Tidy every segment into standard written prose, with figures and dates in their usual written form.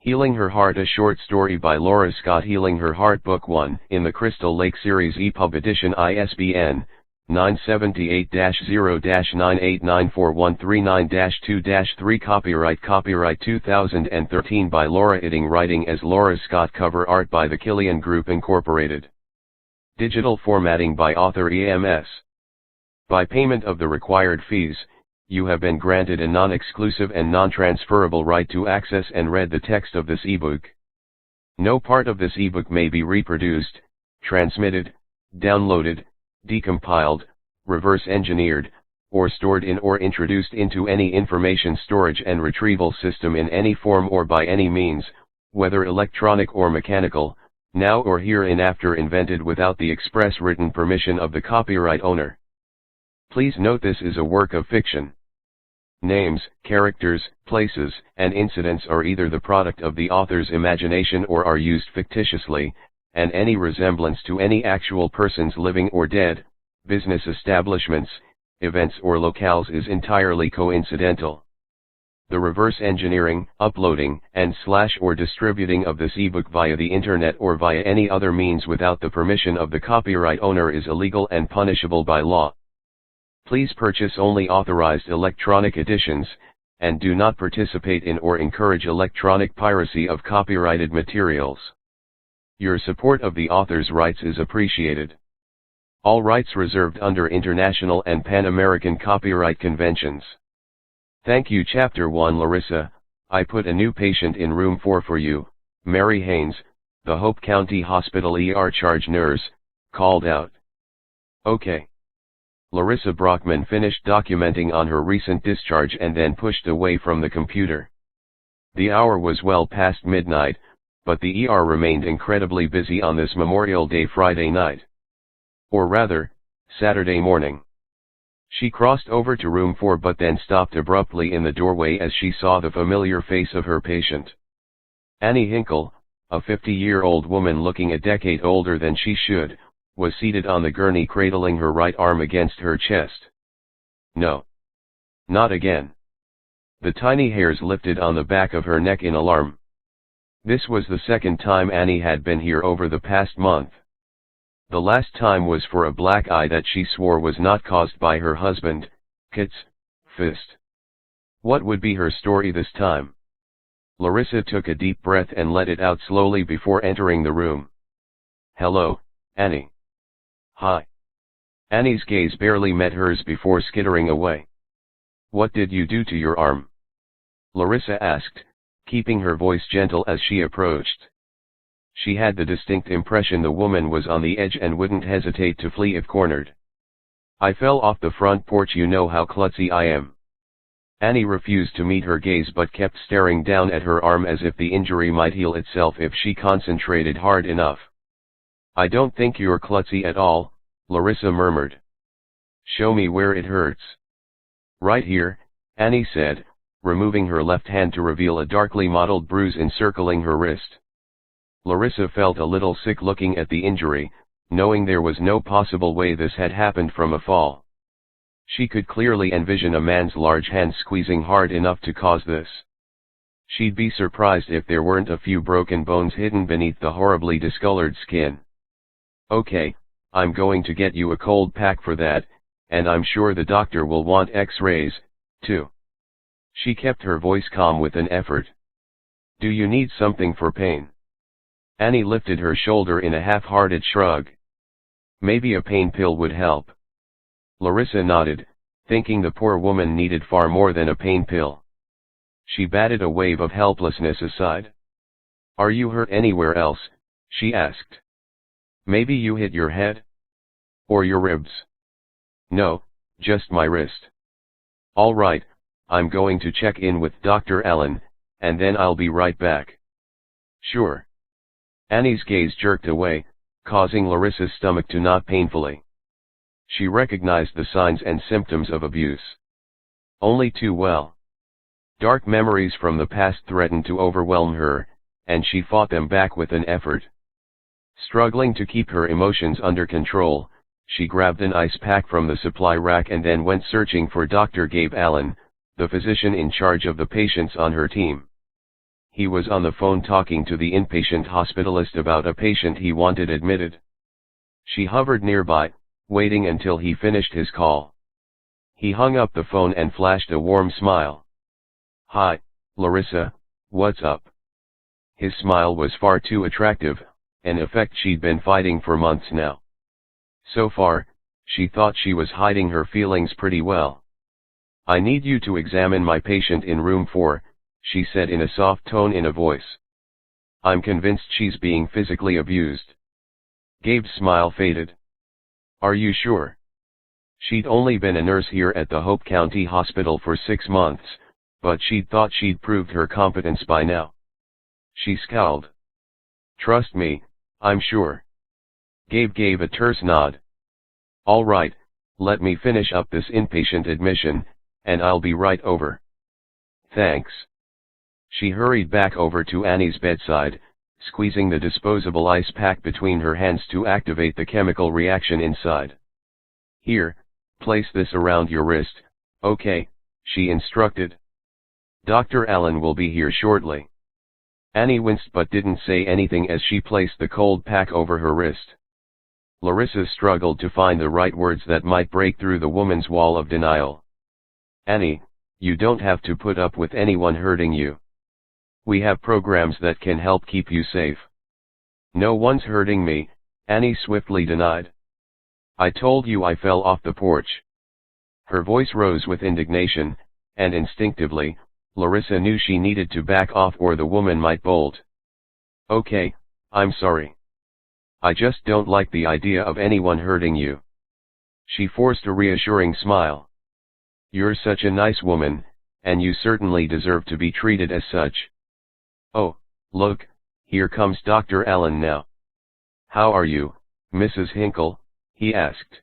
Healing Her Heart, a short story by Laura Scott. Healing Her Heart, Book 1, in the Crystal Lake Series, EPUB edition, ISBN 978-0-9894139-2-3. Copyright 2013 by Laura Itting. Writing as Laura Scott. Cover art by the Killian Group Incorporated. Digital formatting by author EMS. By payment of the required fees, you have been granted a non-exclusive and non-transferable right to access and read the text of this ebook. No part of this ebook may be reproduced, transmitted, downloaded, decompiled, reverse engineered, or stored in or introduced into any information storage and retrieval system in any form or by any means, whether electronic or mechanical, now or hereinafter, invented without the express written permission of the copyright owner. Please note this is a work of fiction. Names, characters, places, and incidents are either the product of the author's imagination or are used fictitiously, and any resemblance to any actual persons living or dead, business establishments, events or locales is entirely coincidental. The reverse engineering, uploading, and / or distributing of this ebook via the internet or via any other means without the permission of the copyright owner is illegal and punishable by law. Please purchase only authorized electronic editions, and do not participate in or encourage electronic piracy of copyrighted materials. Your support of the author's rights is appreciated. All rights reserved under international and Pan-American copyright conventions. Thank you. Chapter 1. Larissa, I put a new patient in room 4 for you, Mary Haynes, the Hope County Hospital ER charge nurse, called out. Okay. Larissa Brockman finished documenting on her recent discharge and then pushed away from the computer. The hour was well past midnight, but the ER remained incredibly busy on this Memorial Day Friday night. Or rather, Saturday morning. She crossed over to room 4 but then stopped abruptly in the doorway as she saw the familiar face of her patient. Annie Hinkle, a 50-year-old woman looking a decade older than she should, was seated on the gurney cradling her right arm against her chest. No. Not again. The tiny hairs lifted on the back of her neck in alarm. This was the second time Annie had been here over the past month. The last time was for a black eye that she swore was not caused by her husband, Kit's fist. What would be her story this time? Larissa took a deep breath and let it out slowly before entering the room. Hello, Annie. Hi. Annie's gaze barely met hers before skittering away. What did you do to your arm? Larissa asked, keeping her voice gentle as she approached. She had the distinct impression the woman was on the edge and wouldn't hesitate to flee if cornered. I fell off the front porch. You know how klutzy I am. Annie refused to meet her gaze but kept staring down at her arm as if the injury might heal itself if she concentrated hard enough. I don't think you're klutzy at all, Larissa murmured. Show me where it hurts. Right here, Annie said, removing her left hand to reveal a darkly mottled bruise encircling her wrist. Larissa felt a little sick looking at the injury, knowing there was no possible way this had happened from a fall. She could clearly envision a man's large hand squeezing hard enough to cause this. She'd be surprised if there weren't a few broken bones hidden beneath the horribly discolored skin. Okay, I'm going to get you a cold pack for that, and I'm sure the doctor will want X-rays, too. She kept her voice calm with an effort. Do you need something for pain? Annie lifted her shoulder in a half-hearted shrug. Maybe a pain pill would help. Larissa nodded, thinking the poor woman needed far more than a pain pill. She batted a wave of helplessness aside. Are you hurt anywhere else? She asked. Maybe you hit your head? Or your ribs? No, just my wrist. All right, I'm going to check in with Dr. Allen, and then I'll be right back. Sure. Annie's gaze jerked away, causing Larissa's stomach to knot painfully. She recognized the signs and symptoms of abuse. Only too well. Dark memories from the past threatened to overwhelm her, and she fought them back with an effort. Struggling to keep her emotions under control, she grabbed an ice pack from the supply rack and then went searching for Dr. Gabe Allen, the physician in charge of the patients on her team. He was on the phone talking to the inpatient hospitalist about a patient he wanted admitted. She hovered nearby, waiting until he finished his call. He hung up the phone and flashed a warm smile. "Hi, Larissa, what's up?" His smile was far too attractive, an effect she'd been fighting for months now. So far, she thought she was hiding her feelings pretty well. "I need you to examine my patient in room 4, she said in a soft tone in a voice. "I'm convinced she's being physically abused." Gabe's smile faded. "Are you sure?" She'd only been a nurse here at the Hope County Hospital for 6 months, but she'd thought she'd proved her competence by now. She scowled. "Trust me, I'm sure." Gabe gave a terse nod. "All right, let me finish up this inpatient admission, and I'll be right over." "Thanks." She hurried back over to Annie's bedside, squeezing the disposable ice pack between her hands to activate the chemical reaction inside. "Here, place this around your wrist, okay," she instructed. "Dr. Allen will be here shortly." Annie winced but didn't say anything as she placed the cold pack over her wrist. Larissa struggled to find the right words that might break through the woman's wall of denial. "Annie, you don't have to put up with anyone hurting you. We have programs that can help keep you safe." "No one's hurting me," Annie swiftly denied. "I told you I fell off the porch." Her voice rose with indignation, and instinctively, Larissa knew she needed to back off or the woman might bolt. "Okay, I'm sorry. I just don't like the idea of anyone hurting you." She forced a reassuring smile. "You're such a nice woman, and you certainly deserve to be treated as such." "Oh, look, here comes Dr. Allen now." "How are you, Mrs. Hinkle?" he asked.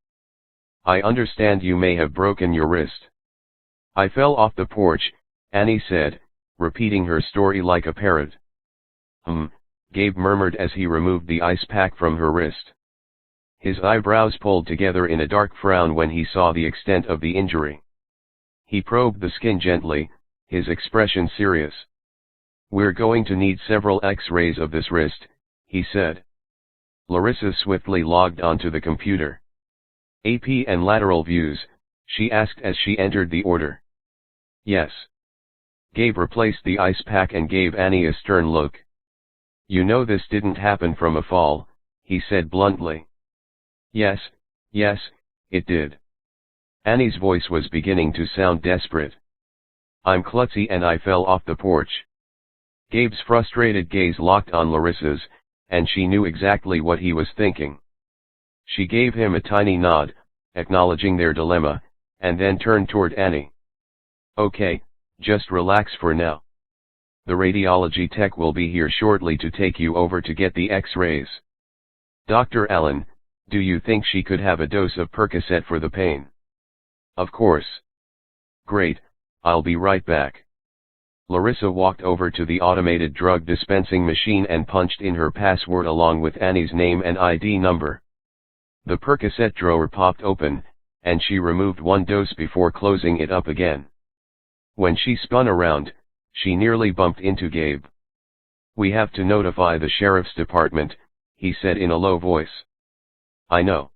"I understand you may have broken your wrist." "I fell off the porch," Annie said, repeating her story like a parrot. Gabe murmured as he removed the ice pack from her wrist. His eyebrows pulled together in a dark frown when he saw the extent of the injury. He probed the skin gently, his expression serious. "We're going to need several X-rays of this wrist," he said. Larissa swiftly logged onto the computer. "AP and lateral views," she asked as she entered the order. "Yes." Gabe replaced the ice pack and gave Annie a stern look. "You know this didn't happen from a fall," he said bluntly. Yes, it did." Annie's voice was beginning to sound desperate. "I'm klutzy and I fell off the porch." Gabe's frustrated gaze locked on Larissa's, and she knew exactly what he was thinking. She gave him a tiny nod, acknowledging their dilemma, and then turned toward Annie. "Okay, just relax for now. The radiology tech will be here shortly to take you over to get the X-rays. Dr. Allen, do you think she could have a dose of Percocet for the pain?" "Of course." "Great, I'll be right back." Larissa walked over to the automated drug dispensing machine and punched in her password along with Annie's name and ID number. The Percocet drawer popped open, and she removed one dose before closing it up again. When she spun around, she nearly bumped into Gabe. "We have to notify the sheriff's department," he said in a low voice. "I know.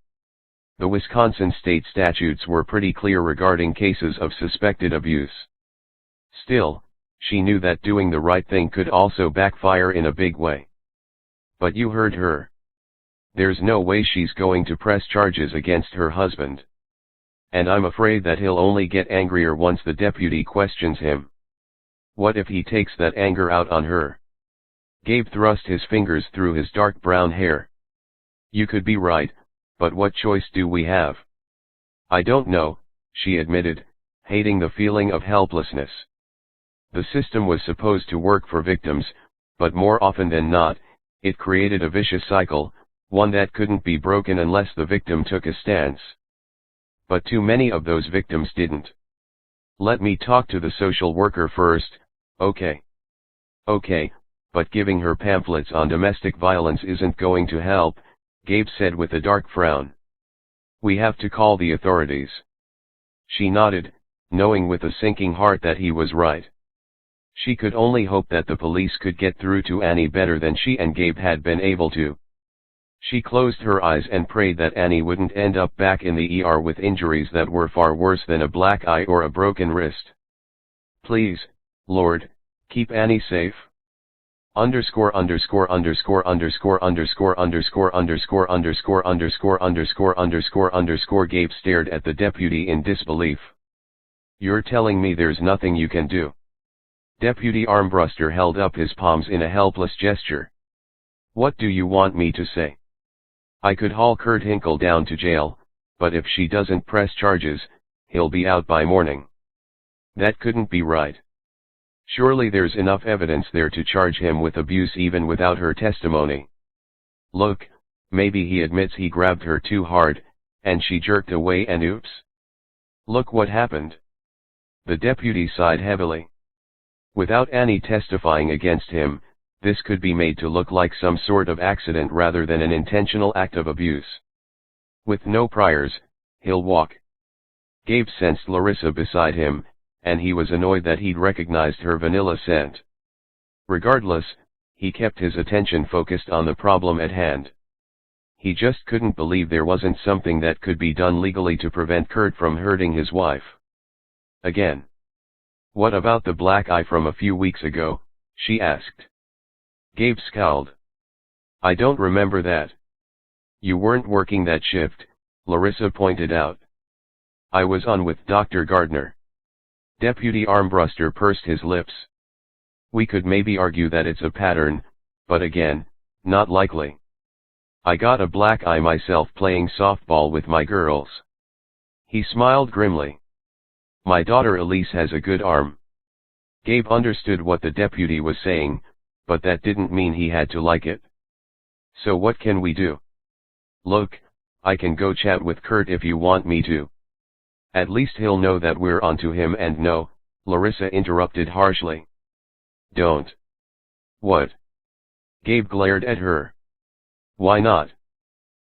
The Wisconsin state statutes were pretty clear regarding cases of suspected abuse." Still, she knew that doing the right thing could also backfire in a big way. "But you heard her. There's no way she's going to press charges against her husband. And I'm afraid that he'll only get angrier once the deputy questions him. What if he takes that anger out on her?" Gabe thrust his fingers through his dark brown hair. "You could be right, but what choice do we have?" "I don't know," she admitted, hating the feeling of helplessness. The system was supposed to work for victims, but more often than not, it created a vicious cycle, one that couldn't be broken unless the victim took a stance. But too many of those victims didn't. "Let me talk to the social worker first, okay?" "Okay, but giving her pamphlets on domestic violence isn't going to help," Gabe said with a dark frown. "We have to call the authorities." She nodded, knowing with a sinking heart that he was right. She could only hope that the police could get through to Annie better than she and Gabe had been able to. She closed her eyes and prayed that Annie wouldn't end up back in the ER with injuries that were far worse than a black eye or a broken wrist. Please, Lord, keep Annie safe. Underscore underscore underscore underscore underscore underscore underscore underscore underscore underscore underscore underscore. Gabe stared at the deputy in disbelief. You're telling me there's nothing you can do? Deputy Armbruster held up his palms in a helpless gesture. What do you want me to say? I could haul Kurt Hinkle down to jail, but if she doesn't press charges, he'll be out by morning. That couldn't be right. Surely there's enough evidence there to charge him with abuse even without her testimony. Look, maybe he admits he grabbed her too hard, and she jerked away and oops. Look what happened. The deputy sighed heavily. Without Annie testifying against him, this could be made to look like some sort of accident rather than an intentional act of abuse. With no priors, he'll walk. Gabe sensed Larissa beside him, and he was annoyed that he'd recognized her vanilla scent. Regardless, he kept his attention focused on the problem at hand. He just couldn't believe there wasn't something that could be done legally to prevent Kurt from hurting his wife. Again. What about the black eye from a few weeks ago? She asked. Gabe scowled. I don't remember that. You weren't working that shift, Larissa pointed out. I was on with Dr. Gardner. Deputy Armbruster pursed his lips. We could maybe argue that it's a pattern, but again, not likely. I got a black eye myself playing softball with my girls. He smiled grimly. My daughter Elise has a good arm. Gabe understood what the deputy was saying, but that didn't mean he had to like it. So what can we do? Look, I can go chat with Kurt if you want me to. At least he'll know that we're onto him. And no, Larissa interrupted harshly. Don't. What? Gabe glared at her. Why not?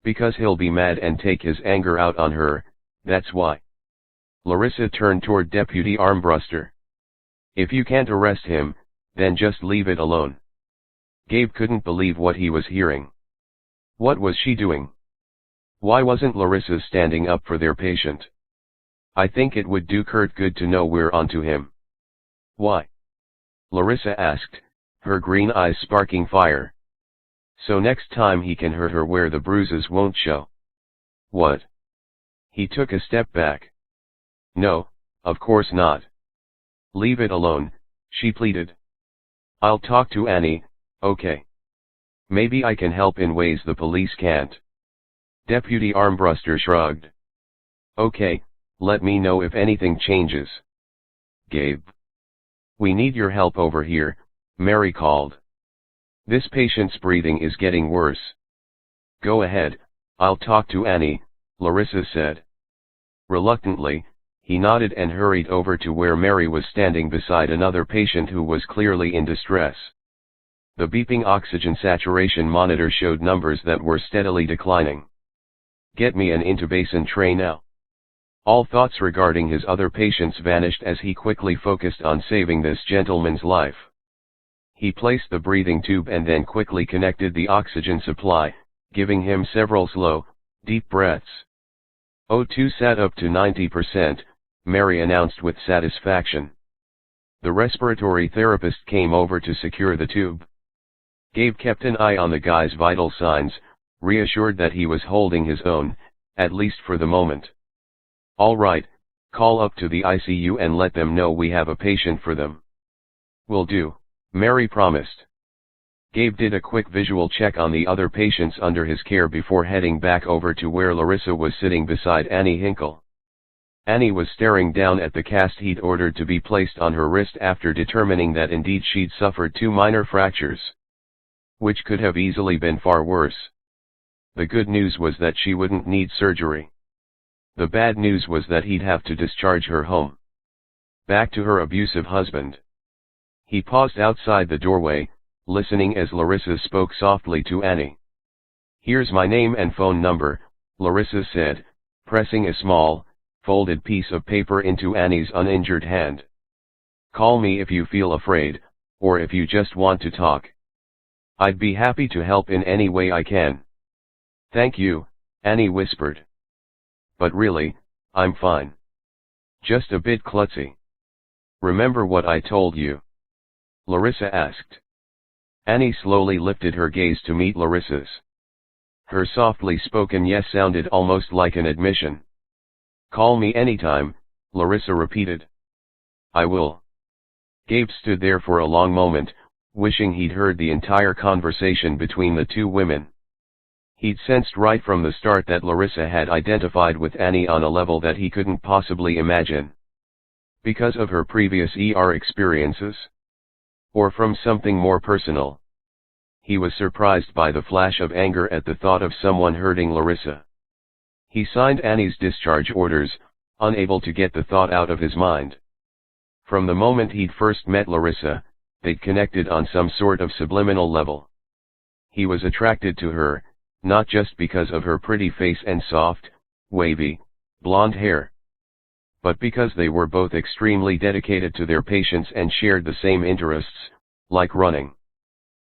Because he'll be mad and take his anger out on her, that's why. Larissa turned toward Deputy Armbruster. If you can't arrest him, then just leave it alone. Gabe couldn't believe what he was hearing. What was she doing? Why wasn't Larissa standing up for their patient? I think it would do Kurt good to know we're onto him. Why? Larissa asked, her green eyes sparking fire. So next time he can hurt her where the bruises won't show. What? He took a step back. No, of course not. Leave it alone, she pleaded. I'll talk to Annie, okay. Maybe I can help in ways the police can't. Deputy Armbruster shrugged. Okay, let me know if anything changes. Gabe. We need your help over here, Mary called. This patient's breathing is getting worse. Go ahead, I'll talk to Annie, Larissa said. Reluctantly, he nodded and hurried over to where Mary was standing beside another patient who was clearly in distress. The beeping oxygen saturation monitor showed numbers that were steadily declining. Get me an intubation tray now. All thoughts regarding his other patients vanished as he quickly focused on saving this gentleman's life. He placed the breathing tube and then quickly connected the oxygen supply, giving him several slow, deep breaths. O2 sat up to 90%, Mary announced with satisfaction. The respiratory therapist came over to secure the tube. Gabe kept an eye on the guy's vital signs, reassured that he was holding his own, at least for the moment. All right, call up to the ICU and let them know we have a patient for them. Will do, Mary promised. Gabe did a quick visual check on the other patients under his care before heading back over to where Larissa was sitting beside Annie Hinkle. Annie was staring down at the cast he'd ordered to be placed on her wrist after determining that indeed she'd suffered 2 minor fractures. Which could have easily been far worse. The good news was that she wouldn't need surgery. The bad news was that he'd have to discharge her home. Back to her abusive husband. He paused outside the doorway, listening as Larissa spoke softly to Annie. Here's my name and phone number, Larissa said, pressing a small, folded piece of paper into Annie's uninjured hand. Call me if you feel afraid, or if you just want to talk. I'd be happy to help in any way I can. Thank you, Annie whispered. But really, I'm fine. Just a bit klutzy. Remember what I told you? Larissa asked. Annie slowly lifted her gaze to meet Larissa's. Her softly spoken yes sounded almost like an admission. Call me anytime, Larissa repeated. I will. Gabe stood there for a long moment, wishing he'd heard the entire conversation between the two women. He'd sensed right from the start that Larissa had identified with Annie on a level that he couldn't possibly imagine. Because of her previous ER experiences? Or from something more personal? He was surprised by the flash of anger at the thought of someone hurting Larissa. He signed Annie's discharge orders, unable to get the thought out of his mind. From the moment he'd first met Larissa, they'd connected on some sort of subliminal level. He was attracted to her, not just because of her pretty face and soft, wavy, blonde hair, but because they were both extremely dedicated to their patients and shared the same interests, like running.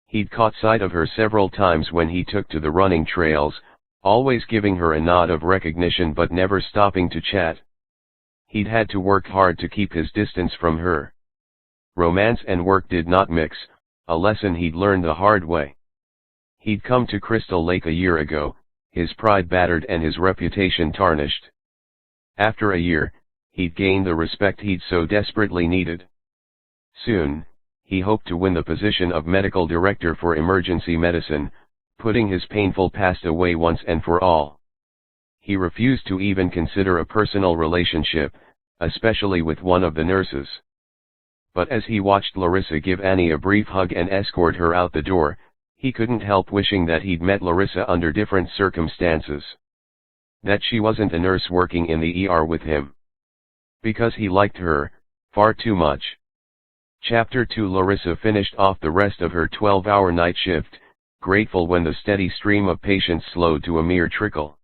He'd caught sight of her several times when he took to the running trails, always giving her a nod of recognition but never stopping to chat. He'd had to work hard to keep his distance from her. Romance and work did not mix, a lesson he'd learned the hard way. He'd come to Crystal Lake a year ago, his pride battered and his reputation tarnished. After a year, he'd gained the respect he'd so desperately needed. Soon, he hoped to win the position of medical director for emergency medicine, putting his painful past away once and for all. He refused to even consider a personal relationship, especially with one of the nurses. But as he watched Larissa give Annie a brief hug and escort her out the door, he couldn't help wishing that he'd met Larissa under different circumstances. That she wasn't a nurse working in the ER with him. Because he liked her, far too much. Chapter 2. Larissa finished off the rest of her 12-hour night shift, grateful when the steady stream of patients slowed to a mere trickle.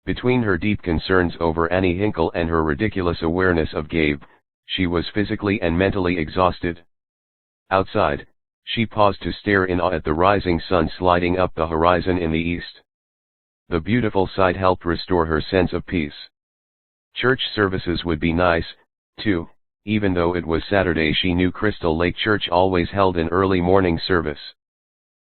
Between her deep concerns over Annie Hinkle and her ridiculous awareness of Gabe, she was physically and mentally exhausted. Outside, she paused to stare in awe at the rising sun sliding up the horizon in the east. The beautiful sight helped restore her sense of peace. Church services would be nice, too, even though it was Saturday. She knew Crystal Lake Church always held an early morning service.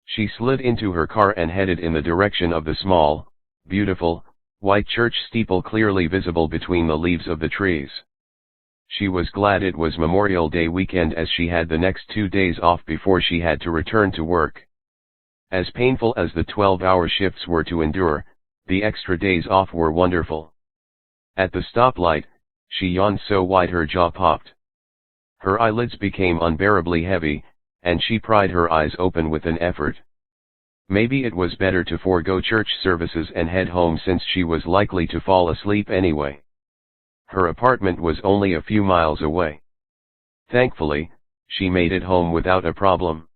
She slid into her car and headed in the direction of the small, beautiful, white church steeple clearly visible between the leaves of the trees. She was glad it was Memorial Day weekend as she had the next 2 days off before she had to return to work. As painful as the 12-hour shifts were to endure, the extra days off were wonderful. At the stoplight, she yawned so wide her jaw popped. Her eyelids became unbearably heavy, and she pried her eyes open with an effort. Maybe it was better to forego church services and head home since she was likely to fall asleep anyway. Her apartment was only a few miles away. Thankfully, she made it home without a problem.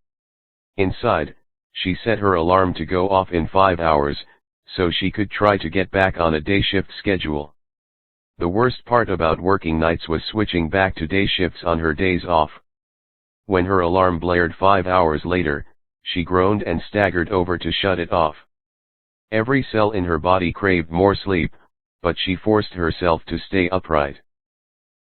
Inside, she set her alarm to go off in 5 hours, so she could try to get back on a day shift schedule. The worst part about working nights was switching back to day shifts on her days off. When her alarm blared 5 hours later, she groaned and staggered over to shut it off. Every cell in her body craved more sleep, but she forced herself to stay upright.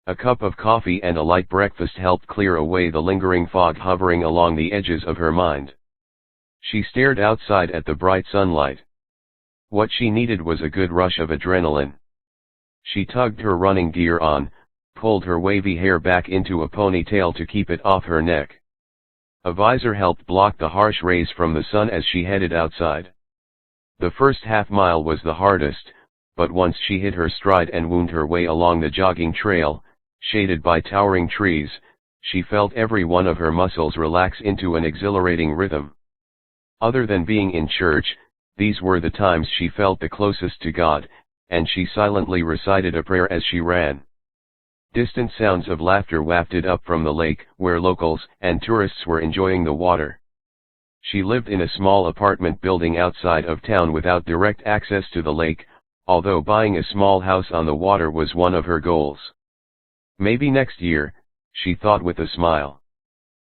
A cup of coffee and a light breakfast helped clear away the lingering fog hovering along the edges of her mind. She stared outside at the bright sunlight. What she needed was a good rush of adrenaline. She tugged her running gear on, pulled her wavy hair back into a ponytail to keep it off her neck. A visor helped block the harsh rays from the sun as she headed outside. The first half-mile was the hardest, but once she hit her stride and wound her way along the jogging trail, shaded by towering trees, she felt every one of her muscles relax into an exhilarating rhythm. Other than being in church, these were the times she felt the closest to God, and she silently recited a prayer as she ran. Distant sounds of laughter wafted up from the lake, where locals and tourists were enjoying the water. She lived in a small apartment building outside of town without direct access to the lake, although buying a small house on the water was one of her goals. Maybe next year, she thought with a smile.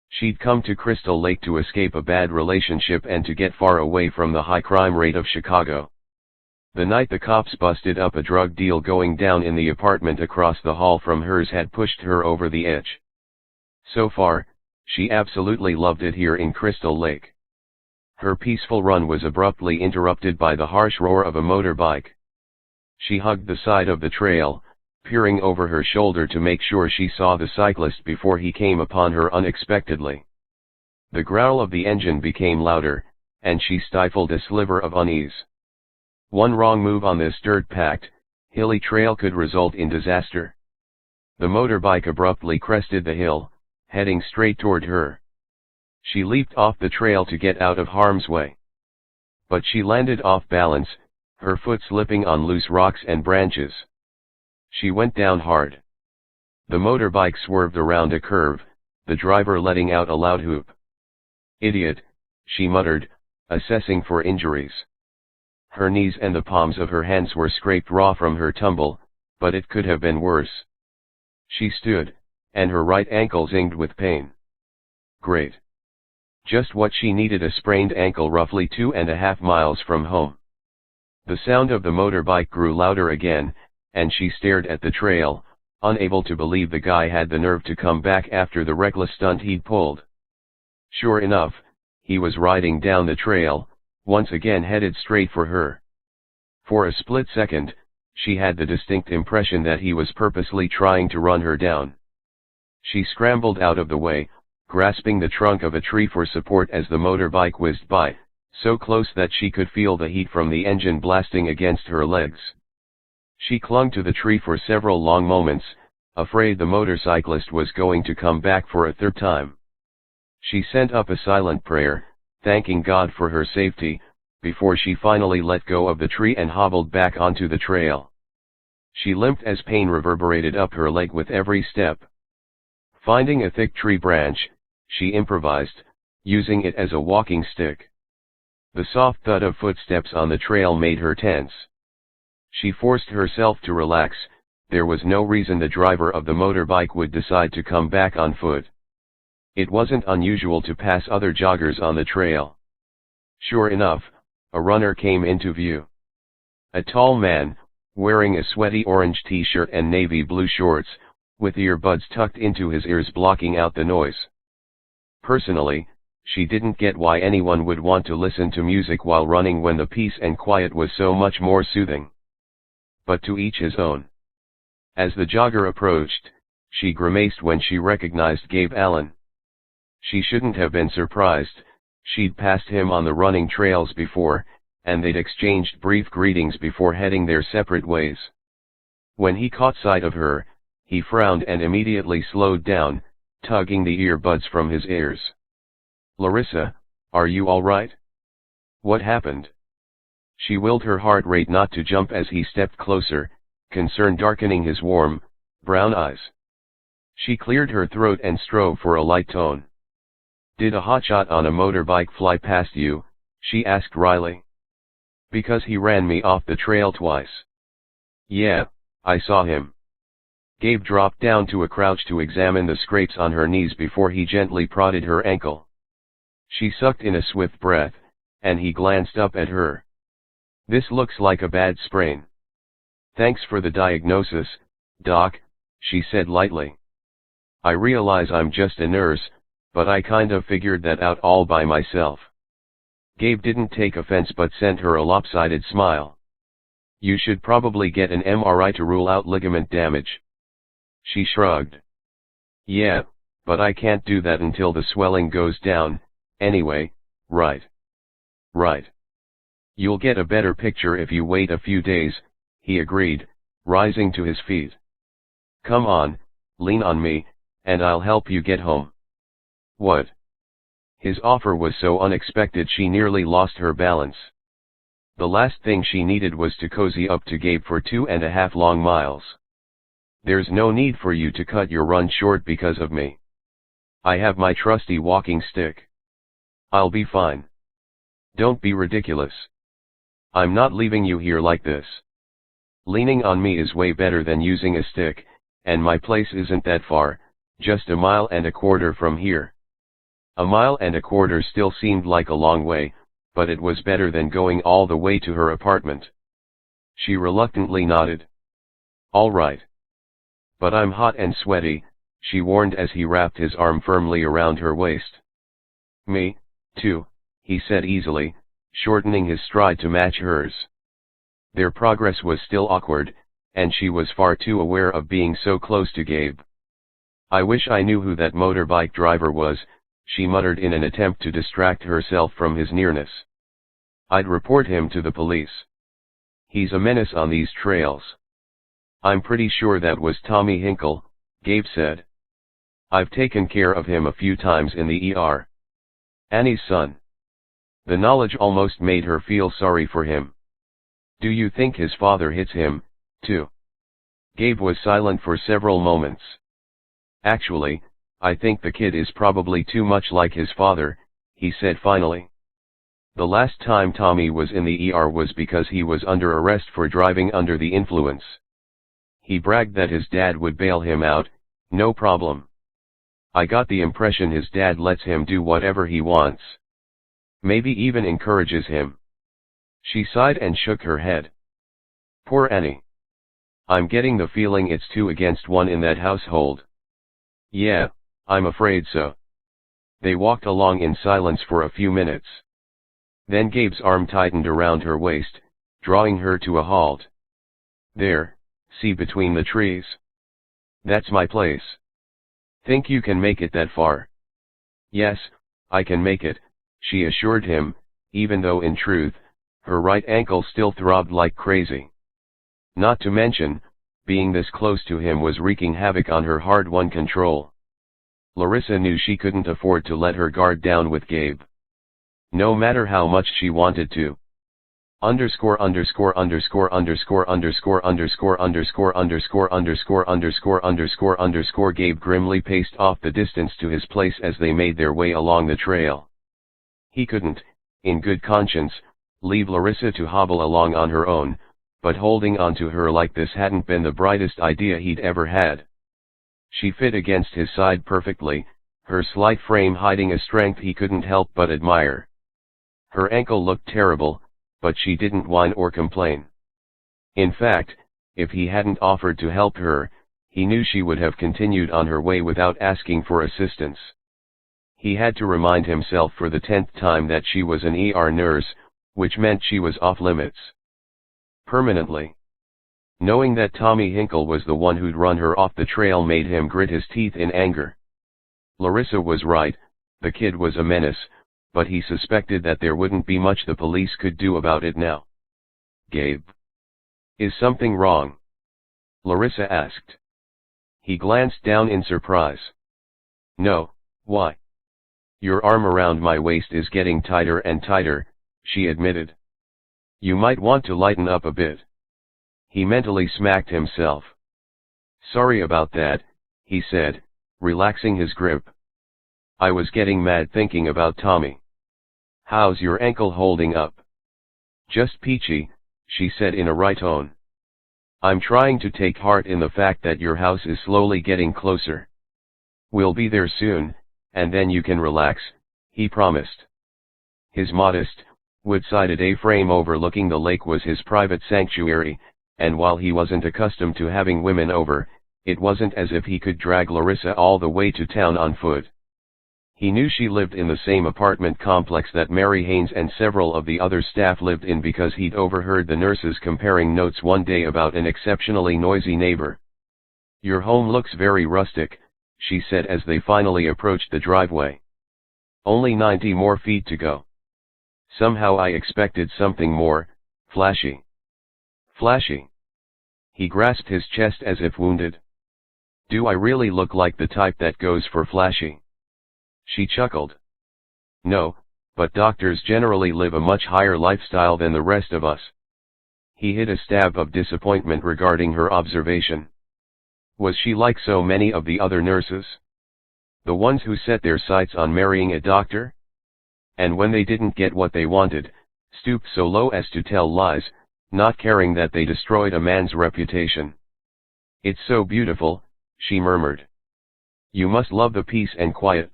She'd come to Crystal Lake to escape a bad relationship and to get far away from the high crime rate of Chicago. The night the cops busted up a drug deal going down in the apartment across the hall from hers had pushed her over the edge. So far, she absolutely loved it here in Crystal Lake. Her peaceful run was abruptly interrupted by the harsh roar of a motorbike. She hugged the side of the trail, peering over her shoulder to make sure she saw the cyclist before he came upon her unexpectedly. The growl of the engine became louder, and she stifled a sliver of unease. One wrong move on this dirt-packed, hilly trail could result in disaster. The motorbike abruptly crested the hill, heading straight toward her. She leaped off the trail to get out of harm's way. But she landed off balance, her foot slipping on loose rocks and branches. She went down hard. The motorbike swerved around a curve, the driver letting out a loud whoop. "Idiot," she muttered, assessing for injuries. Her knees and the palms of her hands were scraped raw from her tumble, but it could have been worse. She stood, and her right ankle zinged with pain. Great. Just what she needed, a sprained ankle roughly 2.5 miles from home. The sound of the motorbike grew louder again, and she stared at the trail, unable to believe the guy had the nerve to come back after the reckless stunt he'd pulled. Sure enough, he was riding down the trail, once again headed straight for her. For a split second, she had the distinct impression that he was purposely trying to run her down. She scrambled out of the way, grasping the trunk of a tree for support as the motorbike whizzed by, so close that she could feel the heat from the engine blasting against her legs. She clung to the tree for several long moments, afraid the motorcyclist was going to come back for a third time. She sent up a silent prayer, thanking God for her safety, before she finally let go of the tree and hobbled back onto the trail. She limped as pain reverberated up her leg with every step. Finding a thick tree branch, she improvised, using it as a walking stick. The soft thud of footsteps on the trail made her tense. She forced herself to relax. There was no reason the driver of the motorbike would decide to come back on foot. It wasn't unusual to pass other joggers on the trail. Sure enough, a runner came into view. A tall man, wearing a sweaty orange t-shirt and navy blue shorts, with earbuds tucked into his ears blocking out the noise. Personally, she didn't get why anyone would want to listen to music while running when the peace and quiet was so much more soothing. But to each his own. As the jogger approached, she grimaced when she recognized Gabe Allen. She shouldn't have been surprised. She'd passed him on the running trails before, and they'd exchanged brief greetings before heading their separate ways. When he caught sight of her, he frowned and immediately slowed down, tugging the earbuds from his ears. "Larissa, are you all right? What happened?" She willed her heart rate not to jump as he stepped closer, concern darkening his warm, brown eyes. She cleared her throat and strove for a light tone. "Did a hotshot on a motorbike fly past you?" she asked wryly. "Because he ran me off the trail twice." "Yeah, I saw him." Gabe dropped down to a crouch to examine the scrapes on her knees before he gently prodded her ankle. She sucked in a swift breath, and he glanced up at her. "This looks like a bad sprain." "Thanks for the diagnosis, Doc," she said lightly. "I realize I'm just a nurse, but I kind of figured that out all by myself." Gabe didn't take offense but sent her a lopsided smile. "You should probably get an MRI to rule out ligament damage." She shrugged. "Yeah, but I can't do that until the swelling goes down, anyway, right?" "Right. You'll get a better picture if you wait a few days," he agreed, rising to his feet. "Come on, lean on me, and I'll help you get home." "What?" His offer was so unexpected she nearly lost her balance. The last thing she needed was to cozy up to Gabe for 2.5 long miles. "There's no need for you to cut your run short because of me. I have my trusty walking stick. I'll be fine. Don't be ridiculous. I'm not leaving you here like this. Leaning on me is way better than using a stick, and my place isn't that far, Just a mile and a quarter from here. A mile and a quarter still seemed like a long way, but it was better than going all the way to her apartment. She reluctantly nodded. All right. But I'm hot and sweaty, she warned as he wrapped his arm firmly around her waist. Me, too, he said easily, shortening his stride to match hers. Their progress was still awkward, and she was far too aware of being so close to Gabe. I wish I knew who that motorbike driver was, she muttered in an attempt to distract herself from his nearness. I'd report him to the police. He's a menace on these trails. I'm pretty sure that was Tommy Hinkle, Gabe said. I've taken care of him a few times in the ER. Annie's son. The knowledge almost made her feel sorry for him. Do you think his father hits him, too? Gabe was silent for several moments. Actually, I think the kid is probably too much like his father, he said finally. The last time Tommy was in the ER was because he was under arrest for driving under the influence. He bragged that his dad would bail him out, no problem. I got the impression his dad lets him do whatever he wants. Maybe even encourages him. She sighed and shook her head. Poor Annie. I'm getting the feeling it's 2 against 1 in that household. Yeah, I'm afraid so. They walked along in silence for a few minutes. Then Gabe's arm tightened around her waist, drawing her to a halt. There, see between the trees? That's my place. Think you can make it that far? Yes, I can make it, she assured him, even though in truth, her right ankle still throbbed like crazy. Not to mention, being this close to him was wreaking havoc on her hard-won control. Larissa knew she couldn't afford to let her guard down with Gabe. No matter how much she wanted to. Underscore underscore underscore underscore underscore underscore underscore underscore underscore underscore underscore underscore Gabe grimly paced off the distance to his place as they made their way along the trail. He couldn't, in good conscience, leave Larissa to hobble along on her own, but holding on to her like this hadn't been the brightest idea he'd ever had. She fit against his side perfectly, her slight frame hiding a strength he couldn't help but admire. Her ankle looked terrible, but she didn't whine or complain. In fact, if he hadn't offered to help her, he knew she would have continued on her way without asking for assistance. He had to remind himself for the 10th time that she was an ER nurse, which meant she was off limits. Permanently. Knowing that Tommy Hinkle was the one who'd run her off the trail made him grit his teeth in anger. Larissa was right, the kid was a menace, but he suspected that there wouldn't be much the police could do about it now. Gabe? Is something wrong? Larissa asked. He glanced down in surprise. No, why? Your arm around my waist is getting tighter and tighter, she admitted. You might want to lighten up a bit. He mentally smacked himself. Sorry about that, he said, relaxing his grip. I was getting mad thinking about Tommy. How's your ankle holding up? Just peachy, she said in a right tone. I'm trying to take heart in the fact that your house is slowly getting closer. We'll be there soon, and then you can relax, he promised. His modest, wood-sided A-frame overlooking the lake was his private sanctuary, and while he wasn't accustomed to having women over, it wasn't as if he could drag Larissa all the way to town on foot. He knew she lived in the same apartment complex that Mary Haynes and several of the other staff lived in because he'd overheard the nurses comparing notes one day about an exceptionally noisy neighbor. Your home looks very rustic, she said as they finally approached the driveway. Only 90 more feet to go. Somehow I expected something more, flashy. Flashy? He grasped his chest as if wounded. Do I really look like the type that goes for flashy? She chuckled. No, but doctors generally live a much higher lifestyle than the rest of us. He hid a stab of disappointment regarding her observation. Was she like so many of the other nurses? The ones who set their sights on marrying a doctor? And when they didn't get what they wanted, stooped so low as to tell lies, not caring that they destroyed a man's reputation. It's so beautiful, she murmured. You must love the peace and quiet.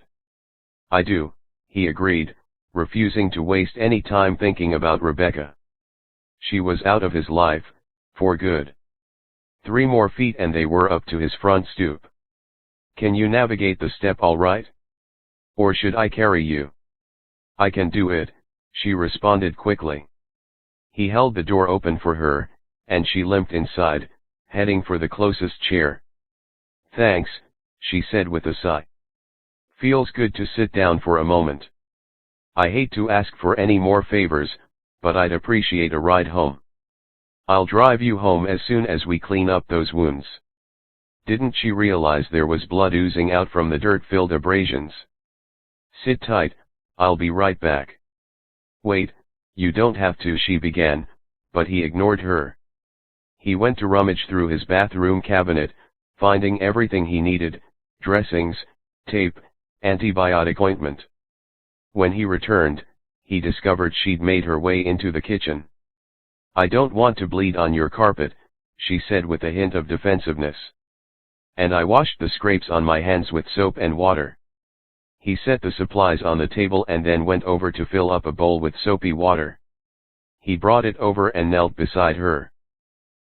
I do, he agreed, refusing to waste any time thinking about Rebecca. She was out of his life, for good. 3 more feet and they were up to his front stoop. Can you navigate the step all right? Or should I carry you? I can do it, she responded quickly. He held the door open for her, and she limped inside, heading for the closest chair. Thanks, she said with a sigh. Feels good to sit down for a moment. I hate to ask for any more favors, but I'd appreciate a ride home. I'll drive you home as soon as we clean up those wounds. Didn't she realize there was blood oozing out from the dirt-filled abrasions? Sit tight, I'll be right back. Wait, you don't have to, she began, but he ignored her. He went to rummage through his bathroom cabinet, finding everything he needed: dressings, tape, antibiotic ointment. When he returned, he discovered she'd made her way into the kitchen. I don't want to bleed on your carpet, she said with a hint of defensiveness. And I washed the scrapes on my hands with soap and water. He set the supplies on the table and then went over to fill up a bowl with soapy water. He brought it over and knelt beside her.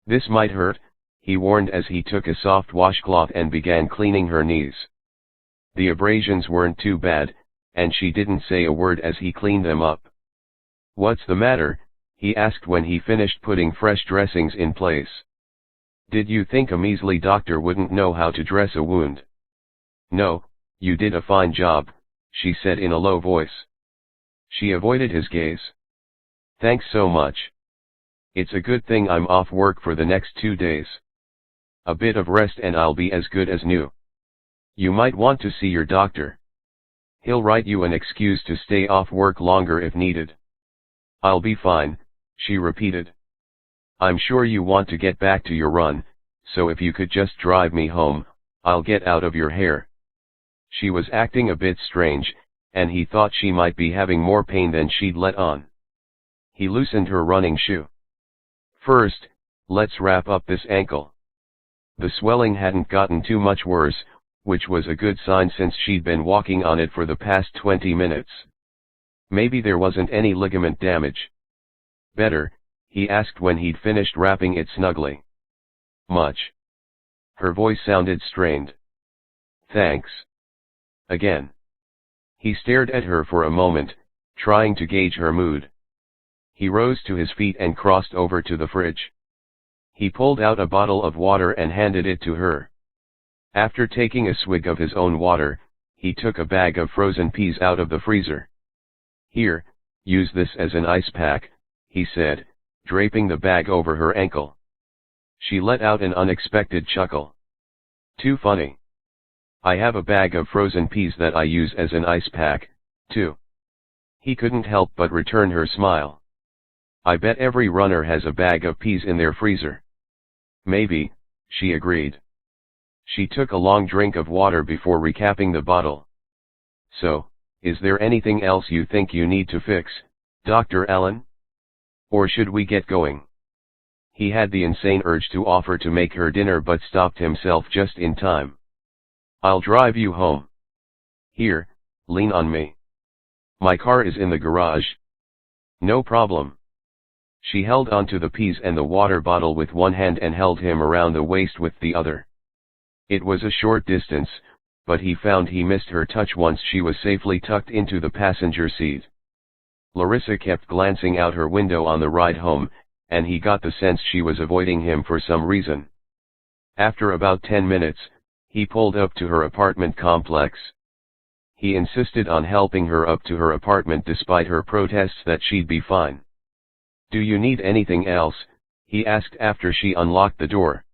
This might hurt, he warned as he took a soft washcloth and began cleaning her knees. The abrasions weren't too bad, and she didn't say a word as he cleaned them up. What's the matter? He asked when he finished putting fresh dressings in place. Did you think a measly doctor wouldn't know how to dress a wound? No, you did a fine job, she said in a low voice. She avoided his gaze. Thanks so much. It's a good thing I'm off work for the next 2 days. A bit of rest and I'll be as good as new. You might want to see your doctor. He'll write you an excuse to stay off work longer if needed. I'll be fine, she repeated. I'm sure you want to get back to your run, so if you could just drive me home, I'll get out of your hair. She was acting a bit strange, and he thought she might be having more pain than she'd let on. He loosened her running shoe. First, let's wrap up this ankle. The swelling hadn't gotten too much worse, which was a good sign since she'd been walking on it for the past 20 minutes. Maybe there wasn't any ligament damage. Better, he asked when he'd finished wrapping it snugly. Much. Her voice sounded strained. Thanks. Again. He stared at her for a moment, trying to gauge her mood. He rose to his feet and crossed over to the fridge. He pulled out a bottle of water and handed it to her. After taking a swig of his own water, he took a bag of frozen peas out of the freezer. Here, use this as an ice pack, he said, draping the bag over her ankle. She let out an unexpected chuckle. Too funny. I have a bag of frozen peas that I use as an ice pack, too. He couldn't help but return her smile. I bet every runner has a bag of peas in their freezer. Maybe, she agreed. She took a long drink of water before recapping the bottle. So, is there anything else you think you need to fix, Dr. Allen? Or should we get going? He had the insane urge to offer to make her dinner but stopped himself just in time. I'll drive you home. Here, lean on me. My car is in the garage. No problem. She held onto the peas and the water bottle with one hand and held him around the waist with the other. It was a short distance, but he found he missed her touch once she was safely tucked into the passenger seat. Larissa kept glancing out her window on the ride home, and he got the sense she was avoiding him for some reason. After about 10 minutes, he pulled up to her apartment complex. He insisted on helping her up to her apartment despite her protests that she'd be fine. Do you need anything else? He asked after she unlocked the door.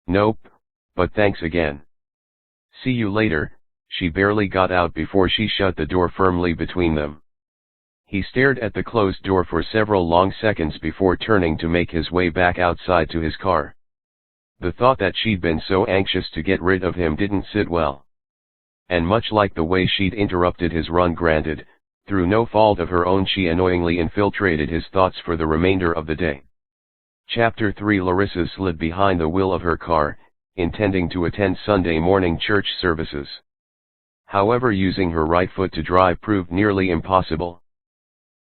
Nope, but thanks again. See you later. She barely got out before she shut the door firmly between them. He stared at the closed door for several long seconds before turning to make his way back outside to his car. The thought that she'd been so anxious to get rid of him didn't sit well. And much like the way she'd interrupted his run, granted, through no fault of her own, she annoyingly infiltrated his thoughts for the remainder of the day. Chapter 3. Larissa slid behind the wheel of her car, intending to attend Sunday morning church services. However, using her right foot to drive proved nearly impossible.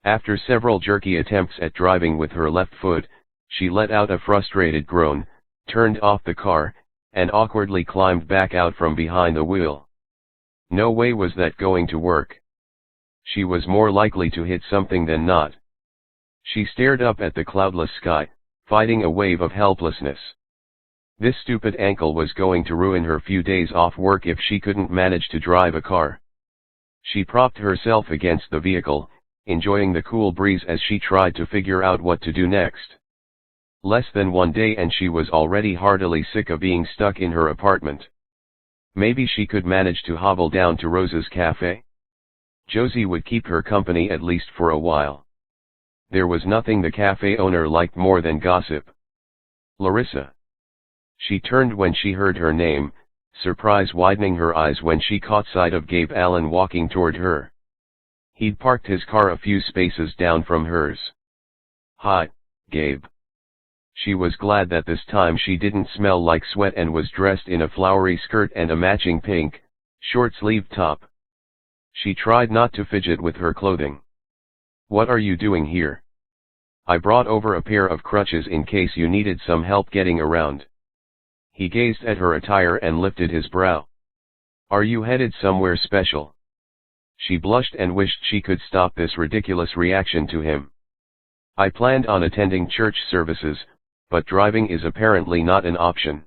After several jerky attempts at driving with her left foot, she let out a frustrated groan, turned off the car, and awkwardly climbed back out from behind the wheel. No way was that going to work. She was more likely to hit something than not. She stared up at the cloudless sky, fighting a wave of helplessness. This stupid ankle was going to ruin her few days off work if she couldn't manage to drive a car. She propped herself against the vehicle, enjoying the cool breeze as she tried to figure out what to do next. Less than one day and she was already heartily sick of being stuck in her apartment. Maybe she could manage to hobble down to Rose's cafe. Josie would keep her company at least for a while. There was nothing the cafe owner liked more than gossip. Larissa. She turned when she heard her name, surprise widening her eyes when she caught sight of Gabe Allen walking toward her. He'd parked his car a few spaces down from hers. "Hi, Gabe." She was glad that this time she didn't smell like sweat and was dressed in a flowery skirt and a matching pink, short-sleeved top. She tried not to fidget with her clothing. "What are you doing here?" "I brought over a pair of crutches in case you needed some help getting around." He gazed at her attire and lifted his brow. "Are you headed somewhere special?" She blushed and wished she could stop this ridiculous reaction to him. "I planned on attending church services, but driving is apparently not an option."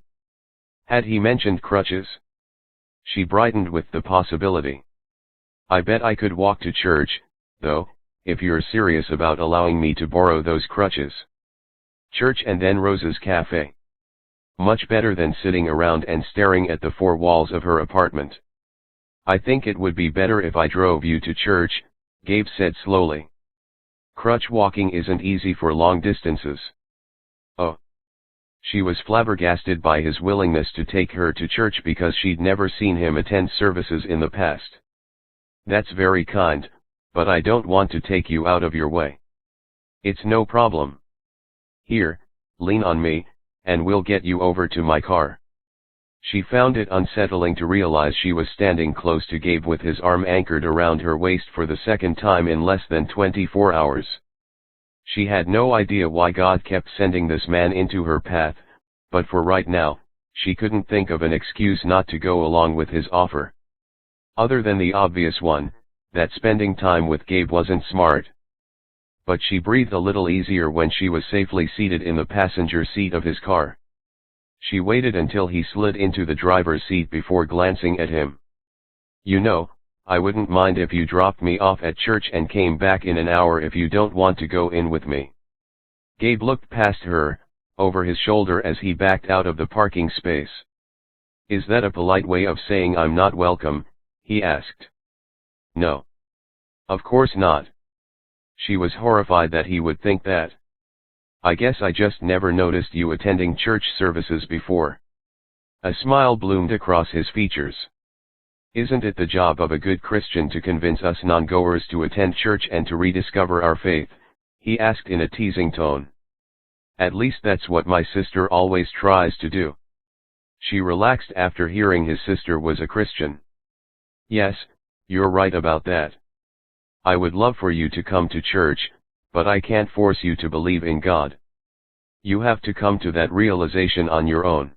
Had he mentioned crutches? She brightened with the possibility. "I bet I could walk to church, though, if you're serious about allowing me to borrow those crutches." Church and then Rose's cafe. Much better than sitting around and staring at the four walls of her apartment. "I think it would be better if I drove you to church," Gabe said slowly. "Crutch walking isn't easy for long distances." "Oh." She was flabbergasted by his willingness to take her to church because she'd never seen him attend services in the past. "That's very kind, but I don't want to take you out of your way." "It's no problem. Here, lean on me, and we'll get you over to my car." She found it unsettling to realize she was standing close to Gabe with his arm anchored around her waist for the second time in less than 24 hours. She had no idea why God kept sending this man into her path, but for right now, she couldn't think of an excuse not to go along with his offer. Other than the obvious one, that spending time with Gabe wasn't smart. But she breathed a little easier when she was safely seated in the passenger seat of his car. She waited until he slid into the driver's seat before glancing at him. "You know, I wouldn't mind if you dropped me off at church and came back in an hour if you don't want to go in with me." Gabe looked past her, over his shoulder as he backed out of the parking space. "Is that a polite way of saying I'm not welcome?" he asked. "No. Of course not." She was horrified that he would think that. "I guess I just never noticed you attending church services before." A smile bloomed across his features. "Isn't it the job of a good Christian to convince us non-goers to attend church and to rediscover our faith?" he asked in a teasing tone. "At least that's what my sister always tries to do." She relaxed after hearing his sister was a Christian. "Yes, you're right about that. I would love for you to come to church, but I can't force you to believe in God. You have to come to that realization on your own."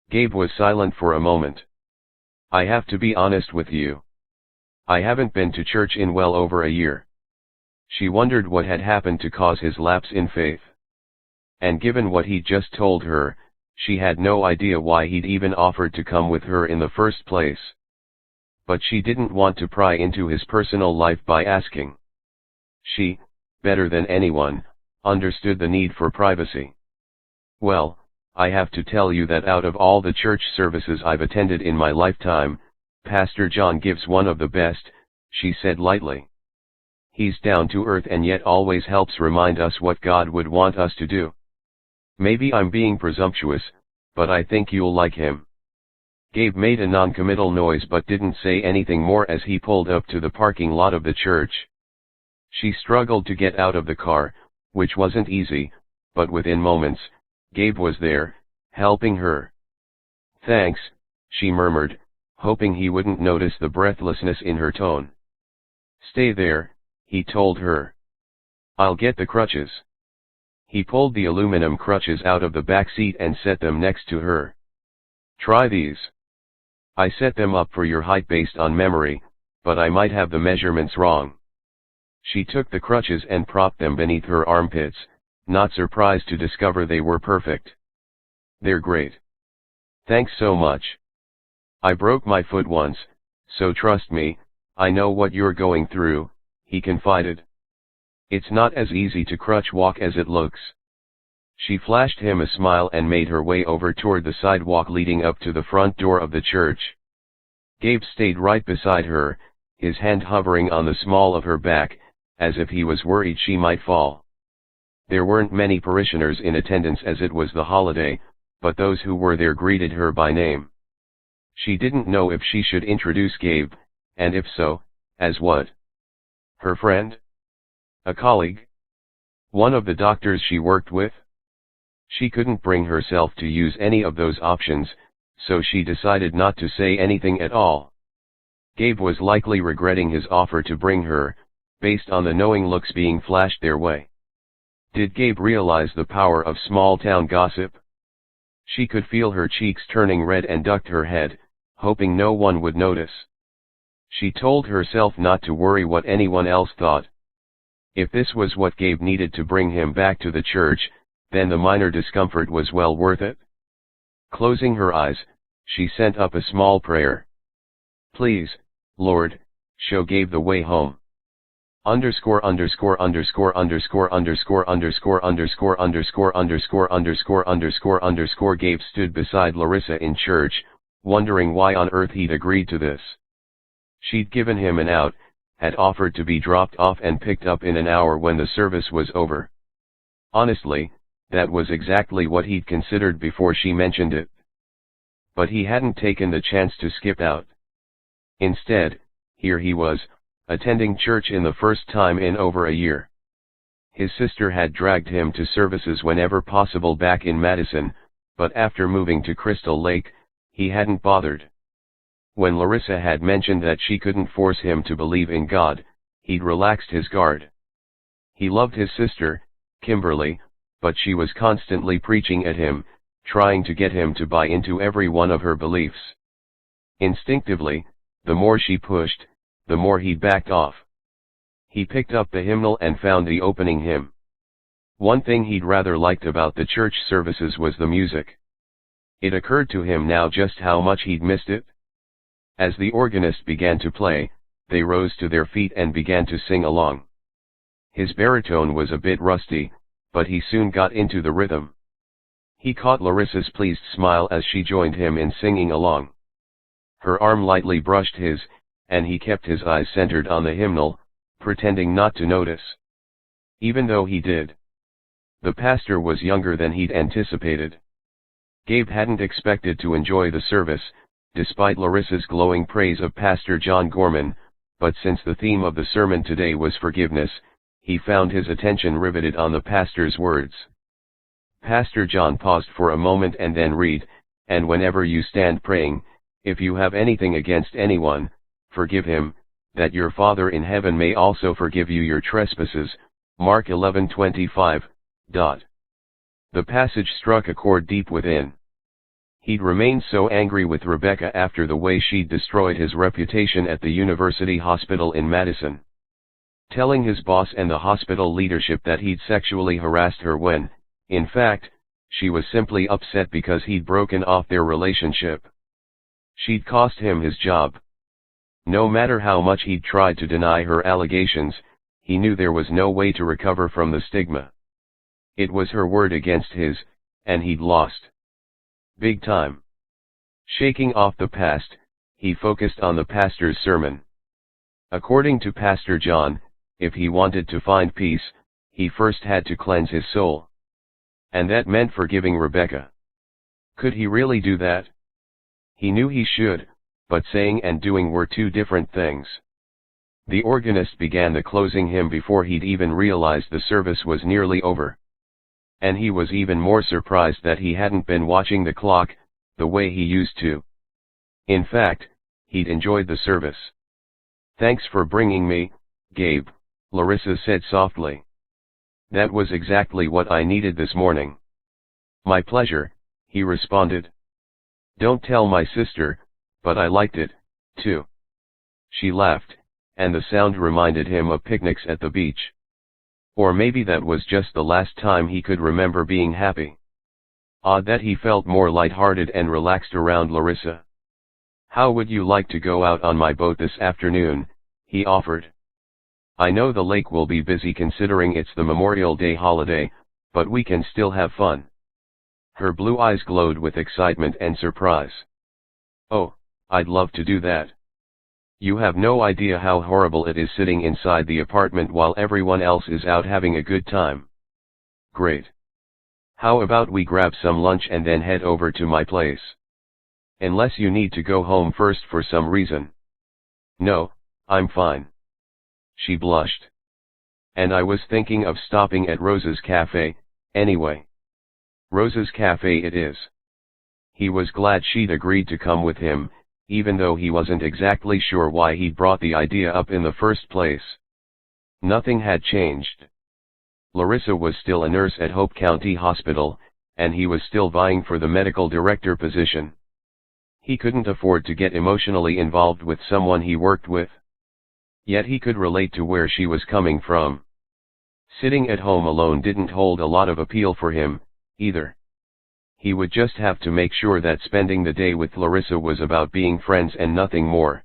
Gabe was silent for a moment. "I have to be honest with you. I haven't been to church in well over a year." She wondered what had happened to cause his lapse in faith. And given what he'd just told her, she had no idea why he'd even offered to come with her in the first place. But she didn't want to pry into his personal life by asking. She, better than anyone, understood the need for privacy. "Well, I have to tell you that out of all the church services I've attended in my lifetime, Pastor John gives one of the best," she said lightly. "He's down to earth and yet always helps remind us what God would want us to do. Maybe I'm being presumptuous, but I think you'll like him." Gabe made a non-committal noise but didn't say anything more as he pulled up to the parking lot of the church. She struggled to get out of the car, which wasn't easy, but within moments, Gabe was there, helping her. Thanks, she murmured, hoping he wouldn't notice the breathlessness in her tone. Stay there, he told her. I'll get the crutches. He pulled the aluminum crutches out of the back seat and set them next to her. Try these. I set them up for your height based on memory, but I might have the measurements wrong. She took the crutches and propped them beneath her armpits, not surprised to discover they were perfect. They're great. Thanks so much. I broke my foot once, so trust me, I know what you're going through, he confided. It's not as easy to crutch walk as it looks. She flashed him a smile and made her way over toward the sidewalk leading up to the front door of the church. Gabe stayed right beside her, his hand hovering on the small of her back, as if he was worried she might fall. There weren't many parishioners in attendance as it was the holiday, but those who were there greeted her by name. She didn't know if she should introduce Gabe, and if so, as what? Her friend? A colleague? One of the doctors she worked with? She couldn't bring herself to use any of those options, so she decided not to say anything at all. Gabe was likely regretting his offer to bring her, based on the knowing looks being flashed their way. Did Gabe realize the power of small-town gossip? She could feel her cheeks turning red and ducked her head, hoping no one would notice. She told herself not to worry what anyone else thought. If this was what Gabe needed to bring him back to the church, then the minor discomfort was well worth it. Closing her eyes, she sent up a small prayer. Please, Lord, show Gabe the way home. Underscore underscore underscore underscore underscore underscore underscore underscore underscore underscore underscore underscore Gabe stood beside Larissa in church, wondering why on earth he'd agreed to this. She'd given him an out, had offered to be dropped off and picked up in an hour when the service was over. Honestly, that was exactly what he'd considered before she mentioned it. But he hadn't taken the chance to skip out. Instead, here he was, attending church in the first time in over a year. His sister had dragged him to services whenever possible back in Madison, but after moving to Crystal Lake, he hadn't bothered. When Larissa had mentioned that she couldn't force him to believe in God, he'd relaxed his guard. He loved his sister, Kimberly, but she was constantly preaching at him, trying to get him to buy into every one of her beliefs. Instinctively, the more she pushed, the more he backed off. He picked up the hymnal and found the opening hymn. One thing he'd rather liked about the church services was the music. It occurred to him now just how much he'd missed it. As the organist began to play, they rose to their feet and began to sing along. His baritone was a bit rusty, but he soon got into the rhythm. He caught Larissa's pleased smile as she joined him in singing along. Her arm lightly brushed his, and he kept his eyes centered on the hymnal, pretending not to notice. Even though he did. The pastor was younger than he'd anticipated. Gabe hadn't expected to enjoy the service, despite Larissa's glowing praise of Pastor John Gorman, but since the theme of the sermon today was forgiveness, he found his attention riveted on the pastor's words. Pastor John paused for a moment and then read, "And whenever you stand praying, if you have anything against anyone, forgive him, that your Father in heaven may also forgive you your trespasses." Mark 11:25. The passage struck a chord deep within. He'd remained so angry with Rebecca after the way she'd destroyed his reputation at the University Hospital in Madison. Telling his boss and the hospital leadership that he'd sexually harassed her when, in fact, she was simply upset because he'd broken off their relationship. She'd cost him his job. No matter how much he'd tried to deny her allegations, he knew there was no way to recover from the stigma. It was her word against his, and he'd lost. Big time. Shaking off the past, he focused on the pastor's sermon. According to Pastor John, if he wanted to find peace, he first had to cleanse his soul. And that meant forgiving Rebecca. Could he really do that? He knew he should, but saying and doing were two different things. The organist began the closing hymn before he'd even realized the service was nearly over. And he was even more surprised that he hadn't been watching the clock, the way he used to. In fact, he'd enjoyed the service. "Thanks for bringing me, Gabe," Larissa said softly. "That was exactly what I needed this morning." "My pleasure," he responded. "Don't tell my sister, but I liked it, too." She laughed, and the sound reminded him of picnics at the beach. Or maybe that was just the last time he could remember being happy. Odd that he felt more light-hearted and relaxed around Larissa. "How would you like to go out on my boat this afternoon?" he offered. "I know the lake will be busy considering it's the Memorial Day holiday, but we can still have fun." Her blue eyes glowed with excitement and surprise. "Oh, I'd love to do that. You have no idea how horrible it is sitting inside the apartment while everyone else is out having a good time." "Great. How about we grab some lunch and then head over to my place? Unless you need to go home first for some reason." "No, I'm fine." She blushed. "And I was thinking of stopping at Rose's Cafe, anyway." Rose's Cafe it is. He was glad she'd agreed to come with him, even though he wasn't exactly sure why he'd brought the idea up in the first place. Nothing had changed. Larissa was still a nurse at Hope County Hospital, and he was still vying for the medical director position. He couldn't afford to get emotionally involved with someone he worked with. Yet he could relate to where she was coming from. Sitting at home alone didn't hold a lot of appeal for him, either. He would just have to make sure that spending the day with Larissa was about being friends and nothing more.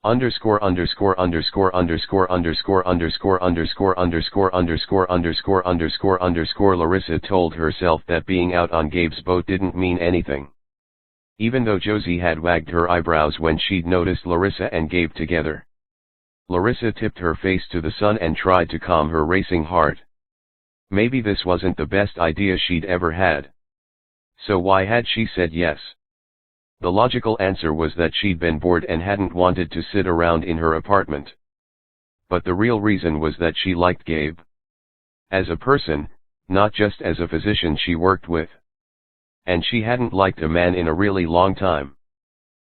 Underscore underscore underscore underscore underscore underscore underscore underscore underscore underscore underscore underscore Larissa told herself that being out on Gabe's boat didn't mean anything. Even though Josie had wagged her eyebrows when she'd noticed Larissa and Gabe together. Larissa tipped her face to the sun and tried to calm her racing heart. Maybe this wasn't the best idea she'd ever had. So why had she said yes? The logical answer was that she'd been bored and hadn't wanted to sit around in her apartment. But the real reason was that she liked Gabe. As a person, not just as a physician she worked with. And she hadn't liked a man in a really long time.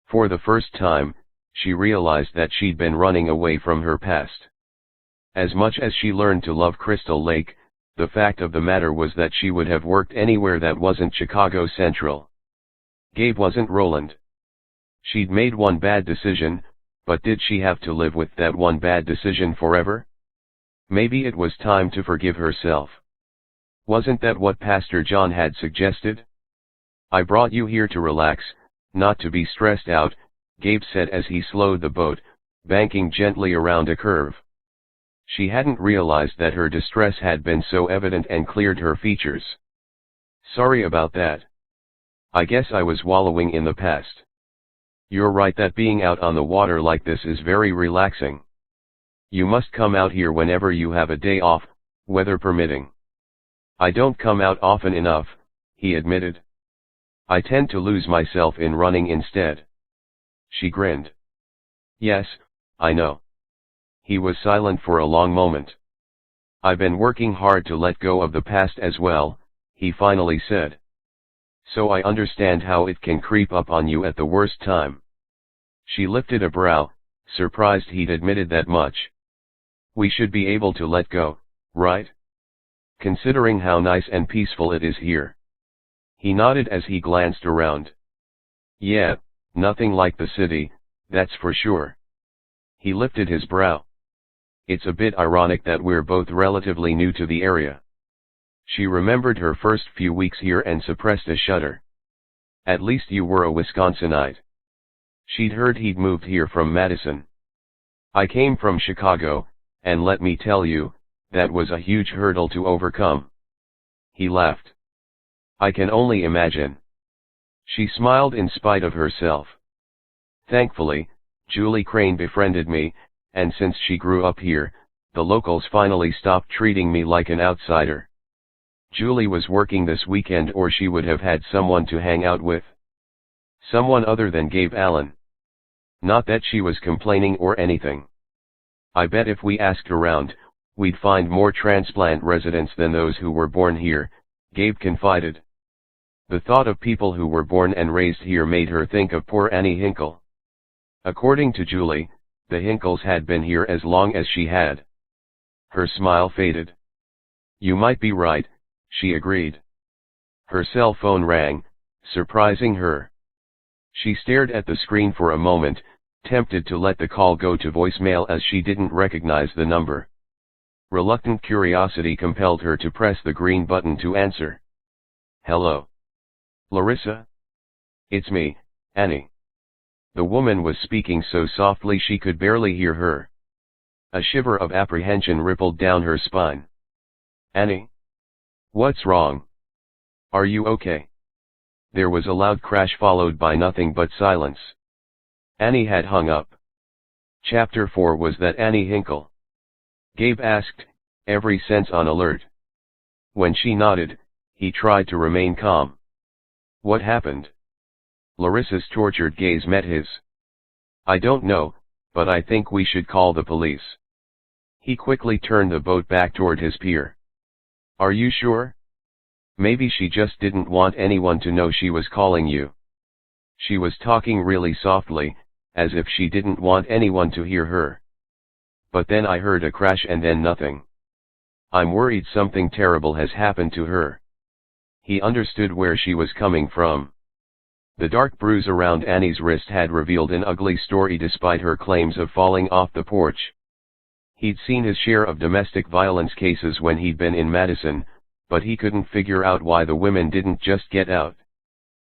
For the first time, she realized that she'd been running away from her past. As much as she learned to love Crystal Lake, the fact of the matter was that she would have worked anywhere that wasn't Chicago Central. Gabe wasn't Roland. She'd made one bad decision, but did she have to live with that one bad decision forever? Maybe it was time to forgive herself. Wasn't that what Pastor John had suggested? "I brought you here to relax, not to be stressed out," Gabe said as he slowed the boat, banking gently around a curve. She hadn't realized that her distress had been so evident and cleared her features. "Sorry about that. I guess I was wallowing in the past. You're right that being out on the water like this is very relaxing. You must come out here whenever you have a day off, weather permitting." "I don't come out often enough," he admitted. "I tend to lose myself in running instead." She grinned. "Yes, I know." He was silent for a long moment. "I've been working hard to let go of the past as well," he finally said. "So I understand how it can creep up on you at the worst time." She lifted a brow, surprised he'd admitted that much. "We should be able to let go, right? Considering how nice and peaceful it is here." He nodded as he glanced around. "Yeah, nothing like the city, that's for sure." He lifted his brow. "It's a bit ironic that we're both relatively new to the area." She remembered her first few weeks here and suppressed a shudder. "At least you were a Wisconsinite." She'd heard he'd moved here from Madison. "I came from Chicago, and let me tell you, that was a huge hurdle to overcome." He laughed. "I can only imagine." She smiled in spite of herself. "Thankfully, Julie Crane befriended me, and since she grew up here, the locals finally stopped treating me like an outsider. Julie was working this weekend or she would have had someone to hang out with. Someone other than Gabe Allen. Not that she was complaining or anything. I bet if we asked around, we'd find more transplant residents than those who were born here," Gabe confided. The thought of people who were born and raised here made her think of poor Annie Hinkle. According to Julie, the Hinkles had been here as long as she had. Her smile faded. You might be right, she agreed. Her cell phone rang, surprising her. She stared at the screen for a moment, tempted to let the call go to voicemail as she didn't recognize the number. Reluctant curiosity compelled her to press the green button to answer. Hello. Larissa? It's me, Annie. The woman was speaking so softly she could barely hear her. A shiver of apprehension rippled down her spine. Annie? What's wrong? Are you okay? There was a loud crash followed by nothing but silence. Annie had hung up. Chapter 4 Was that Annie Hinkle? Gabe asked, every sense on alert. When she nodded, he tried to remain calm. What happened? Larissa's tortured gaze met his. I don't know, but I think we should call the police. He quickly turned the boat back toward his pier. Are you sure? Maybe she just didn't want anyone to know she was calling you. She was talking really softly, as if she didn't want anyone to hear her. But then I heard a crash and then nothing. I'm worried something terrible has happened to her. He understood where she was coming from. The dark bruise around Annie's wrist had revealed an ugly story despite her claims of falling off the porch. He'd seen his share of domestic violence cases when he'd been in Madison, but he couldn't figure out why the women didn't just get out.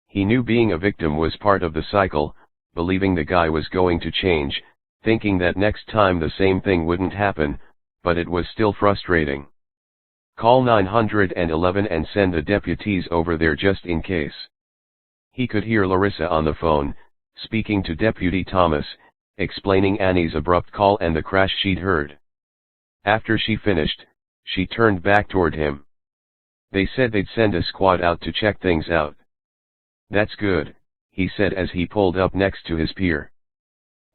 He knew being a victim was part of the cycle, believing the guy was going to change, thinking that next time the same thing wouldn't happen, but it was still frustrating. Call 911 and send the deputies over there just in case. He could hear Larissa on the phone, speaking to Deputy Thomas, explaining Annie's abrupt call and the crash she'd heard. After she finished, she turned back toward him. They said they'd send a squad out to check things out. That's good, he said as he pulled up next to his pier.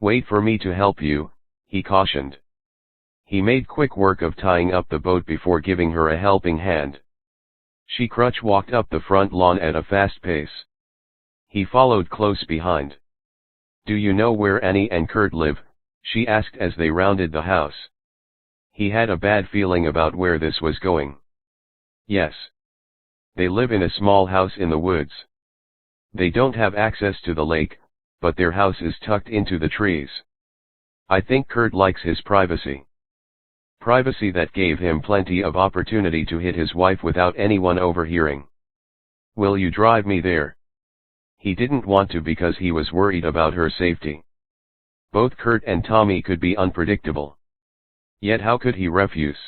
Wait for me to help you, he cautioned. He made quick work of tying up the boat before giving her a helping hand. She walked up the front lawn at a fast pace. He followed close behind. Do you know where Annie and Kurt live? She asked as they rounded the house. He had a bad feeling about where this was going. Yes. They live in a small house in the woods. They don't have access to the lake, but their house is tucked into the trees. I think Kurt likes his privacy. Privacy that gave him plenty of opportunity to hit his wife without anyone overhearing. Will you drive me there? He didn't want to because he was worried about her safety. Both Kurt and Tommy could be unpredictable. Yet how could he refuse?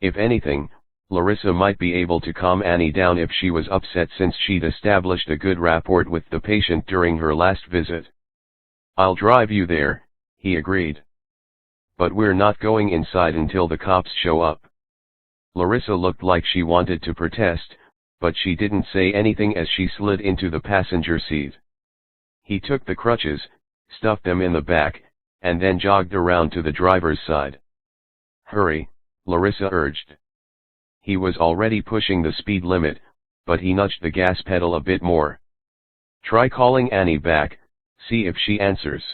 If anything, Larissa might be able to calm Annie down if she was upset since she'd established a good rapport with the patient during her last visit. I'll drive you there, he agreed. But we're not going inside until the cops show up. Larissa looked like she wanted to protest, but she didn't say anything as she slid into the passenger seat. He took the crutches, stuffed them in the back, and then jogged around to the driver's side. Hurry, Larissa urged. He was already pushing the speed limit, but he nudged the gas pedal a bit more. Try calling Annie back, see if she answers.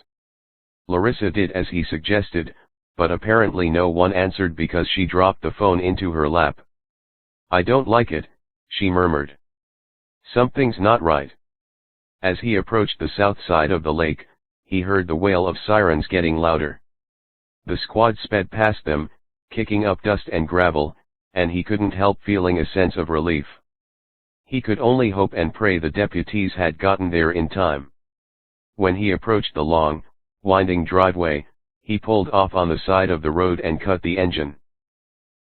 Larissa did as he suggested, but apparently no one answered because she dropped the phone into her lap. I don't like it, she murmured. Something's not right. As he approached the south side of the lake, he heard the wail of sirens getting louder. The squad sped past them, kicking up dust and gravel, and he couldn't help feeling a sense of relief. He could only hope and pray the deputies had gotten there in time. When he approached the long, winding driveway, he pulled off on the side of the road and cut the engine.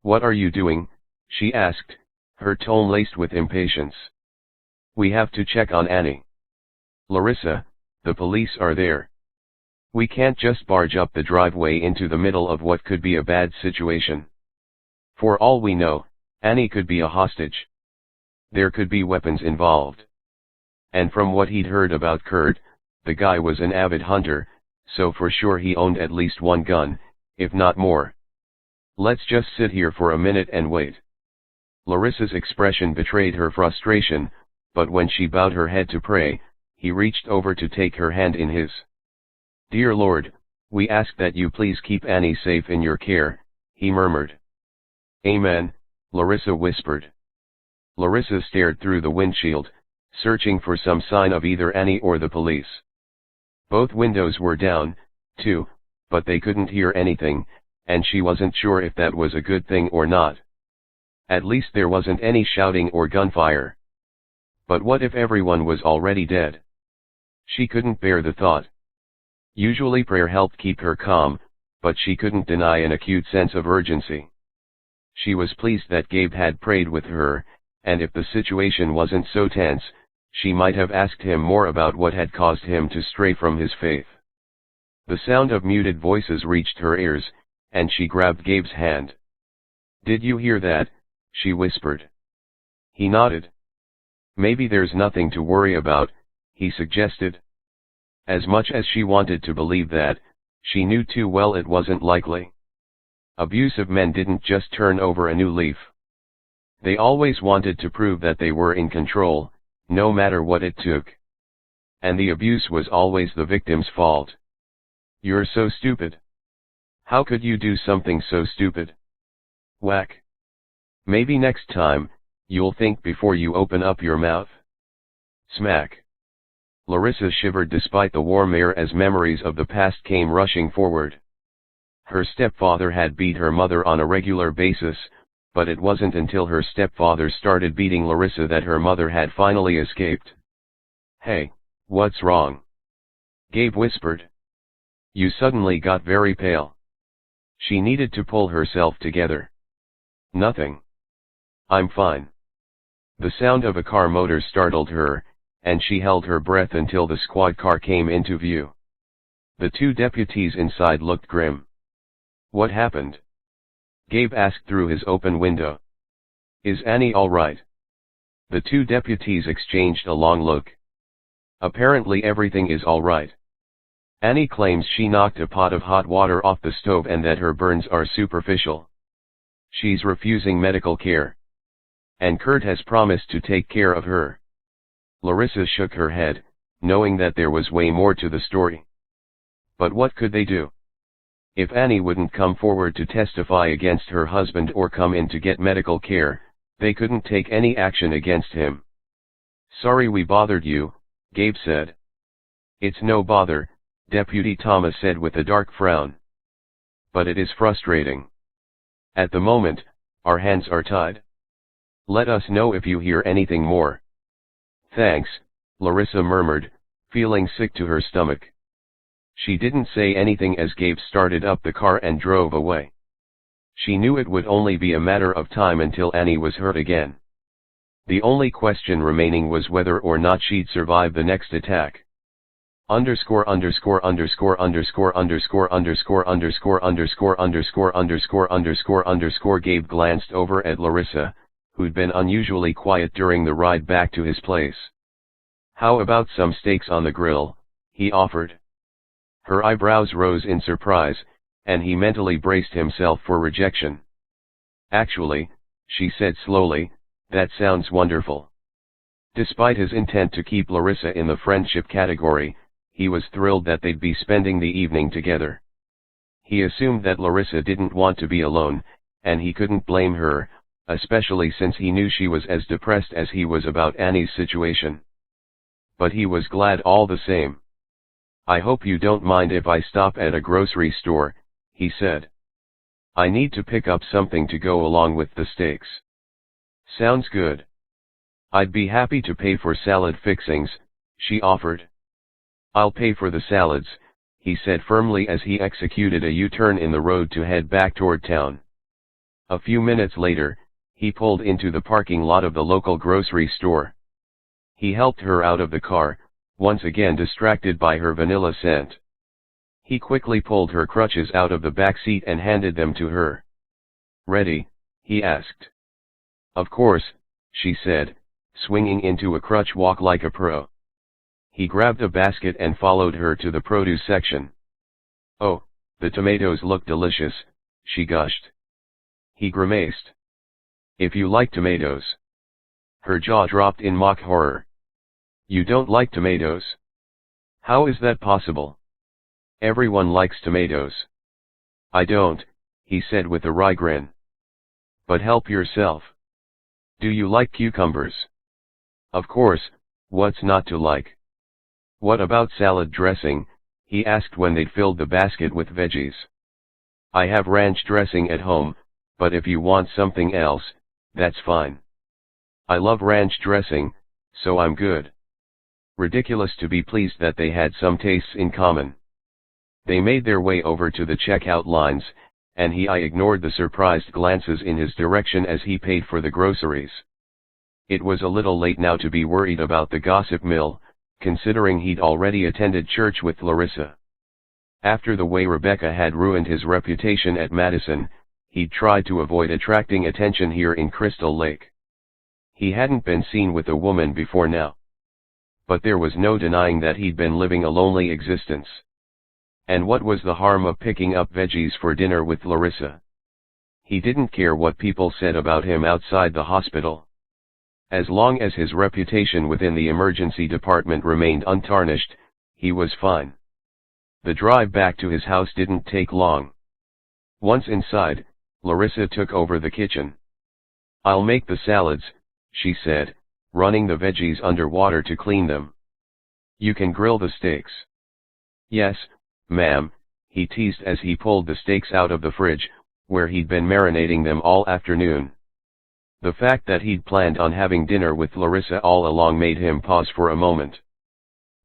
What are you doing? She asked, her tone laced with impatience. We have to check on Annie. Larissa, the police are there. We can't just barge up the driveway into the middle of what could be a bad situation. For all we know, Annie could be a hostage. There could be weapons involved. And from what he'd heard about Kurt, the guy was an avid hunter, so for sure he owned at least one gun, if not more. Let's just sit here for a minute and wait. Larissa's expression betrayed her frustration, but when she bowed her head to pray, he reached over to take her hand in his. "Dear Lord, we ask that you please keep Annie safe in your care," he murmured. "Amen," Larissa whispered. Larissa stared through the windshield, searching for some sign of either Annie or the police. Both windows were down, too, but they couldn't hear anything, and she wasn't sure if that was a good thing or not. At least there wasn't any shouting or gunfire. But what if everyone was already dead? She couldn't bear the thought. Usually prayer helped keep her calm, but she couldn't deny an acute sense of urgency. She was pleased that Gabe had prayed with her, and if the situation wasn't so tense, she might have asked him more about what had caused him to stray from his faith. The sound of muted voices reached her ears, and she grabbed Gabe's hand. "Did you hear that?" she whispered. He nodded. "Maybe there's nothing to worry about," he suggested. As much as she wanted to believe that, she knew too well it wasn't likely. Abusive men didn't just turn over a new leaf. They always wanted to prove that they were in control, no matter what it took. And the abuse was always the victim's fault. "You're so stupid. How could you do something so stupid?" Whack. "Maybe next time, you'll think before you open up your mouth." Smack. Larissa shivered despite the warm air as memories of the past came rushing forward. Her stepfather had beat her mother on a regular basis, but it wasn't until her stepfather started beating Larissa that her mother had finally escaped. "Hey, what's wrong?" Gabe whispered. "You suddenly got very pale." She needed to pull herself together. "Nothing. I'm fine." The sound of a car motor startled her, and she held her breath until the squad car came into view. The two deputies inside looked grim. "What happened?" Gabe asked through his open window. "Is Annie all right?" The two deputies exchanged a long look. "Apparently everything is all right. Annie claims she knocked a pot of hot water off the stove and that her burns are superficial. She's refusing medical care. And Kurt has promised to take care of her." Larissa shook her head, knowing that there was way more to the story. But what could they do? If Annie wouldn't come forward to testify against her husband or come in to get medical care, they couldn't take any action against him. "Sorry we bothered you," Gabe said. "It's no bother," Deputy Thomas said with a dark frown. "But it is frustrating. At the moment, our hands are tied. Let us know if you hear anything more." "Thanks," Larissa murmured, feeling sick to her stomach. She didn't say anything as Gabe started up the car and drove away. She knew it would only be a matter of time until Annie was hurt again. The only question remaining was whether or not she'd survive the next attack. Underscore underscore underscore underscore underscore underscore underscore underscore underscore underscore underscore underscore Gabe glanced over at Larissa, who'd been unusually quiet during the ride back to his place. "How about some steaks on the grill?" he offered. Her eyebrows rose in surprise, and he mentally braced himself for rejection. "Actually," she said slowly, "that sounds wonderful." Despite his intent to keep Larissa in the friendship category, he was thrilled that they'd be spending the evening together. He assumed that Larissa didn't want to be alone, and he couldn't blame her, especially since he knew she was as depressed as he was about Annie's situation. But he was glad all the same. "I hope you don't mind if I stop at a grocery store," he said. "I need to pick up something to go along with the steaks." "Sounds good. I'd be happy to pay for salad fixings," she offered. "I'll pay for the salads," he said firmly as he executed a U-turn in the road to head back toward town. A few minutes later, he pulled into the parking lot of the local grocery store. He helped her out of the car, once again distracted by her vanilla scent. He quickly pulled her crutches out of the back seat and handed them to her. "Ready?" he asked. "Of course," she said, swinging into a crutch walk like a pro. He grabbed a basket and followed her to the produce section. "Oh, the tomatoes look delicious," she gushed. He grimaced. "If you like tomatoes." Her jaw dropped in mock horror. You don't like tomatoes? How is that possible? Everyone likes tomatoes. I don't, he said with a wry grin. But help yourself. Do you like cucumbers? Of course, what's not to like? What about salad dressing? He asked when they'd filled the basket with veggies. I have ranch dressing at home, but if you want something else, that's fine. I love ranch dressing, so I'm good. Ridiculous to be pleased that they had some tastes in common. They made their way over to the checkout lines, and I ignored the surprised glances in his direction as he paid for the groceries. It was a little late now to be worried about the gossip mill, considering he'd already attended church with Larissa. After the way Rebecca had ruined his reputation at Madison, he'd tried to avoid attracting attention here in Crystal Lake. He hadn't been seen with a woman before now. But there was no denying that he'd been living a lonely existence. And what was the harm of picking up veggies for dinner with Larissa? He didn't care what people said about him outside the hospital. As long as his reputation within the emergency department remained untarnished, he was fine. The drive back to his house didn't take long. Once inside, Larissa took over the kitchen. I'll make the salads, she said, running the veggies under water to clean them. You can grill the steaks. Yes, ma'am, he teased as he pulled the steaks out of the fridge, where he'd been marinating them all afternoon. The fact that he'd planned on having dinner with Larissa all along made him pause for a moment.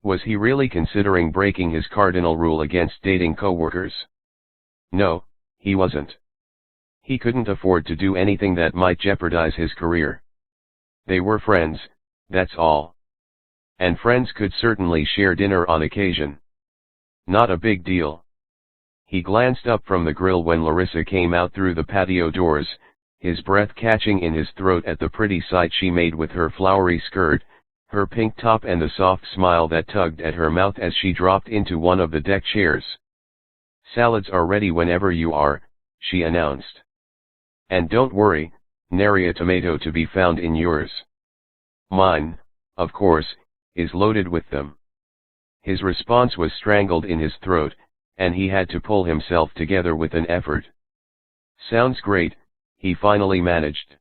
Was he really considering breaking his cardinal rule against dating coworkers? No, he wasn't. He couldn't afford to do anything that might jeopardize his career. They were friends, that's all. And friends could certainly share dinner on occasion. Not a big deal. He glanced up from the grill when Larissa came out through the patio doors, his breath catching in his throat at the pretty sight she made with her flowery skirt, her pink top and the soft smile that tugged at her mouth as she dropped into one of the deck chairs. Salads are ready whenever you are, she announced. And don't worry, nary a tomato to be found in yours. Mine, of course, is loaded with them. His response was strangled in his throat, and he had to pull himself together with an effort. Sounds great, he finally managed.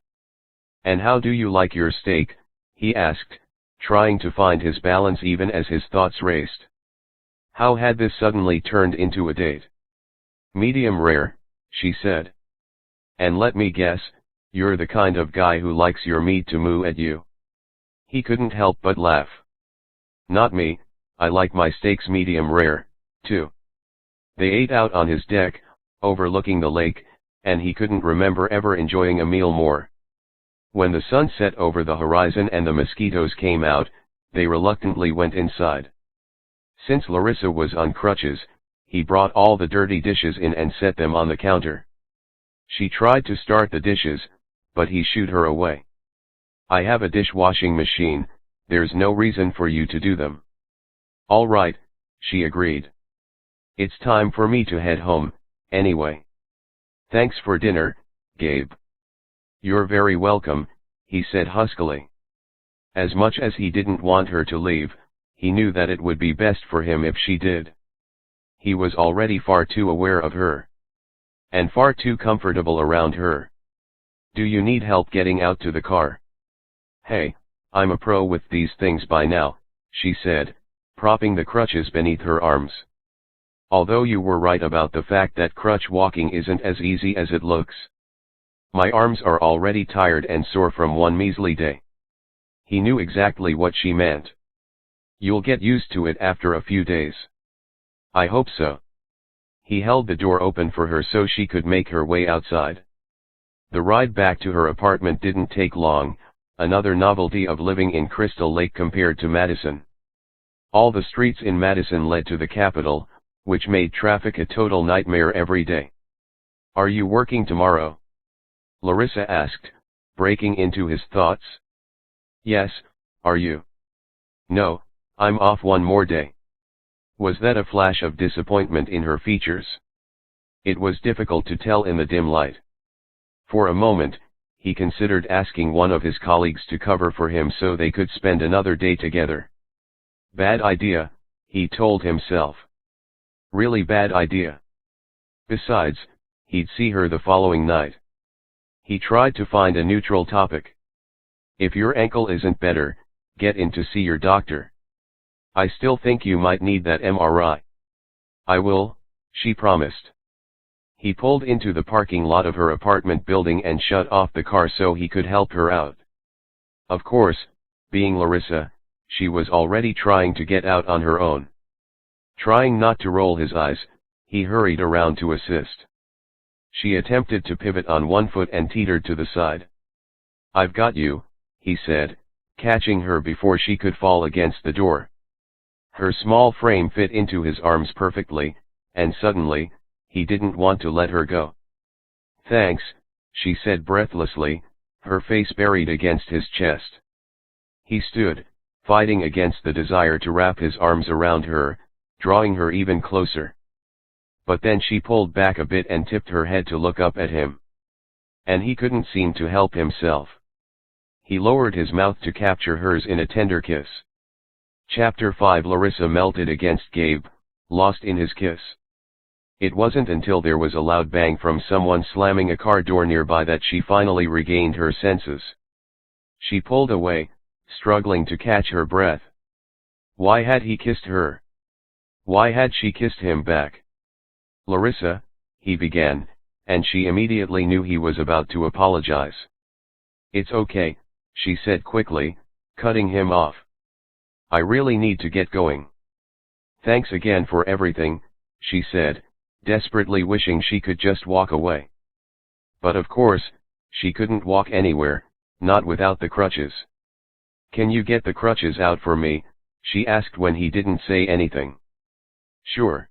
And how do you like your steak? He asked, trying to find his balance even as his thoughts raced. How had this suddenly turned into a date? Medium rare, she said. And let me guess, you're the kind of guy who likes your meat to moo at you. He couldn't help but laugh. Not me, I like my steaks medium rare, too. They ate out on his deck, overlooking the lake, and he couldn't remember ever enjoying a meal more. When the sun set over the horizon and the mosquitoes came out, they reluctantly went inside. Since Larissa was on crutches, he brought all the dirty dishes in and set them on the counter. She tried to start the dishes, but he shooed her away. I have a dishwashing machine, there's no reason for you to do them. All right, she agreed. It's time for me to head home, anyway. Thanks for dinner, Gabe. You're very welcome, he said huskily. As much as he didn't want her to leave, he knew that it would be best for him if she did. He was already far too aware of her. And far too comfortable around her. Do you need help getting out to the car? Hey, I'm a pro with these things by now, she said, propping the crutches beneath her arms. Although you were right about the fact that crutch walking isn't as easy as it looks. My arms are already tired and sore from one measly day. He knew exactly what she meant. You'll get used to it after a few days. I hope so. He held the door open for her so she could make her way outside. The ride back to her apartment didn't take long, another novelty of living in Crystal Lake compared to Madison. All the streets in Madison led to the capital, which made traffic a total nightmare every day. Are you working tomorrow? Larissa asked, breaking into his thoughts. Yes, are you? No, I'm off one more day. Was that a flash of disappointment in her features? It was difficult to tell in the dim light. For a moment, he considered asking one of his colleagues to cover for him so they could spend another day together. Bad idea, he told himself. Really bad idea. Besides, he'd see her the following night. He tried to find a neutral topic. If your ankle isn't better, get in to see your doctor. I still think you might need that MRI. I will, she promised. He pulled into the parking lot of her apartment building and shut off the car so he could help her out. Of course, being Larissa, she was already trying to get out on her own. Trying not to roll his eyes, he hurried around to assist. She attempted to pivot on one foot and teetered to the side. I've got you, he said, catching her before she could fall against the door. Her small frame fit into his arms perfectly, and suddenly, he didn't want to let her go. Thanks, she said breathlessly, her face buried against his chest. He stood, fighting against the desire to wrap his arms around her, drawing her even closer. But then she pulled back a bit and tipped her head to look up at him. And he couldn't seem to help himself. He lowered his mouth to capture hers in a tender kiss. Chapter 5. Larissa melted against Gabe, lost in his kiss. It wasn't until there was a loud bang from someone slamming a car door nearby that she finally regained her senses. She pulled away, struggling to catch her breath. Why had he kissed her? Why had she kissed him back? Larissa, he began, and she immediately knew he was about to apologize. It's okay, she said quickly, cutting him off. I really need to get going. Thanks again for everything, she said, desperately wishing she could just walk away. But of course, she couldn't walk anywhere, not without the crutches. Can you get the crutches out for me? She asked when he didn't say anything. Sure.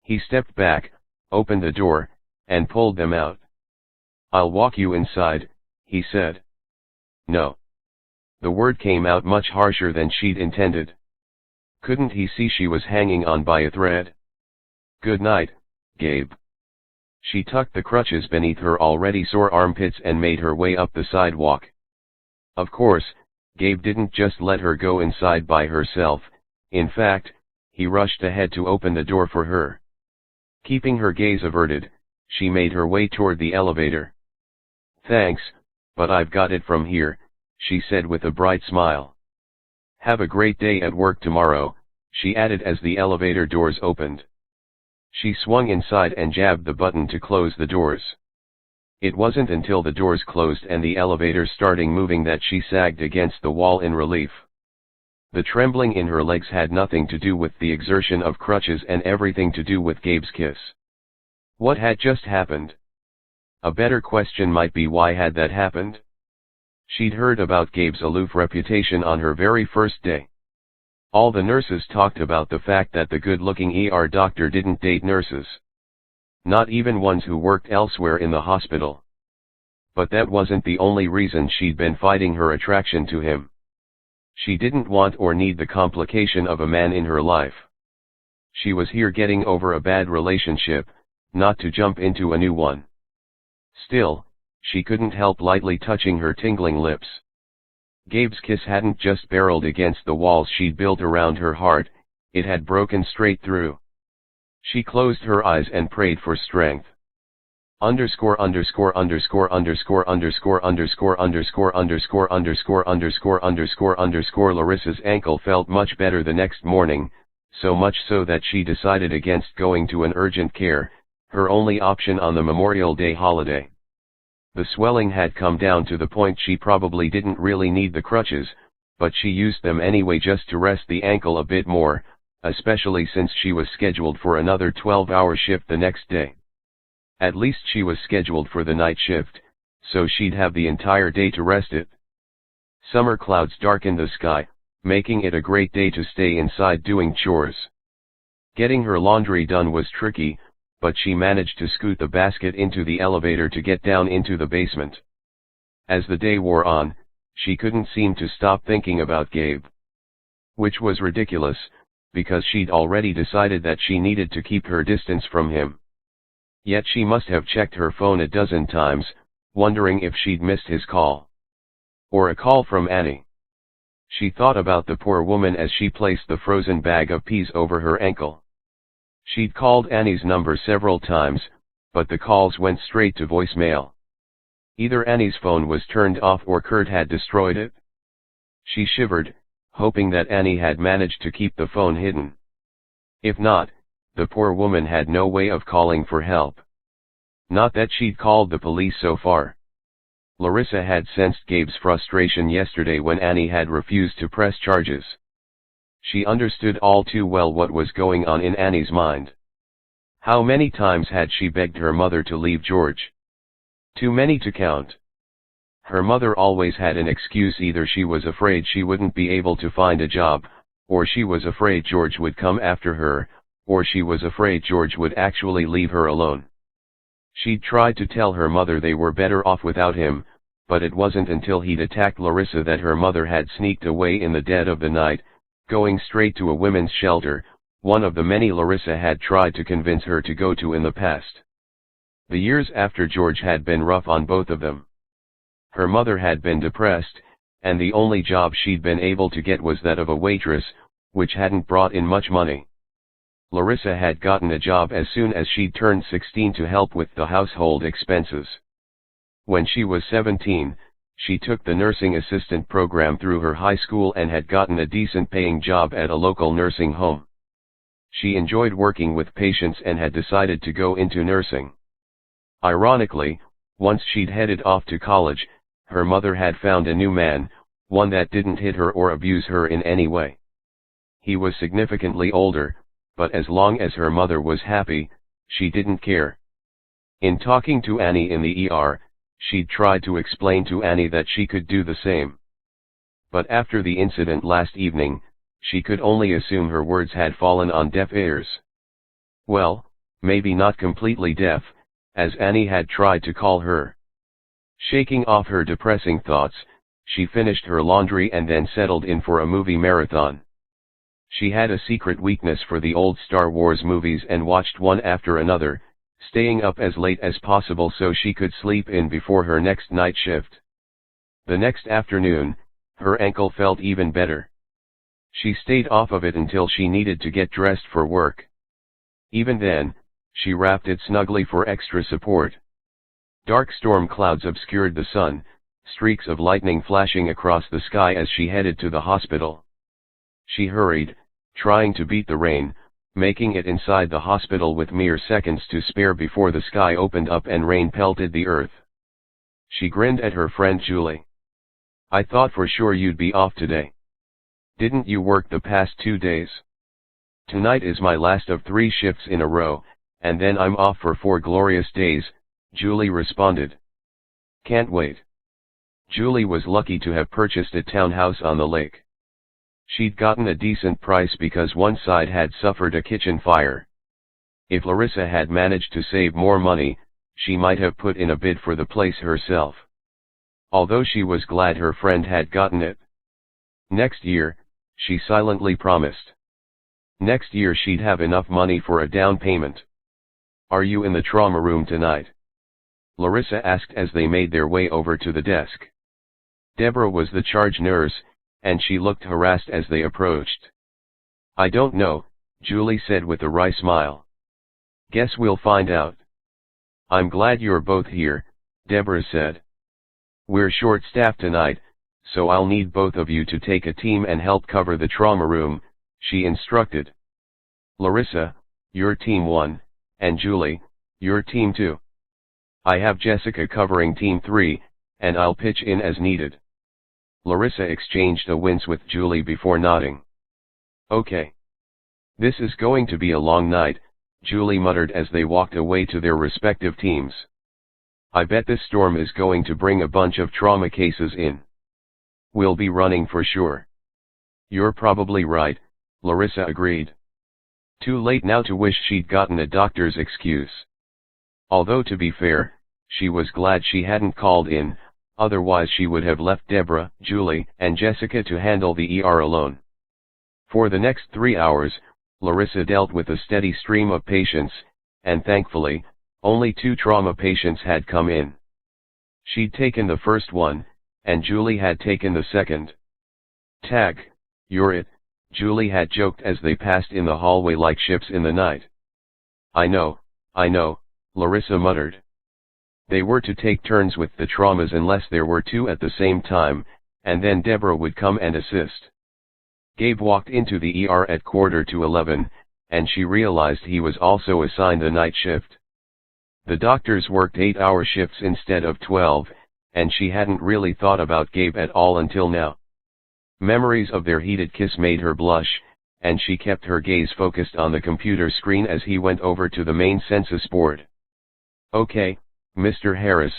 He stepped back, opened the door, and pulled them out. I'll walk you inside, he said. No. The word came out much harsher than she'd intended. Couldn't he see she was hanging on by a thread? Good night, Gabe. She tucked the crutches beneath her already sore armpits and made her way up the sidewalk. Of course, Gabe didn't just let her go inside by herself. In fact, he rushed ahead to open the door for her. Keeping her gaze averted, she made her way toward the elevator. Thanks, but I've got it from here, she said with a bright smile. Have a great day at work tomorrow, she added as the elevator doors opened. She swung inside and jabbed the button to close the doors. It wasn't until the doors closed and the elevator started moving that she sagged against the wall in relief. The trembling in her legs had nothing to do with the exertion of crutches and everything to do with Gabe's kiss. What had just happened? A better question might be, why had that happened? She'd heard about Gabe's aloof reputation on her very first day. All the nurses talked about the fact that the good-looking ER doctor didn't date nurses. Not even ones who worked elsewhere in the hospital. But that wasn't the only reason she'd been fighting her attraction to him. She didn't want or need the complication of a man in her life. She was here getting over a bad relationship, not to jump into a new one. Still, she couldn't help lightly touching her tingling lips. Gabe's kiss hadn't just barreled against the walls she'd built around her heart, it had broken straight through. She closed her eyes and prayed for strength. Underscore underscore underscore underscore underscore underscore underscore underscore underscore underscore underscore underscore Larissa's ankle felt much better the next morning, so much so that she decided against going to an urgent care, her only option on the Memorial Day holiday. The swelling had come down to the point she probably didn't really need the crutches, but she used them anyway just to rest the ankle a bit more, especially since she was scheduled for another 12-hour shift the next day. At least she was scheduled for the night shift, so she'd have the entire day to rest it. Summer clouds darkened the sky, making it a great day to stay inside doing chores. Getting her laundry done was tricky, but she managed to scoot the basket into the elevator to get down into the basement. As the day wore on, she couldn't seem to stop thinking about Gabe. Which was ridiculous, because she'd already decided that she needed to keep her distance from him. Yet she must have checked her phone a dozen times, wondering if she'd missed his call. Or a call from Annie. She thought about the poor woman as she placed the frozen bag of peas over her ankle. She'd called Annie's number several times, but the calls went straight to voicemail. Either Annie's phone was turned off or Kurt had destroyed it. She shivered, hoping that Annie had managed to keep the phone hidden. If not, the poor woman had no way of calling for help. Not that she'd called the police so far. Larissa had sensed Gabe's frustration yesterday when Annie had refused to press charges. She understood all too well what was going on in Annie's mind. How many times had she begged her mother to leave George? Too many to count. Her mother always had an excuse: either she was afraid she wouldn't be able to find a job, or she was afraid George would come after her, or she was afraid George would actually leave her alone. She'd tried to tell her mother they were better off without him, but it wasn't until he'd attacked Larissa that her mother had sneaked away in the dead of the night, going straight to a women's shelter, one of the many Larissa had tried to convince her to go to in the past. The years after George had been rough on both of them. Her mother had been depressed, and the only job she'd been able to get was that of a waitress, which hadn't brought in much money. Larissa had gotten a job as soon as she'd turned 16 to help with the household expenses. When she was 17, she took the nursing assistant program through her high school and had gotten a decent paying job at a local nursing home. She enjoyed working with patients and had decided to go into nursing. Ironically, once she'd headed off to college, her mother had found a new man, one that didn't hit her or abuse her in any way. He was significantly older, but as long as her mother was happy, she didn't care. In talking to Annie in the ER, she'd tried to explain to Annie that she could do the same. But after the incident last evening, she could only assume her words had fallen on deaf ears. Well, maybe not completely deaf, as Annie had tried to call her. Shaking off her depressing thoughts, she finished her laundry and then settled in for a movie marathon. She had a secret weakness for the old Star Wars movies and watched one after another, staying up as late as possible so she could sleep in before her next night shift. The next afternoon, her ankle felt even better. She stayed off of it until she needed to get dressed for work. Even then, she wrapped it snugly for extra support. Dark storm clouds obscured the sun, streaks of lightning flashing across the sky as she headed to the hospital. She hurried, trying to beat the rain, making it inside the hospital with mere seconds to spare before the sky opened up and rain pelted the earth. She grinned at her friend Julie. "I thought for sure you'd be off today. Didn't you work the past 2 days? Tonight is my last of 3 shifts in a row, and then I'm off for 4 glorious days," Julie responded. "Can't wait." Julie was lucky to have purchased a townhouse on the lake. She'd gotten a decent price because one side had suffered a kitchen fire. If Larissa had managed to save more money, she might have put in a bid for the place herself. Although she was glad her friend had gotten it. Next year, she silently promised. Next year she'd have enough money for a down payment. "Are you in the trauma room tonight?" Larissa asked as they made their way over to the desk. Deborah was the charge nurse, and she looked harassed as they approached. "I don't know," Julie said with a wry smile. "Guess we'll find out." "I'm glad you're both here," Deborah said. "We're short-staffed tonight, so I'll need both of you to take a team and help cover the trauma room," she instructed. "Larissa, you're team 1, and Julie, you're team 2. I have Jessica covering team 3, and I'll pitch in as needed." Larissa exchanged a wince with Julie before nodding. "Okay. This is going to be a long night," Julie muttered as they walked away to their respective teams. "I bet this storm is going to bring a bunch of trauma cases in. We'll be running for sure." "You're probably right," Larissa agreed. Too late now to wish she'd gotten a doctor's excuse. Although to be fair, she was glad she hadn't called in, otherwise she would have left Deborah, Julie, and Jessica to handle the ER alone. For the next 3 hours, Larissa dealt with a steady stream of patients, and thankfully, only 2 trauma patients had come in. She'd taken the first one, and Julie had taken the second. "Tag, you're it," Julie had joked as they passed in the hallway like ships in the night. I know, Larissa muttered. They were to take turns with the traumas unless there were two at the same time, and then Deborah would come and assist. Gabe walked into the ER at 10:45, and she realized he was also assigned the night shift. The doctors worked 8-hour shifts instead of 12, and she hadn't really thought about Gabe at all until now. Memories of their heated kiss made her blush, and she kept her gaze focused on the computer screen as he went over to the main census board. "Okay, Mr. Harris,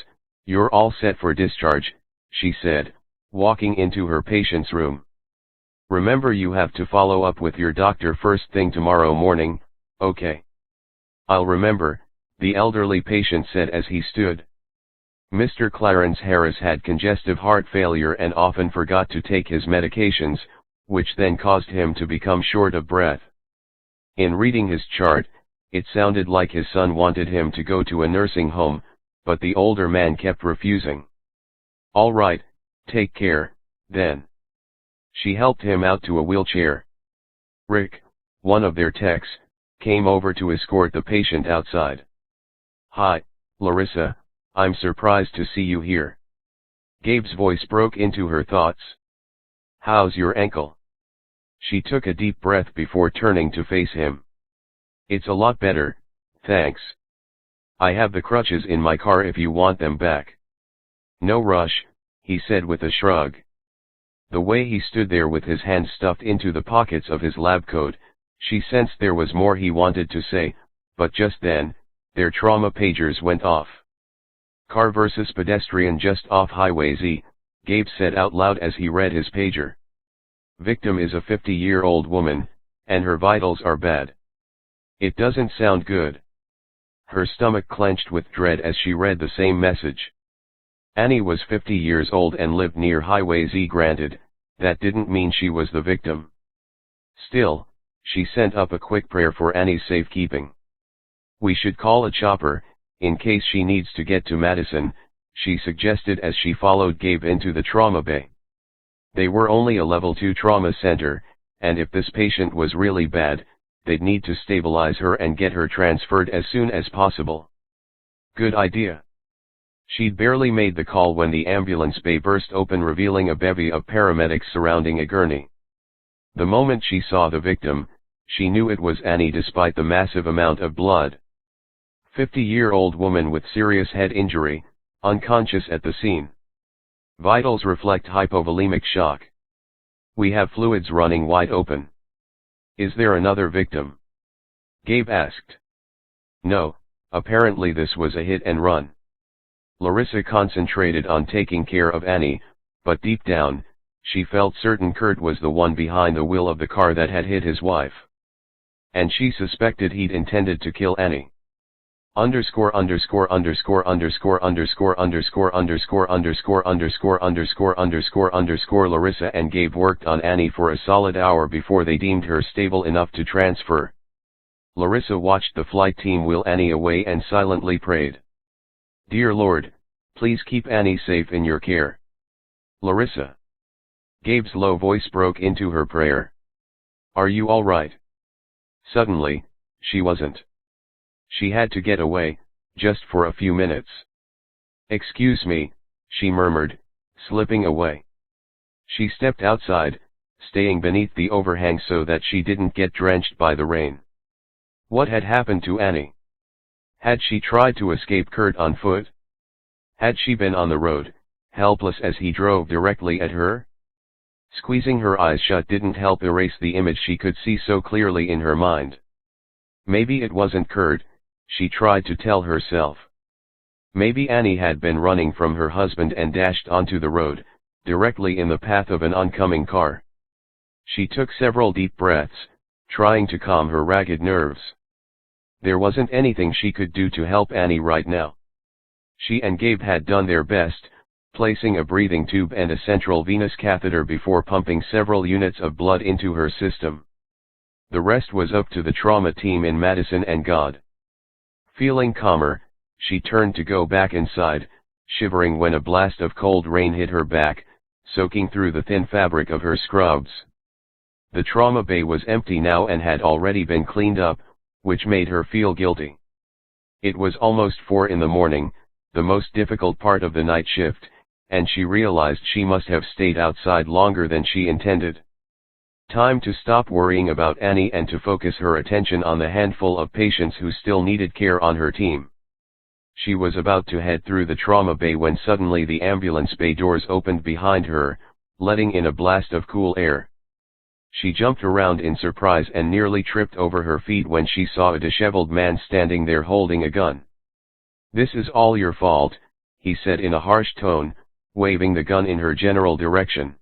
you're all set for discharge," she said, walking into her patient's room. "Remember, you have to follow up with your doctor first thing tomorrow morning, okay?" "I'll remember," the elderly patient said as he stood. Mr. Clarence Harris had congestive heart failure and often forgot to take his medications, which then caused him to become short of breath. In reading his chart, it sounded like his son wanted him to go to a nursing home, but the older man kept refusing. "All right, take care, then." She helped him out to a wheelchair. Rick, one of their techs, came over to escort the patient outside. "Hi, Larissa, I'm surprised to see you here." Gabe's voice broke into her thoughts. "How's your ankle?" She took a deep breath before turning to face him. "It's a lot better, thanks. I have the crutches in my car if you want them back." "No rush," he said with a shrug. The way he stood there with his hands stuffed into the pockets of his lab coat, she sensed there was more he wanted to say, but just then, their trauma pagers went off. "Car versus pedestrian just off Highway Z," Gabe said out loud as he read his pager. "Victim is a 50-year-old woman, and her vitals are bad." It doesn't sound good. Her stomach clenched with dread as she read the same message. Annie was 50 years old and lived near Highway Z. Granted, that didn't mean she was the victim. Still, she sent up a quick prayer for Annie's safekeeping. "We should call a chopper, in case she needs to get to Madison," she suggested as she followed Gabe into the trauma bay. They were only a level 2 trauma center, and if this patient was really bad, they'd need to stabilize her and get her transferred as soon as possible. Good idea. She'd barely made the call when the ambulance bay burst open, revealing a bevy of paramedics surrounding a gurney. The moment she saw the victim, she knew it was Annie despite the massive amount of blood. 50-year-old woman with serious head injury, unconscious at the scene. Vitals reflect hypovolemic shock. "We have fluids running wide open." "Is there another victim?" Gabe asked. "No, apparently this was a hit and run." Larissa concentrated on taking care of Annie, but deep down, she felt certain Kurt was the one behind the wheel of the car that had hit his wife. And she suspected he'd intended to kill Annie. Larissa and Gabe worked on Annie for a solid hour before they deemed her stable enough to transfer. Larissa watched the flight team wheel Annie away and silently prayed. "Dear Lord, please keep Annie safe in your care." "Larissa." Gabe's low voice broke into her prayer. "Are you all right?" Suddenly, she wasn't. She had to get away, just for a few minutes. "Excuse me," she murmured, slipping away. She stepped outside, staying beneath the overhang so that she didn't get drenched by the rain. What had happened to Annie? Had she tried to escape Kurt on foot? Had she been on the road, helpless as he drove directly at her? Squeezing her eyes shut didn't help erase the image she could see so clearly in her mind. Maybe it wasn't Kurt, she tried to tell herself. Maybe Annie had been running from her husband and dashed onto the road, directly in the path of an oncoming car. She took several deep breaths, trying to calm her ragged nerves. There wasn't anything she could do to help Annie right now. She and Gabe had done their best, placing a breathing tube and a central venous catheter before pumping several units of blood into her system. The rest was up to the trauma team in Madison and God. Feeling calmer, she turned to go back inside, shivering when a blast of cold rain hit her back, soaking through the thin fabric of her scrubs. The trauma bay was empty now and had already been cleaned up, which made her feel guilty. It was almost 4 in the morning, the most difficult part of the night shift, and she realized she must have stayed outside longer than she intended. Time to stop worrying about Annie and to focus her attention on the handful of patients who still needed care on her team. She was about to head through the trauma bay when suddenly the ambulance bay doors opened behind her, letting in a blast of cool air. She jumped around in surprise and nearly tripped over her feet when she saw a disheveled man standing there holding a gun. "This is all your fault," he said in a harsh tone, waving the gun in her general direction.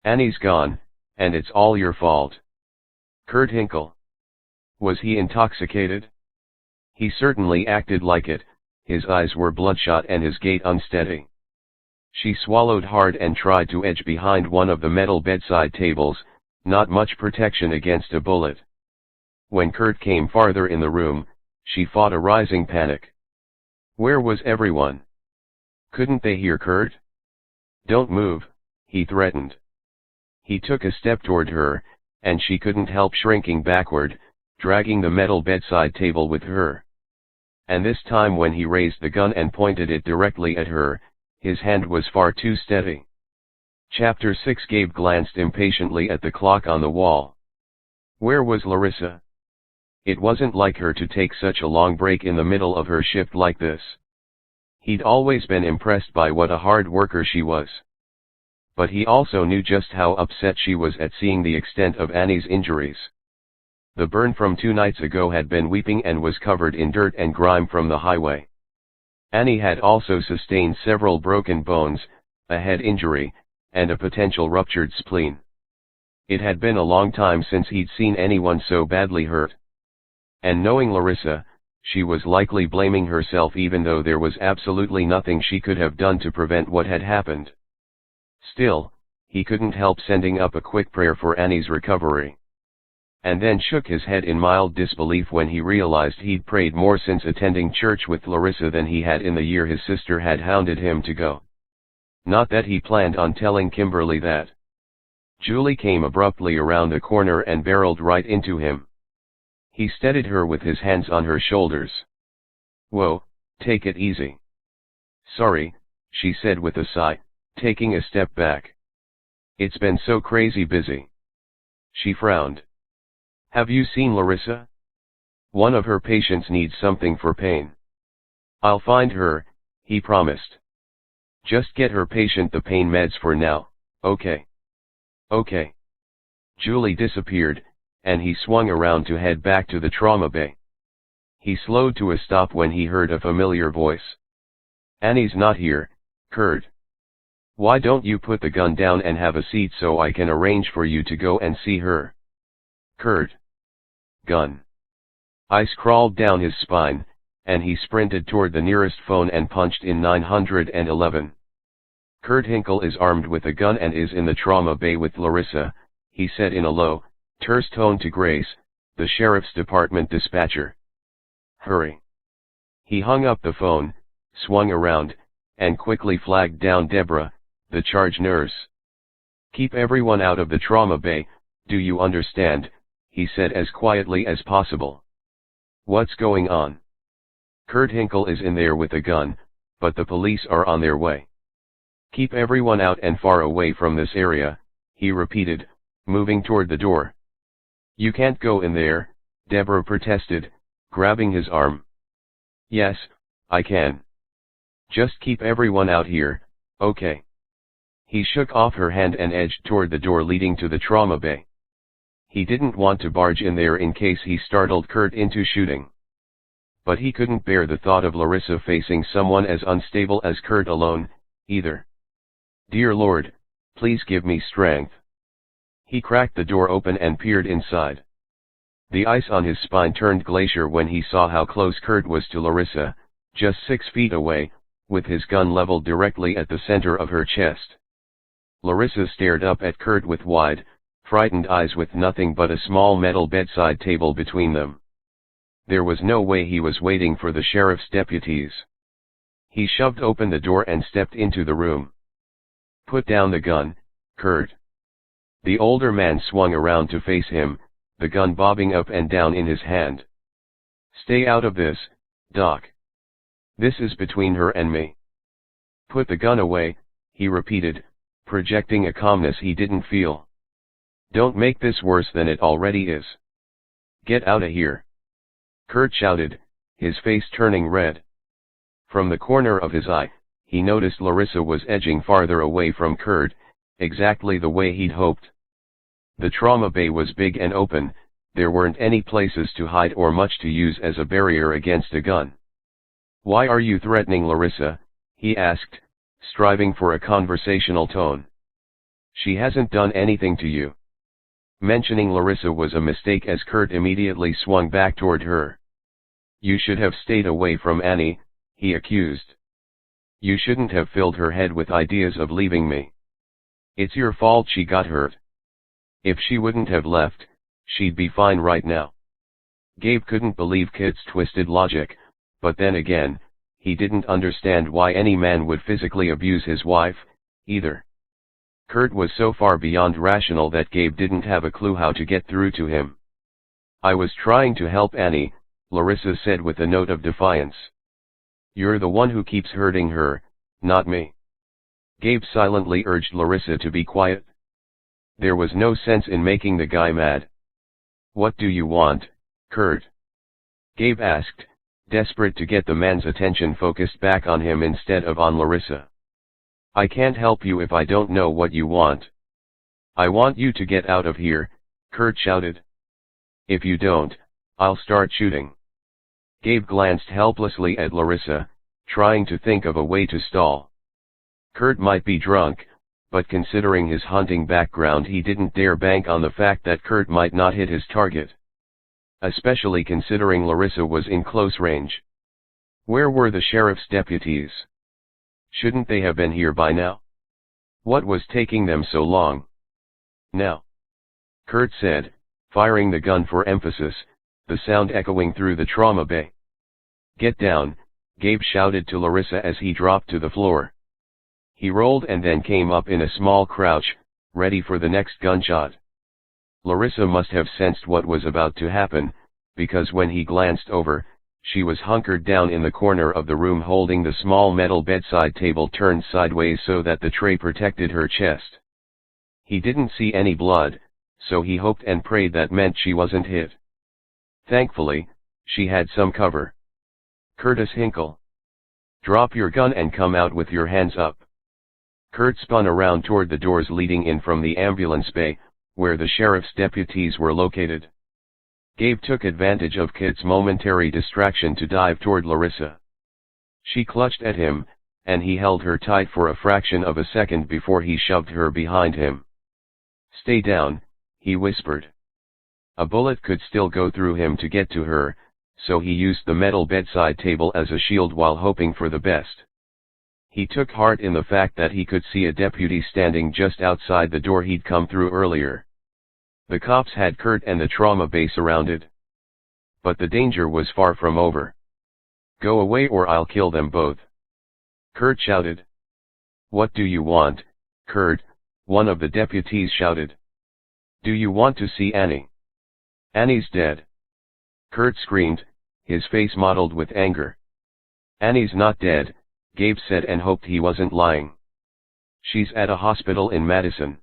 "Annie's gone, and it's all your fault." Kurt Hinkle. Was he intoxicated? He certainly acted like it. His eyes were bloodshot and his gait unsteady. She swallowed hard and tried to edge behind one of the metal bedside tables, not much protection against a bullet. When Kurt came farther in the room, she fought a rising panic. Where was everyone? Couldn't they hear Kurt? "Don't move," he threatened. He took a step toward her, and she couldn't help shrinking backward, dragging the metal bedside table with her. And this time when he raised the gun and pointed it directly at her, his hand was far too steady. Chapter 6. Gabe glanced impatiently at the clock on the wall. Where was Larissa? It wasn't like her to take such a long break in the middle of her shift like this. He'd always been impressed by what a hard worker she was. But he also knew just how upset she was at seeing the extent of Annie's injuries. The burn from 2 nights ago had been weeping and was covered in dirt and grime from the highway. Annie had also sustained several broken bones, a head injury, and a potential ruptured spleen. It had been a long time since he'd seen anyone so badly hurt. And knowing Larissa, she was likely blaming herself even though there was absolutely nothing she could have done to prevent what had happened. Still, he couldn't help sending up a quick prayer for Annie's recovery. And then shook his head in mild disbelief when he realized he'd prayed more since attending church with Larissa than he had in the year his sister had hounded him to go. Not that he planned on telling Kimberly that. Julie came abruptly around the corner and barreled right into him. He steadied her with his hands on her shoulders. "Whoa, take it easy." "Sorry," she said with a sigh, taking a step back. "It's been so crazy busy." She frowned. "Have you seen Larissa? One of her patients needs something for pain." "I'll find her," he promised. "Just get her patient the pain meds for now, okay?" "Okay." Julie disappeared, and he swung around to head back to the trauma bay. He slowed to a stop when he heard a familiar voice. "Annie's not here, Kurt. Why don't you put the gun down and have a seat so I can arrange for you to go and see her?" "Kurt." Gun. Ice crawled down his spine, and he sprinted toward the nearest phone and punched in 911. "Kurt Hinkle is armed with a gun and is in the trauma bay with Larissa," he said in a low, terse tone to Grace, the sheriff's department dispatcher. "Hurry." He hung up the phone, swung around, and quickly flagged down Deborah, the charge nurse. "Keep everyone out of the trauma bay, do you understand?" he said as quietly as possible. "What's going on?" "Kurt Hinkle is in there with a gun, but the police are on their way." "Keep everyone out and far away from this area," he repeated, moving toward the door. "You can't go in there," Deborah protested, grabbing his arm. "Yes, I can. Just keep everyone out here, okay?" He shook off her hand and edged toward the door leading to the trauma bay. He didn't want to barge in there in case he startled Kurt into shooting. But he couldn't bear the thought of Larissa facing someone as unstable as Kurt alone, either. "Dear Lord, please give me strength." He cracked the door open and peered inside. The ice on his spine turned glacier when he saw how close Kurt was to Larissa, just 6 feet away, with his gun leveled directly at the center of her chest. Larissa stared up at Kurt with wide, frightened eyes with nothing but a small metal bedside table between them. There was no way he was waiting for the sheriff's deputies. He shoved open the door and stepped into the room. "Put down the gun, Kurt." The older man swung around to face him, the gun bobbing up and down in his hand. "Stay out of this, Doc. This is between her and me." "Put the gun away," he repeated, projecting a calmness he didn't feel. "Don't make this worse than it already is. Get outta here," Kurt shouted, his face turning red. From the corner of his eye, he noticed Larissa was edging farther away from Kurt, exactly the way he'd hoped. The trauma bay was big and open, there weren't any places to hide or much to use as a barrier against a gun. "Why are you threatening Larissa?" he asked, striving for a conversational tone. "She hasn't done anything to you." Mentioning Larissa was a mistake as Kurt immediately swung back toward her. "You should have stayed away from Annie," he accused. "You shouldn't have filled her head with ideas of leaving me. It's your fault she got hurt. If she wouldn't have left, she'd be fine right now." Gabe couldn't believe Kit's twisted logic, but then again, he didn't understand why any man would physically abuse his wife, either. Kurt was so far beyond rational that Gabe didn't have a clue how to get through to him. "I was trying to help Annie," Larissa said with a note of defiance. "You're the one who keeps hurting her, not me." Gabe silently urged Larissa to be quiet. There was no sense in making the guy mad. "What do you want, Kurt?" Gabe asked, desperate to get the man's attention focused back on him instead of on Larissa. "I can't help you if I don't know what you want." "I want you to get out of here," Kurt shouted. "If you don't, I'll start shooting." Gabe glanced helplessly at Larissa, trying to think of a way to stall. Kurt might be drunk, but considering his hunting background he didn't dare bank on the fact that Kurt might not hit his target. Especially considering Larissa was in close range. Where were the sheriff's deputies? Shouldn't they have been here by now? What was taking them so long? "Now," Kurt said, firing the gun for emphasis, the sound echoing through the trauma bay. "Get down," Gabe shouted to Larissa as he dropped to the floor. He rolled and then came up in a small crouch, ready for the next gunshot. Larissa must have sensed what was about to happen, because when he glanced over, she was hunkered down in the corner of the room holding the small metal bedside table turned sideways so that the tray protected her chest. He didn't see any blood, so he hoped and prayed that meant she wasn't hit. Thankfully, she had some cover. "Curtis Hinkle. Drop your gun and come out with your hands up." Kurt spun around toward the doors leading in from the ambulance bay, where the sheriff's deputies were located. Gabe took advantage of Kit's momentary distraction to dive toward Larissa. She clutched at him, and he held her tight for a fraction of a second before he shoved her behind him. "Stay down," he whispered. A bullet could still go through him to get to her, so he used the metal bedside table as a shield while hoping for the best. He took heart in the fact that he could see a deputy standing just outside the door he'd come through earlier. The cops had Kurt and the trauma bay surrounded. But the danger was far from over. "Go away or I'll kill them both," Kurt shouted. "What do you want, Kurt?" one of the deputies shouted. "Do you want to see Annie?" "Annie's dead," Kurt screamed, his face mottled with anger. "Annie's not dead," Gabe said and hoped he wasn't lying. "She's at a hospital in Madison.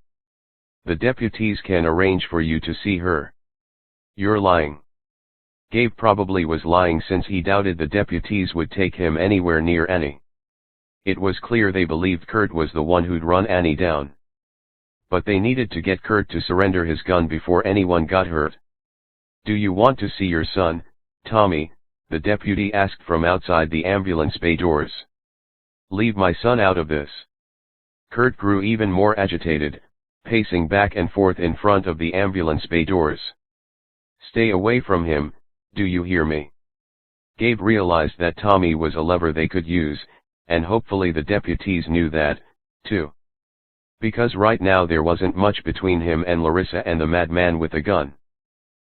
The deputies can arrange for you to see her." "You're lying." Gabe probably was lying since he doubted the deputies would take him anywhere near Annie. It was clear they believed Kurt was the one who'd run Annie down. But they needed to get Kurt to surrender his gun before anyone got hurt. "Do you want to see your son, Tommy?" the deputy asked from outside the ambulance bay doors. "Leave my son out of this." Kurt grew even more agitated, pacing back and forth in front of the ambulance bay doors. "Stay away from him, do you hear me?" Gabe realized that Tommy was a lever they could use, and hopefully the deputies knew that, too. Because right now there wasn't much between him and Larissa and the madman with the gun.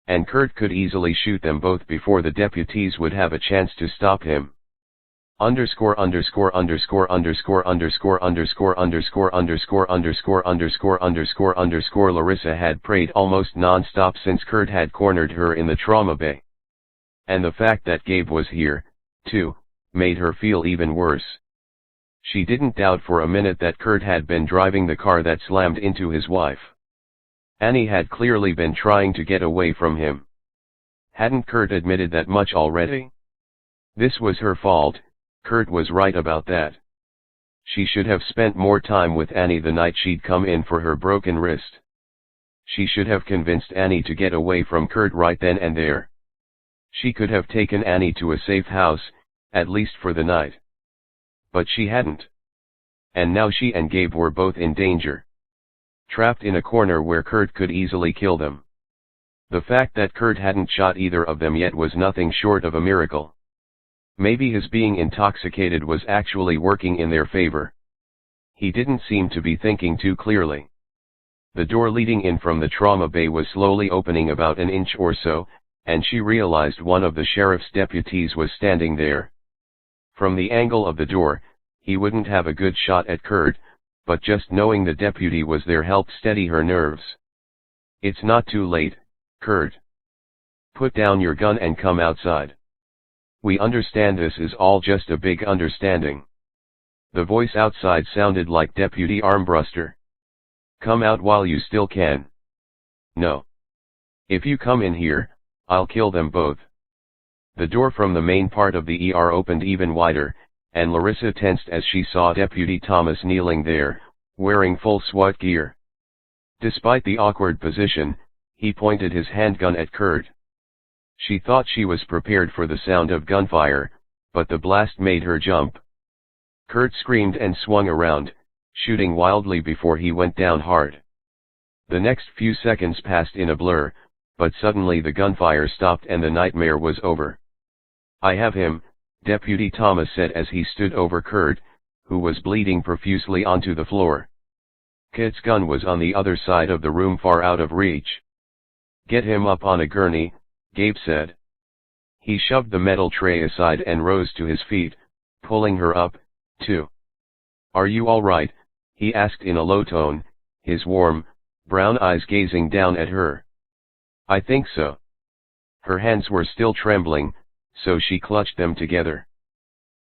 And Kurt could easily shoot them both before the deputies would have a chance to stop him. Underscore underscore underscore underscore underscore underscore underscore underscore underscore underscore underscore underscore Larissa had prayed almost non-stop since Kurt had cornered her in the trauma bay. And the fact that Gabe was here, too, made her feel even worse. She didn't doubt for a minute that Kurt had been driving the car that slammed into his wife. Annie had clearly been trying to get away from him. Hadn't Kurt admitted that much already? This was her fault. Kurt was right about that. She should have spent more time with Annie the night she'd come in for her broken wrist. She should have convinced Annie to get away from Kurt right then and there. She could have taken Annie to a safe house, at least for the night. But she hadn't. And now she and Gabe were both in danger. Trapped in a corner where Kurt could easily kill them. The fact that Kurt hadn't shot either of them yet was nothing short of a miracle. Maybe his being intoxicated was actually working in their favor. He didn't seem to be thinking too clearly. The door leading in from the trauma bay was slowly opening about an inch or so, and she realized one of the sheriff's deputies was standing there. From the angle of the door, he wouldn't have a good shot at Kurt, but just knowing the deputy was there helped steady her nerves. It's not too late, Kurt. Put down your gun and come outside. We understand this is all just a big understanding. The voice outside sounded like Deputy Armbruster. Come out while you still can. No. If you come in here, I'll kill them both. The door from the main part of the ER opened even wider, and Larissa tensed as she saw Deputy Thomas kneeling there, wearing full SWAT gear. Despite the awkward position, he pointed his handgun at Kurt. She thought she was prepared for the sound of gunfire, but the blast made her jump. Kurt screamed and swung around, shooting wildly before he went down hard. The next few seconds passed in a blur, but suddenly the gunfire stopped and the nightmare was over. I have him, Deputy Thomas said as he stood over Kurt, who was bleeding profusely onto the floor. Kit's gun was on the other side of the room far out of reach. Get him up on a gurney, Gabe said. He shoved the metal tray aside and rose to his feet, pulling her up, too. Are you all right? He asked in a low tone, his warm, brown eyes gazing down at her. I think so. Her hands were still trembling, so she clutched them together.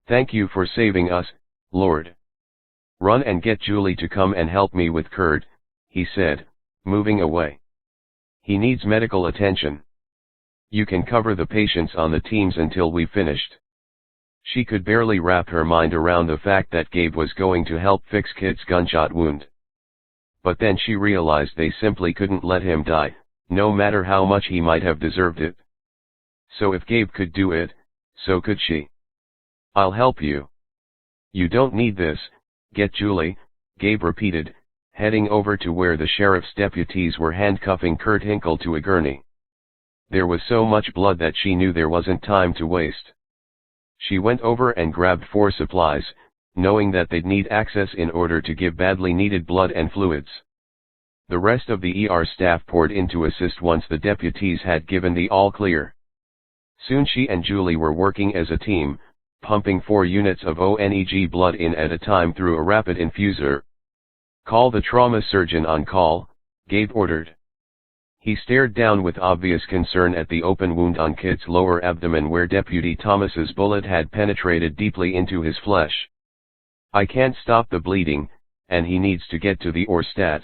Thank you for saving us, Lord. Run and get Julie to come and help me with Kurt, he said, moving away. He needs medical attention. You can cover the patients on the teams until we've finished. She could barely wrap her mind around the fact that Gabe was going to help fix Kit's gunshot wound. But then she realized they simply couldn't let him die, no matter how much he might have deserved it. So if Gabe could do it, so could she. I'll help you. You don't need this, get Julie, Gabe repeated, heading over to where the sheriff's deputies were handcuffing Kurt Hinkle to a gurney. There was so much blood that she knew there wasn't time to waste. She went over and grabbed 4 supplies, knowing that they'd need access in order to give badly needed blood and fluids. The rest of the ER staff poured in to assist once the deputies had given the all-clear. Soon she and Julie were working as a team, pumping 4 units of ONEG blood in at a time through a rapid infuser. Call the trauma surgeon on call, Gabe ordered. He stared down with obvious concern at the open wound on Kit's lower abdomen where Deputy Thomas's bullet had penetrated deeply into his flesh. I can't stop the bleeding, and he needs to get to the OR stat.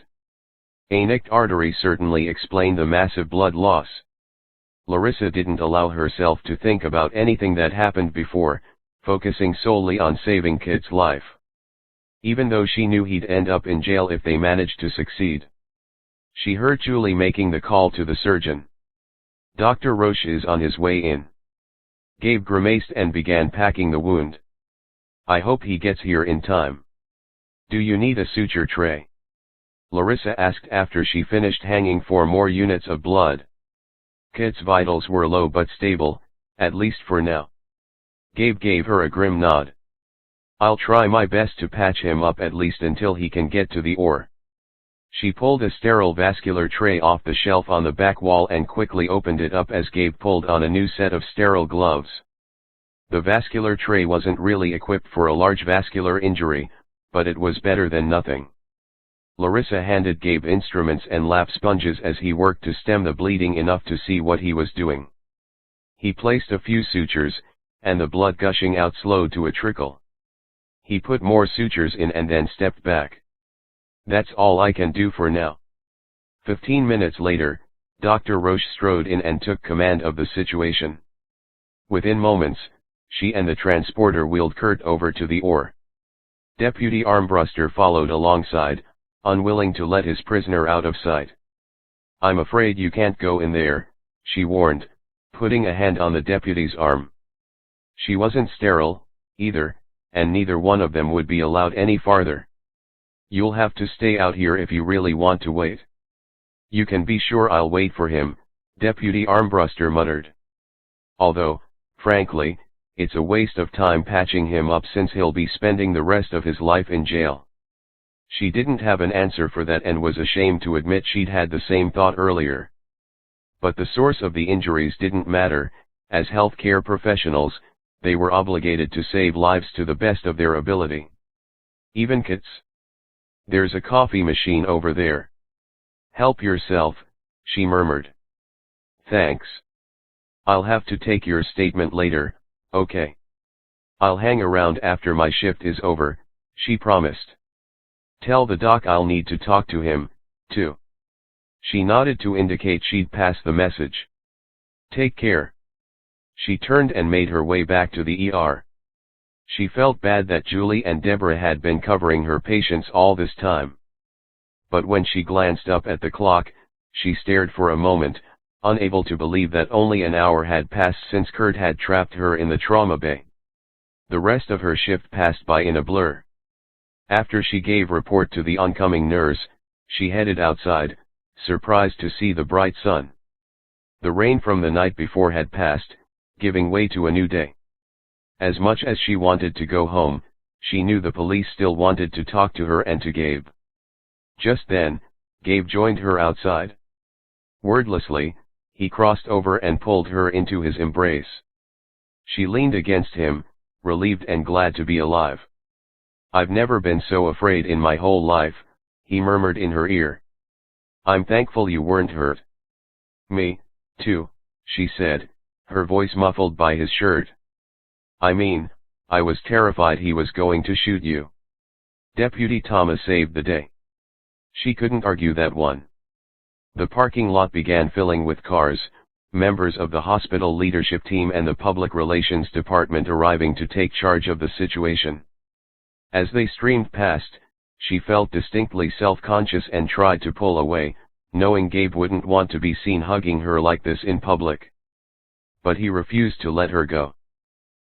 A nicked artery certainly explained the massive blood loss. Larissa didn't allow herself to think about anything that happened before, focusing solely on saving Kit's life. Even though she knew he'd end up in jail if they managed to succeed. She heard Julie making the call to the surgeon. Dr. Roche is on his way in. Gabe grimaced and began packing the wound. I hope he gets here in time. Do you need a suture tray? Larissa asked after she finished hanging 4 more units of blood. Kit's vitals were low but stable, at least for now. Gabe gave her a grim nod. I'll try my best to patch him up at least until he can get to the OR. She pulled a sterile vascular tray off the shelf on the back wall and quickly opened it up as Gabe pulled on a new set of sterile gloves. The vascular tray wasn't really equipped for a large vascular injury, but it was better than nothing. Larissa handed Gabe instruments and lap sponges as he worked to stem the bleeding enough to see what he was doing. He placed a few sutures, and the blood gushing out slowed to a trickle. He put more sutures in and then stepped back. "That's all I can do for now." 15 minutes later, Dr. Roche strode in and took command of the situation. Within moments, she and the transporter wheeled Kurt over to the OR. Deputy Armbruster followed alongside, unwilling to let his prisoner out of sight. "I'm afraid you can't go in there," she warned, putting a hand on the deputy's arm. She wasn't sterile, either, and neither one of them would be allowed any farther. "You'll have to stay out here if you really want to wait." "You can be sure I'll wait for him," Deputy Armbruster muttered. "Although, frankly, it's a waste of time patching him up since he'll be spending the rest of his life in jail." She didn't have an answer for that and was ashamed to admit she'd had the same thought earlier. But the source of the injuries didn't matter. As healthcare professionals, they were obligated to save lives to the best of their ability. "Even kits? There's a coffee machine over there." "Help yourself," she murmured. "Thanks. I'll have to take your statement later, okay? I'll hang around after my shift is over," she promised. "Tell the doc I'll need to talk to him, too." She nodded to indicate she'd pass the message. "Take care." She turned and made her way back to the ER. She felt bad that Julie and Deborah had been covering her patients all this time. But when she glanced up at the clock, she stared for a moment, unable to believe that only an hour had passed since Kurt had trapped her in the trauma bay. The rest of her shift passed by in a blur. After she gave report to the oncoming nurse, she headed outside, surprised to see the bright sun. The rain from the night before had passed, giving way to a new day. As much as she wanted to go home, she knew the police still wanted to talk to her and to Gabe. Just then, Gabe joined her outside. Wordlessly, he crossed over and pulled her into his embrace. She leaned against him, relieved and glad to be alive. "I've never been so afraid in my whole life," he murmured in her ear. "I'm thankful you weren't hurt." "Me, too," she said, her voice muffled by his shirt. "I mean, I was terrified he was going to shoot you." Deputy Thomas saved the day. She couldn't argue that one. The parking lot began filling with cars, members of the hospital leadership team and the public relations department arriving to take charge of the situation. As they streamed past, she felt distinctly self-conscious and tried to pull away, knowing Gabe wouldn't want to be seen hugging her like this in public. But he refused to let her go.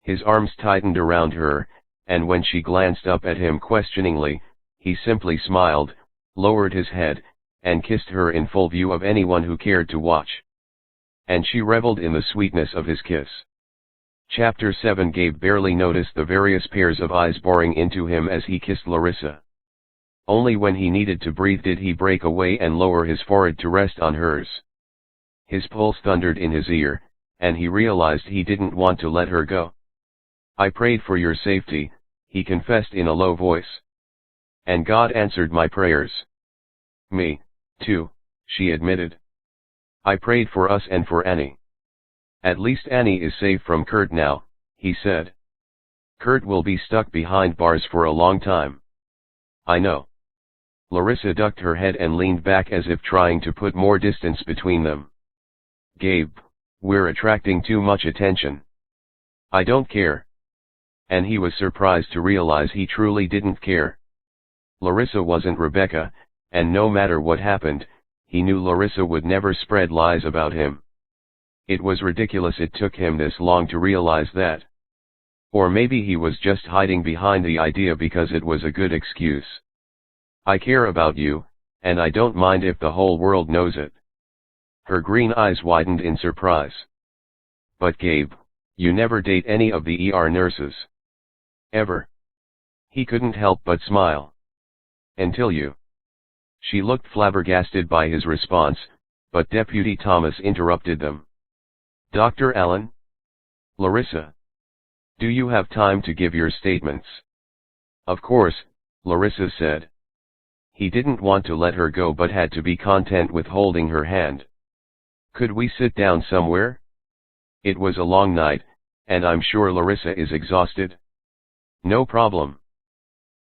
His arms tightened around her, and when she glanced up at him questioningly, he simply smiled, lowered his head, and kissed her in full view of anyone who cared to watch. And she reveled in the sweetness of his kiss. Chapter 7. Gabe barely noticed the various pairs of eyes boring into him as he kissed Larissa. Only when he needed to breathe did he break away and lower his forehead to rest on hers. His pulse thundered in his ear, and he realized he didn't want to let her go. "I prayed for your safety," he confessed in a low voice. "And God answered my prayers." "Me, too," she admitted. "I prayed for us and for Annie." "At least Annie is safe from Kurt now," he said. "Kurt will be stuck behind bars for a long time." "I know." Larissa ducked her head and leaned back as if trying to put more distance between them. "Gabe, we're attracting too much attention." "I don't care." And he was surprised to realize he truly didn't care. Larissa wasn't Rebecca, and no matter what happened, he knew Larissa would never spread lies about him. It was ridiculous it took him this long to realize that. Or maybe he was just hiding behind the idea because it was a good excuse. "I care about you, and I don't mind if the whole world knows it." Her green eyes widened in surprise. "But Gabe, you never date any of the ER nurses." "Ever?" He couldn't help but smile. "Until you." She looked flabbergasted by his response, but Deputy Thomas interrupted them. "Dr. Allen?" "Larissa." Do you have time to give your statements? Of course, Larissa said. He didn't want to let her go but had to be content with holding her hand. Could we sit down somewhere? It was a long night, and I'm sure Larissa is exhausted. No problem.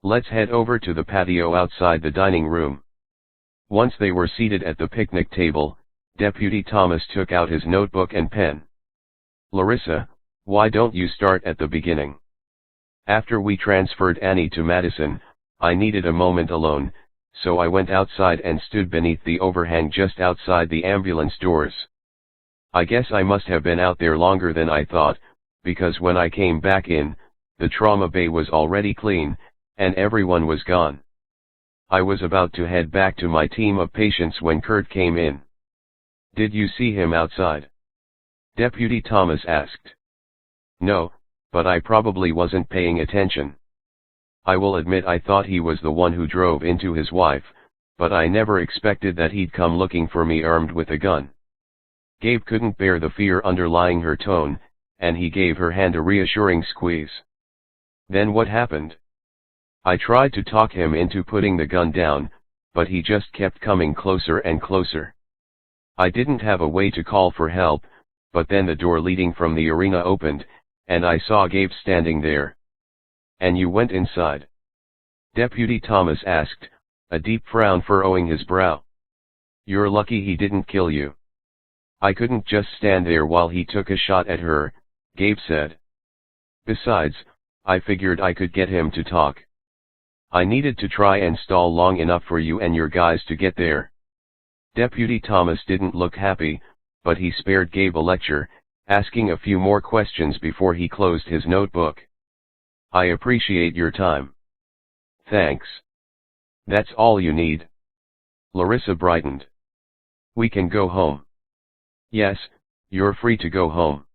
Let's head over to the patio outside the dining room. Once they were seated at the picnic table, Deputy Thomas took out his notebook and pen. Larissa, why don't you start at the beginning? After we transferred Annie to Madison, I needed a moment alone, so I went outside and stood beneath the overhang just outside the ambulance doors. I guess I must have been out there longer than I thought, because when I came back in, the trauma bay was already clean, and everyone was gone. I was about to head back to my team of patients when Kurt came in. Did you see him outside? Deputy Thomas asked. No, but I probably wasn't paying attention. I will admit I thought he was the one who drove into his wife, but I never expected that he'd come looking for me armed with a gun. Gabe couldn't bear the fear underlying her tone, and he gave her hand a reassuring squeeze. Then what happened? I tried to talk him into putting the gun down, but he just kept coming closer and closer. I didn't have a way to call for help, but then the door leading from the arena opened, and I saw Gabe standing there. And you went inside? Deputy Thomas asked, a deep frown furrowing his brow. You're lucky he didn't kill you. I couldn't just stand there while he took a shot at her, Gabe said. Besides, I figured I could get him to talk. I needed to try and stall long enough for you and your guys to get there. Deputy Thomas didn't look happy, but he spared Gabe a lecture, asking a few more questions before he closed his notebook. I appreciate your time. Thanks. That's all you need. Larissa brightened. We can go home. Yes, you're free to go home.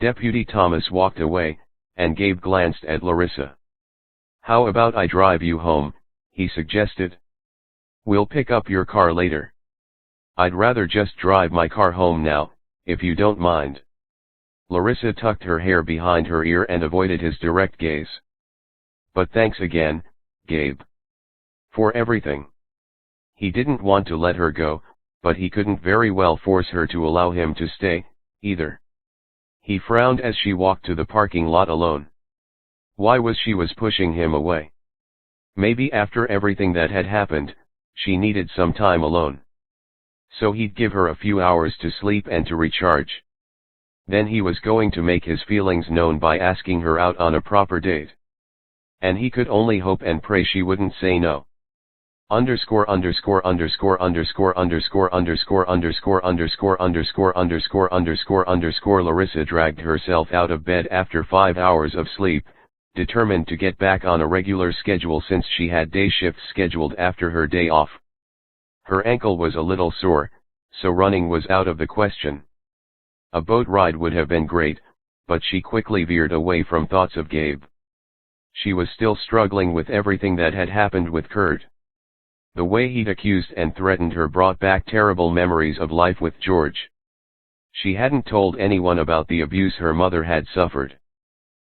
Deputy Thomas walked away, and Gabe glanced at Larissa. How about I drive you home, he suggested. We'll pick up your car later. I'd rather just drive my car home now, if you don't mind. Larissa tucked her hair behind her ear and avoided his direct gaze. But thanks again, Gabe. For everything. He didn't want to let her go, but he couldn't very well force her to allow him to stay, either. He frowned as she walked to the parking lot alone. Why was she pushing him away? Maybe after everything that had happened, she needed some time alone. So he'd give her a few hours to sleep and to recharge. Then he was going to make his feelings known by asking her out on a proper date. And he could only hope and pray she wouldn't say no. Larissa dragged herself out of bed after 5 hours of sleep, determined to get back on a regular schedule since she had day shifts scheduled after her day off. Her ankle was a little sore, so running was out of the question. A boat ride would have been great, but she quickly veered away from thoughts of Gabe. She was still struggling with everything that had happened with Kurt. The way he'd accused and threatened her brought back terrible memories of life with George. She hadn't told anyone about the abuse her mother had suffered.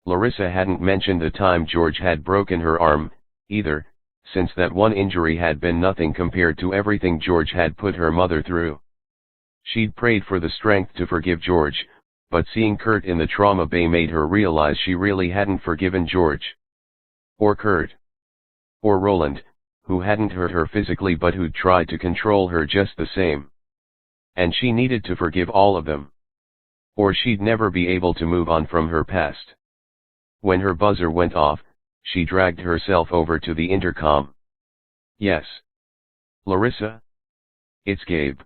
Larissa hadn't mentioned the time George had broken her arm, either, since that one injury had been nothing compared to everything George had put her mother through. She'd prayed for the strength to forgive George, but seeing Kurt in the trauma bay made her realize she really hadn't forgiven George. Or Kurt. Or Roland, who hadn't hurt her physically but who'd tried to control her just the same. And she needed to forgive all of them. Or she'd never be able to move on from her past. When her buzzer went off, she dragged herself over to the intercom. Yes. Larissa? It's Gabe.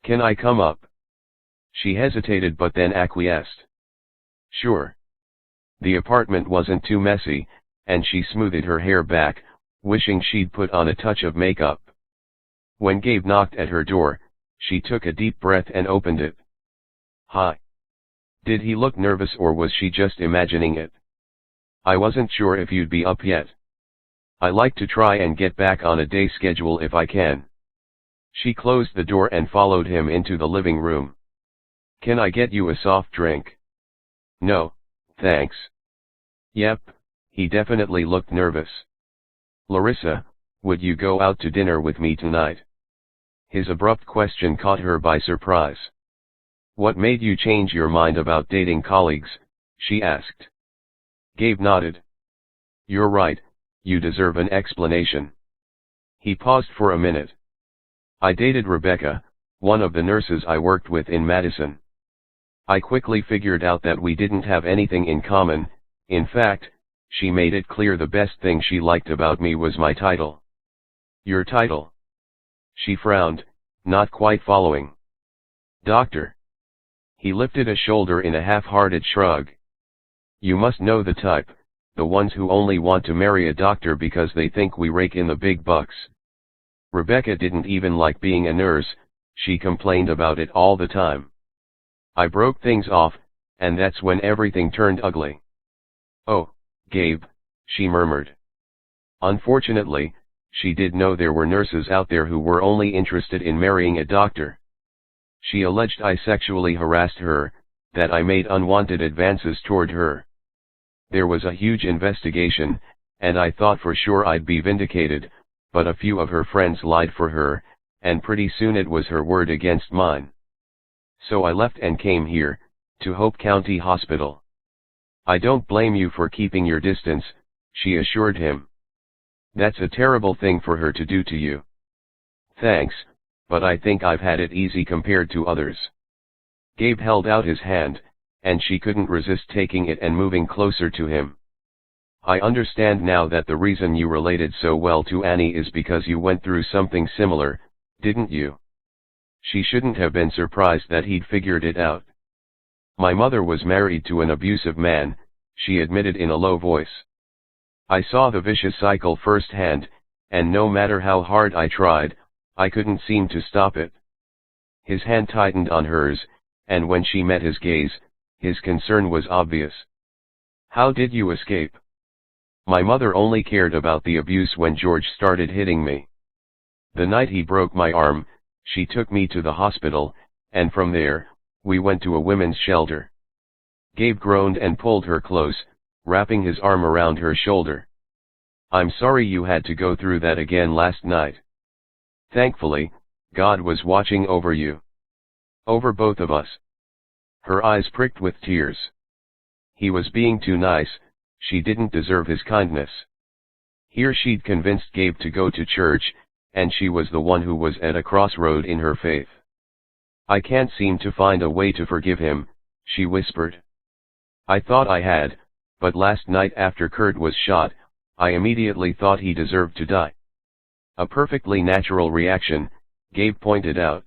Can I come up? She hesitated but then acquiesced. Sure. The apartment wasn't too messy, and she smoothed her hair back, wishing she'd put on a touch of makeup. When Gabe knocked at her door, she took a deep breath and opened it. Hi. Did he look nervous or was she just imagining it? I wasn't sure if you'd be up yet. I like to try and get back on a day schedule if I can. She closed the door and followed him into the living room. Can I get you a soft drink? No, Thanks. Yep, he definitely looked nervous. Larissa, would you go out to dinner with me tonight? His abrupt question caught her by surprise. What made you change your mind about dating colleagues? She asked. Gabe nodded. You're right, you deserve an explanation. He paused for a minute. I dated Rebecca, one of the nurses I worked with in Madison. I quickly figured out that we didn't have anything in common. In fact, she made it clear the best thing she liked about me was my title. Your title? She frowned, not quite following. Doctor. He lifted a shoulder in a half-hearted shrug. You must know the type, the ones who only want to marry a doctor because they think we rake in the big bucks. Rebecca didn't even like being a nurse, she complained about it all the time. I broke things off, and that's when everything turned ugly. Oh, Gabe, she murmured. Unfortunately, she did know there were nurses out there who were only interested in marrying a doctor. She alleged I sexually harassed her, that I made unwanted advances toward her. There was a huge investigation, and I thought for sure I'd be vindicated, but a few of her friends lied for her, and pretty soon it was her word against mine. So I left and came here, to Hope County Hospital. I don't blame you for keeping your distance, she assured him. That's a terrible thing for her to do to you. Thanks, but I think I've had it easy compared to others. Gabe held out his hand, and she couldn't resist taking it and moving closer to him. I understand now that the reason you related so well to Annie is because you went through something similar, didn't you? She shouldn't have been surprised that he'd figured it out. My mother was married to an abusive man, she admitted in a low voice. I saw the vicious cycle firsthand, and no matter how hard I tried, I couldn't seem to stop it. His hand tightened on hers, and when she met his gaze, his concern was obvious. How did you escape? My mother only cared about the abuse when George started hitting me. The night he broke my arm, she took me to the hospital, and from there, we went to a women's shelter. Gabe groaned and pulled her close, wrapping his arm around her shoulder. I'm sorry you had to go through that again last night. Thankfully, God was watching over you. Over both of us. Her eyes pricked with tears. He was being too nice, she didn't deserve his kindness. Here she'd convinced Gabe to go to church, and she was the one who was at a crossroad in her faith. I can't seem to find a way to forgive him, she whispered. I thought I had, but last night after Kurt was shot, I immediately thought he deserved to die. A perfectly natural reaction, Gabe pointed out.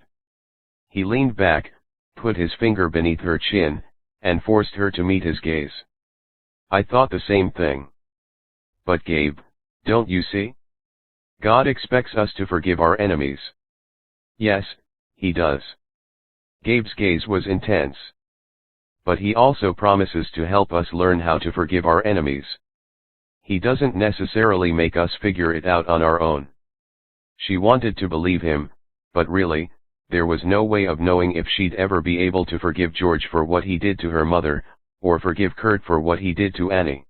He leaned back, put his finger beneath her chin, and forced her to meet his gaze. I thought the same thing. But Gabe, don't you see? God expects us to forgive our enemies. Yes, he does. Gabe's gaze was intense. But he also promises to help us learn how to forgive our enemies. He doesn't necessarily make us figure it out on our own. She wanted to believe him, but really, there was no way of knowing if she'd ever be able to forgive George for what he did to her mother, or forgive Kurt for what he did to Annie.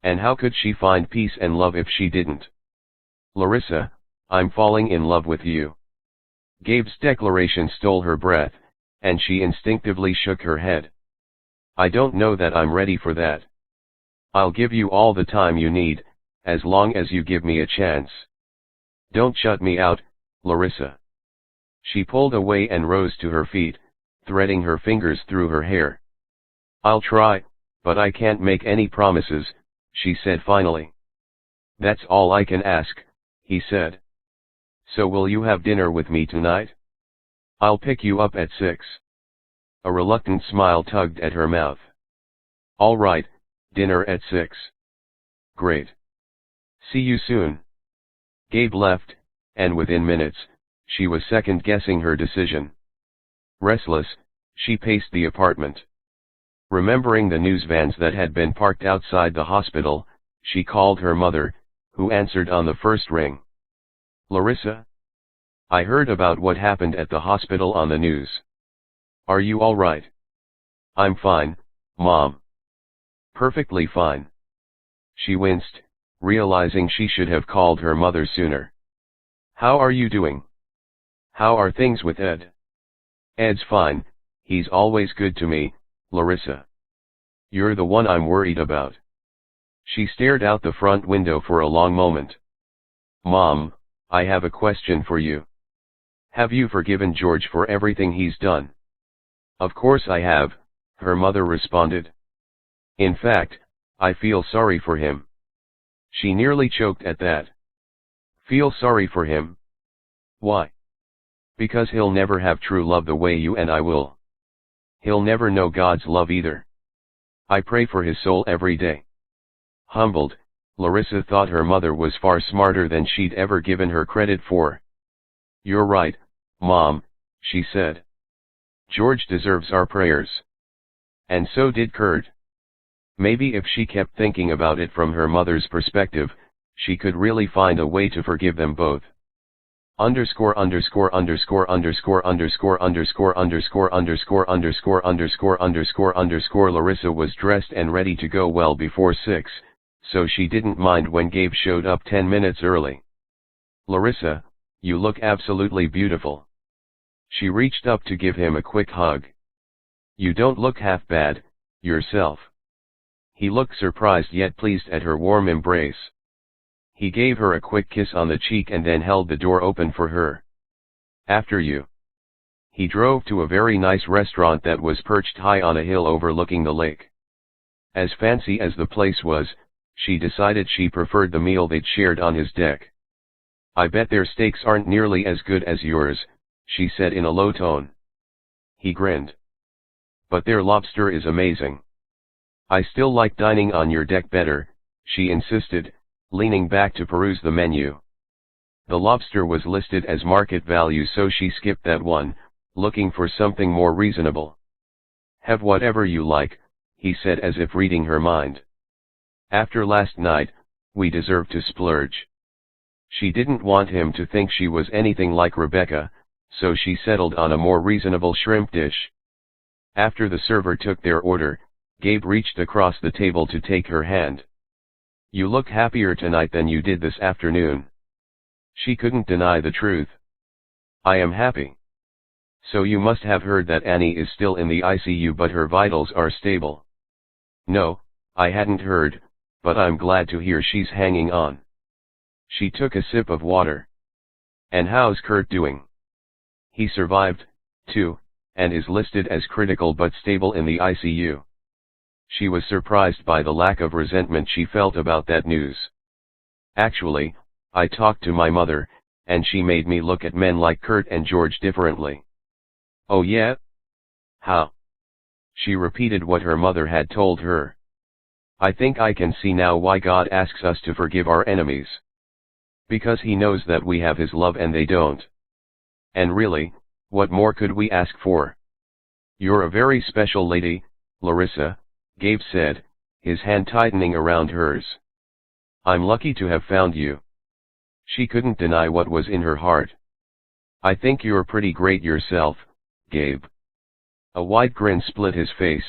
And how could she find peace and love if she didn't? Larissa, I'm falling in love with you. Gabe's declaration stole her breath, and she instinctively shook her head. I don't know that I'm ready for that. I'll give you all the time you need, as long as you give me a chance. Don't shut me out, Larissa. She pulled away and rose to her feet, threading her fingers through her hair. I'll try, but I can't make any promises, she said finally. That's all I can ask, he said. So will you have dinner with me tonight? I'll pick you up at 6. A reluctant smile tugged at her mouth. All right, dinner at 6. Great. See you soon. Gabe left, and within minutes, she was second-guessing her decision. Restless, she paced the apartment. Remembering the news vans that had been parked outside the hospital, she called her mother, who answered on the first ring. Larissa? I heard about what happened at the hospital on the news. Are you all right? I'm fine, Mom. Perfectly fine. She winced, realizing she should have called her mother sooner. How are you doing? How are things with Ed? Ed's fine, he's always good to me, Larissa. You're the one I'm worried about. She stared out the front window for a long moment. Mom, I have a question for you. Have you forgiven George for everything he's done? Of course I have, her mother responded. In fact, I feel sorry for him. She nearly choked at that. Feel sorry for him? Why? Because he'll never have true love the way you and I will. He'll never know God's love either. I pray for his soul every day. Humbled, Larissa thought her mother was far smarter than she'd ever given her credit for. You're right, Mom, she said. George deserves our prayers. And so did Kurt. Maybe if she kept thinking about it from her mother's perspective, she could really find a way to forgive them both. Underscore underscore underscore underscore underscore underscore underscore underscore underscore underscore underscore underscore Larissa was dressed and ready to go well before 6, so she didn't mind when Gabe showed up 10 minutes early. Larissa, you look absolutely beautiful. She reached up to give him a quick hug. You don't look half bad, yourself. He looked surprised yet pleased at her warm embrace. He gave her a quick kiss on the cheek and then held the door open for her. After you. He drove to a very nice restaurant that was perched high on a hill overlooking the lake. As fancy as the place was, she decided she preferred the meal they'd shared on his deck. I bet their steaks aren't nearly as good as yours, she said in a low tone. He grinned. But their lobster is amazing. I still like dining on your deck better, she insisted, leaning back to peruse the menu. The lobster was listed as market value, so she skipped that one, looking for something more reasonable. Have whatever you like, he said as if reading her mind. After last night, we deserve to splurge. She didn't want him to think she was anything like Rebecca, so she settled on a more reasonable shrimp dish. After the server took their order, Gabe reached across the table to take her hand. You look happier tonight than you did this afternoon. She couldn't deny the truth. I am happy. So you must have heard that Annie is still in the ICU but her vitals are stable. No, I hadn't heard, but I'm glad to hear she's hanging on. She took a sip of water. And how's Kurt doing? He survived, too, and is listed as critical but stable in the ICU. She was surprised by the lack of resentment she felt about that news. Actually, I talked to my mother, and she made me look at men like Kurt and George differently. Oh yeah? How? She repeated what her mother had told her. I think I can see now why God asks us to forgive our enemies. Because he knows that we have his love and they don't. And really, what more could we ask for? You're a very special lady, Larissa, Gabe said, his hand tightening around hers. I'm lucky to have found you. She couldn't deny what was in her heart. I think you're pretty great yourself, Gabe. A wide grin split his face,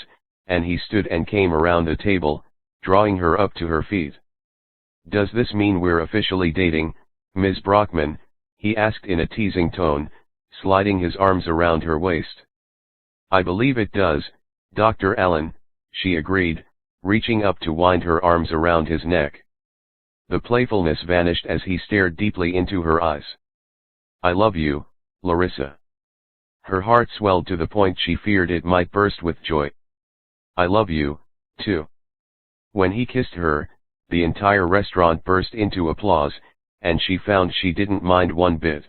and he stood and came around the table, drawing her up to her feet. Does this mean we're officially dating, Ms. Brockman? He asked in a teasing tone, sliding his arms around her waist. I believe it does, Dr. Allen, she agreed, reaching up to wind her arms around his neck. The playfulness vanished as he stared deeply into her eyes. I love you, Larissa. Her heart swelled to the point she feared it might burst with joy. I love you, too. When he kissed her, the entire restaurant burst into applause, and she found she didn't mind one bit.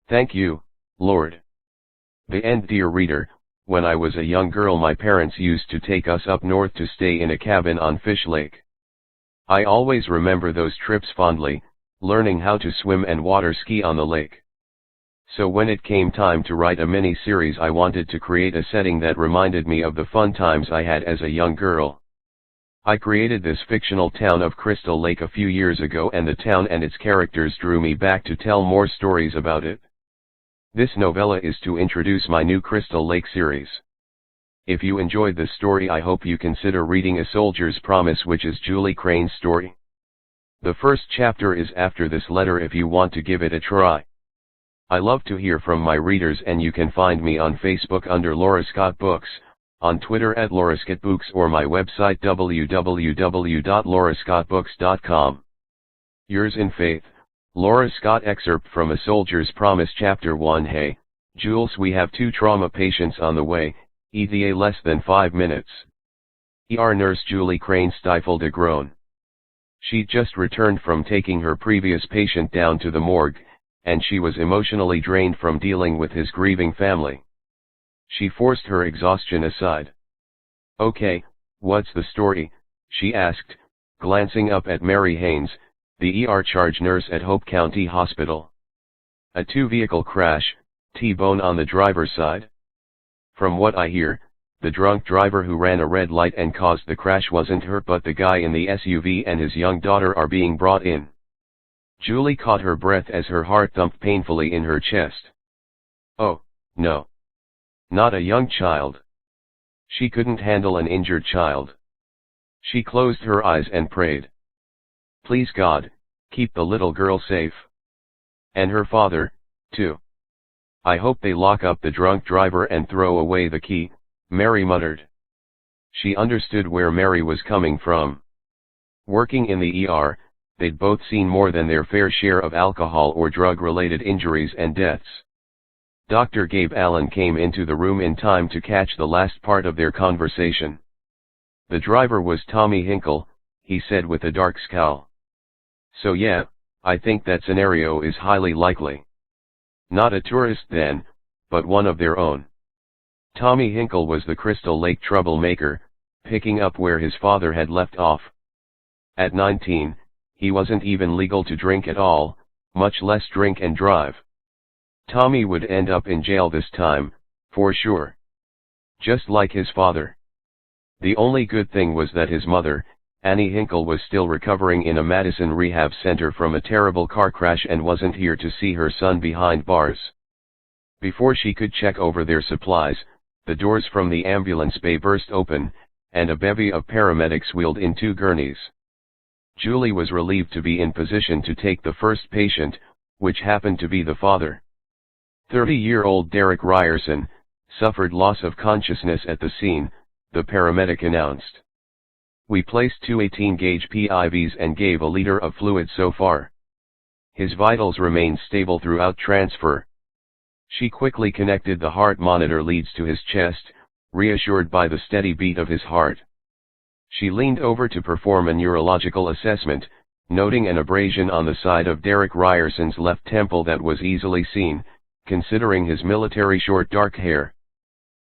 Thank you, Lord. The end. Dear reader, when I was a young girl my parents used to take us up north to stay in a cabin on Fish Lake. I always remember those trips fondly, learning how to swim and water ski on the lake. So when it came time to write a mini-series I wanted to create a setting that reminded me of the fun times I had as a young girl. I created this fictional town of Crystal Lake a few years ago, and the town and its characters drew me back to tell more stories about it. This novella is to introduce my new Crystal Lake series. If you enjoyed this story, I hope you consider reading A Soldier's Promise, which is Julie Crane's story. The first chapter is after this letter if you want to give it a try. I love to hear from my readers, and you can find me on Facebook under Laura Scott Books, on Twitter at LauraScottBooks, or my website www.laurascottbooks.com. Yours in faith, Laura Scott. Excerpt from A Soldier's Promise, Chapter 1. Hey, Jules, we have 2 trauma patients on the way, ETA less than 5 minutes. ER nurse Julie Crane stifled a groan. She'd just returned from taking her previous patient down to the morgue, and she was emotionally drained from dealing with his grieving family. She forced her exhaustion aside. Okay, what's the story? She asked, glancing up at Mary Haynes, the ER charge nurse at Hope County Hospital. A 2-vehicle crash, T-bone on the driver's side? From what I hear, the drunk driver who ran a red light and caused the crash wasn't hurt, but the guy in the SUV and his young daughter are being brought in. Julie caught her breath as her heart thumped painfully in her chest. Oh, no. Not a young child. She couldn't handle an injured child. She closed her eyes and prayed. Please God, keep the little girl safe. And her father, too. I hope they lock up the drunk driver and throw away the key, Mary muttered. She understood where Mary was coming from. Working in the ER, they'd both seen more than their fair share of alcohol or drug-related injuries and deaths. Dr. Gabe Allen came into the room in time to catch the last part of their conversation. The driver was Tommy Hinkle, he said with a dark scowl. So yeah, I think that scenario is highly likely. Not a tourist then, but one of their own. Tommy Hinkle was the Crystal Lake troublemaker, picking up where his father had left off. At 19, he wasn't even legal to drink at all, much less drink and drive. Tommy would end up in jail this time, for sure. Just like his father. The only good thing was that his mother, Annie Hinkle, was still recovering in a Madison rehab center from a terrible car crash and wasn't here to see her son behind bars. Before she could check over their supplies, the doors from the ambulance bay burst open, and a bevy of paramedics wheeled in 2 gurneys. Julie was relieved to be in position to take the first patient, which happened to be the father. 30-year-old Derek Ryerson suffered loss of consciousness at the scene, the paramedic announced. We placed 2 18-gauge PIVs and gave a liter of fluid so far. His vitals remained stable throughout transfer. She quickly connected the heart monitor leads to his chest, reassured by the steady beat of his heart. She leaned over to perform a neurological assessment, noting an abrasion on the side of Derek Ryerson's left temple that was easily seen, considering his military short dark hair.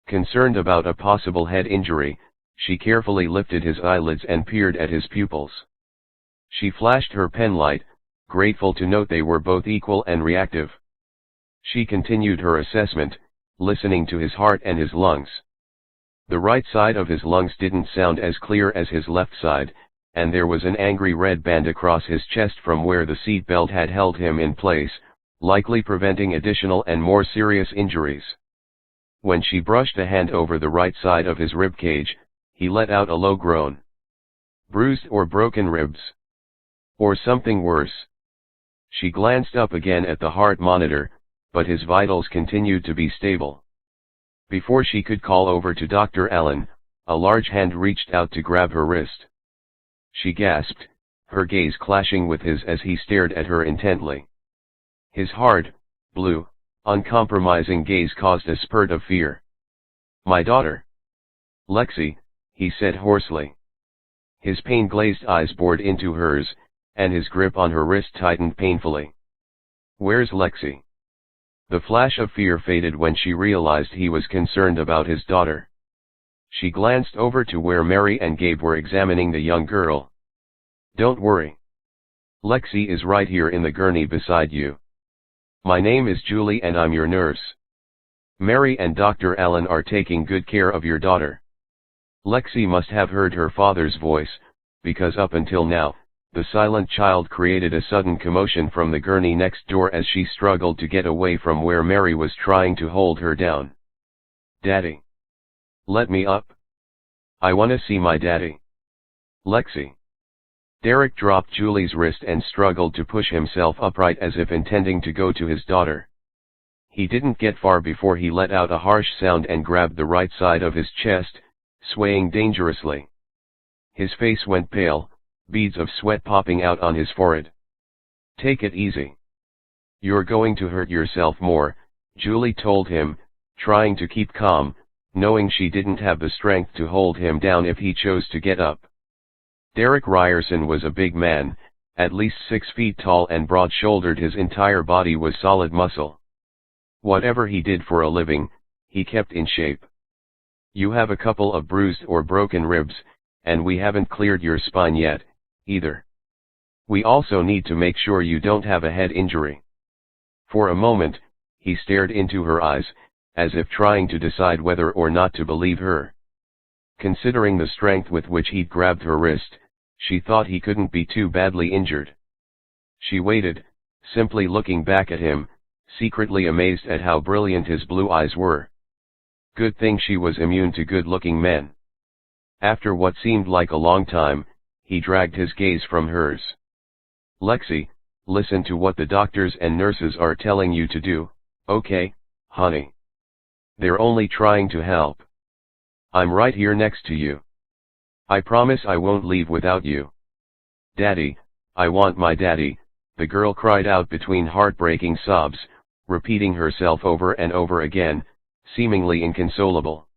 Concerned about a possible head injury, she carefully lifted his eyelids and peered at his pupils. She flashed her penlight, grateful to note they were both equal and reactive. She continued her assessment, listening to his heart and his lungs. The right side of his lungs didn't sound as clear as his left side, and there was an angry red band across his chest from where the seat belt had held him in place, likely preventing additional and more serious injuries. When she brushed a hand over the right side of his ribcage, he let out a low groan. Bruised or broken ribs? Or something worse? She glanced up again at the heart monitor, but his vitals continued to be stable. Before she could call over to Dr. Allen, a large hand reached out to grab her wrist. She gasped, her gaze clashing with his as he stared at her intently. His hard, blue, uncompromising gaze caused a spurt of fear. My daughter. Lexi, he said hoarsely. His pain-glazed eyes bored into hers, and his grip on her wrist tightened painfully. Where's Lexi? The flash of fear faded when she realized he was concerned about his daughter. She glanced over to where Mary and Gabe were examining the young girl. Don't worry. Lexi is right here in the gurney beside you. My name is Julie and I'm your nurse. Mary and Dr. Allen are taking good care of your daughter. Lexi must have heard her father's voice, because up until now, the silent child created a sudden commotion from the gurney next door as she struggled to get away from where Mary was trying to hold her down. Daddy. Let me up. I wanna see my daddy. Lexi. Derek dropped Julie's wrist and struggled to push himself upright as if intending to go to his daughter. He didn't get far before he let out a harsh sound and grabbed the right side of his chest, swaying dangerously. His face went pale, beads of sweat popping out on his forehead. Take it easy. You're going to hurt yourself more, Julie told him, trying to keep calm, knowing she didn't have the strength to hold him down if he chose to get up. Derek Ryerson was a big man, at least 6 feet tall and broad-shouldered. His entire body was solid muscle. Whatever he did for a living, he kept in shape. You have a couple of bruised or broken ribs, and we haven't cleared your spine yet, either. We also need to make sure you don't have a head injury. For a moment, he stared into her eyes, as if trying to decide whether or not to believe her. Considering the strength with which he'd grabbed her wrist, she thought he couldn't be too badly injured. She waited, simply looking back at him, secretly amazed at how brilliant his blue eyes were. Good thing she was immune to good-looking men. After what seemed like a long time, he dragged his gaze from hers. Lexi, listen to what the doctors and nurses are telling you to do, okay, honey? They're only trying to help. I'm right here next to you. I promise I won't leave without you. Daddy, I want my daddy, the girl cried out between heartbreaking sobs, repeating herself over and over again, seemingly inconsolable.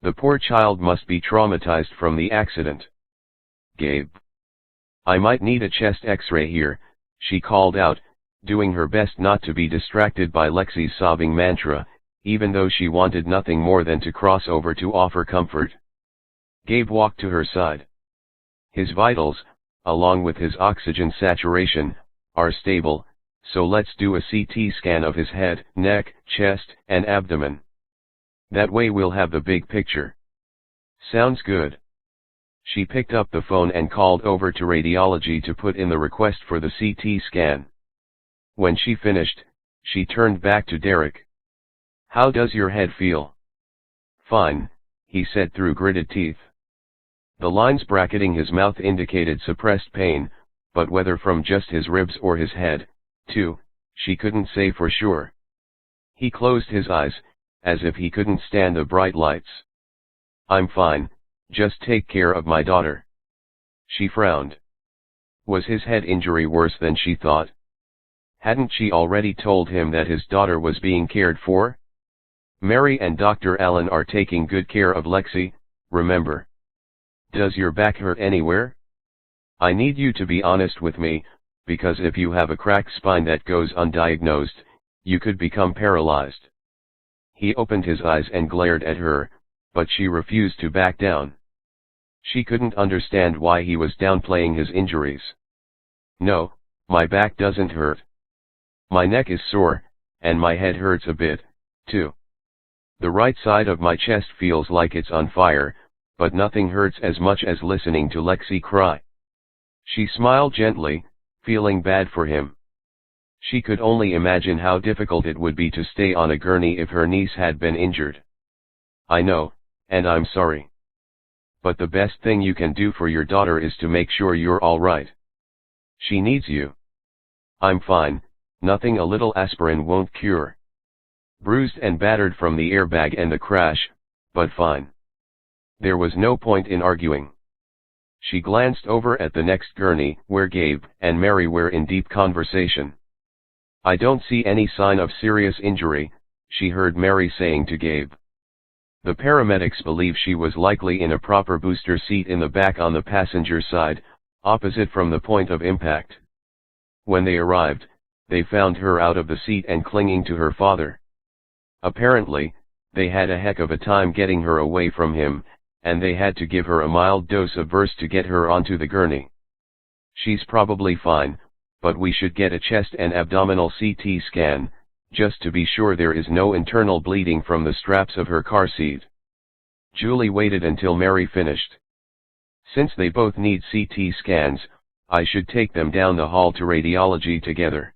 The poor child must be traumatized from the accident. Gabe. I might need a chest x-ray here, she called out, doing her best not to be distracted by Lexi's sobbing mantra, even though she wanted nothing more than to cross over to offer comfort. Gabe walked to her side. His vitals, along with his oxygen saturation, are stable, so let's do a CT scan of his head, neck, chest, and abdomen. That way we'll have the big picture. Sounds good. She picked up the phone and called over to radiology to put in the request for the CT scan. When she finished, she turned back to Derek. How does your head feel? Fine, he said through gritted teeth. The lines bracketing his mouth indicated suppressed pain, but whether from just his ribs or his head, too, she couldn't say for sure. He closed his eyes, as if he couldn't stand the bright lights. I'm fine, just take care of my daughter. She frowned. Was his head injury worse than she thought? Hadn't she already told him that his daughter was being cared for? Mary and Dr. Allen are taking good care of Lexi, remember. Does your back hurt anywhere? I need you to be honest with me, because if you have a cracked spine that goes undiagnosed, you could become paralyzed. He opened his eyes and glared at her, but she refused to back down. She couldn't understand why he was downplaying his injuries. No, my back doesn't hurt. My neck is sore, and my head hurts a bit, too. The right side of my chest feels like it's on fire, but nothing hurts as much as listening to Lexi cry. She smiled gently, feeling bad for him. She could only imagine how difficult it would be to stay on a gurney if her niece had been injured. I know, and I'm sorry. But the best thing you can do for your daughter is to make sure you're all right. She needs you. I'm fine, nothing a little aspirin won't cure. Bruised and battered from the airbag and the crash, but fine. There was no point in arguing. She glanced over at the next gurney, where Gabe and Mary were in deep conversation. I don't see any sign of serious injury, she heard Mary saying to Gabe. The paramedics believe she was likely in a proper booster seat in the back on the passenger side, opposite from the point of impact. When they arrived, they found her out of the seat and clinging to her father. Apparently, they had a heck of a time getting her away from him, and they had to give her a mild dose of verse to get her onto the gurney. She's probably fine, but we should get a chest and abdominal CT scan, just to be sure there is no internal bleeding from the straps of her car seat. Julie waited until Mary finished. Since they both need CT scans, I should take them down the hall to radiology together.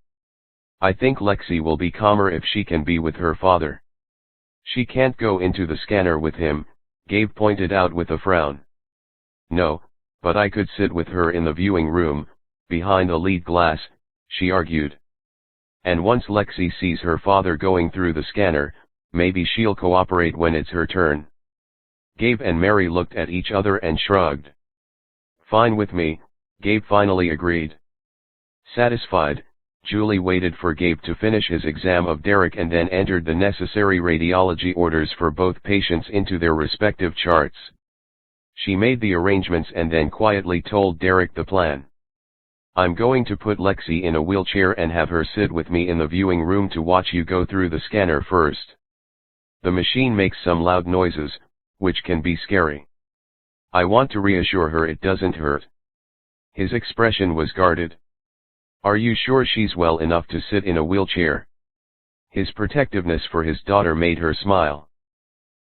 I think Lexi will be calmer if she can be with her father. She can't go into the scanner with him, Gabe pointed out with a frown. No, but I could sit with her in the viewing room, behind a lead glass, she argued. And once Lexi sees her father going through the scanner, maybe she'll cooperate when it's her turn. Gabe and Mary looked at each other and shrugged. Fine with me, Gabe finally agreed. Satisfied, Julie waited for Gabe to finish his exam of Derek and then entered the necessary radiology orders for both patients into their respective charts. She made the arrangements and then quietly told Derek the plan. I'm going to put Lexi in a wheelchair and have her sit with me in the viewing room to watch you go through the scanner first. The machine makes some loud noises, which can be scary. I want to reassure her it doesn't hurt. His expression was guarded. Are you sure she's well enough to sit in a wheelchair? His protectiveness for his daughter made her smile.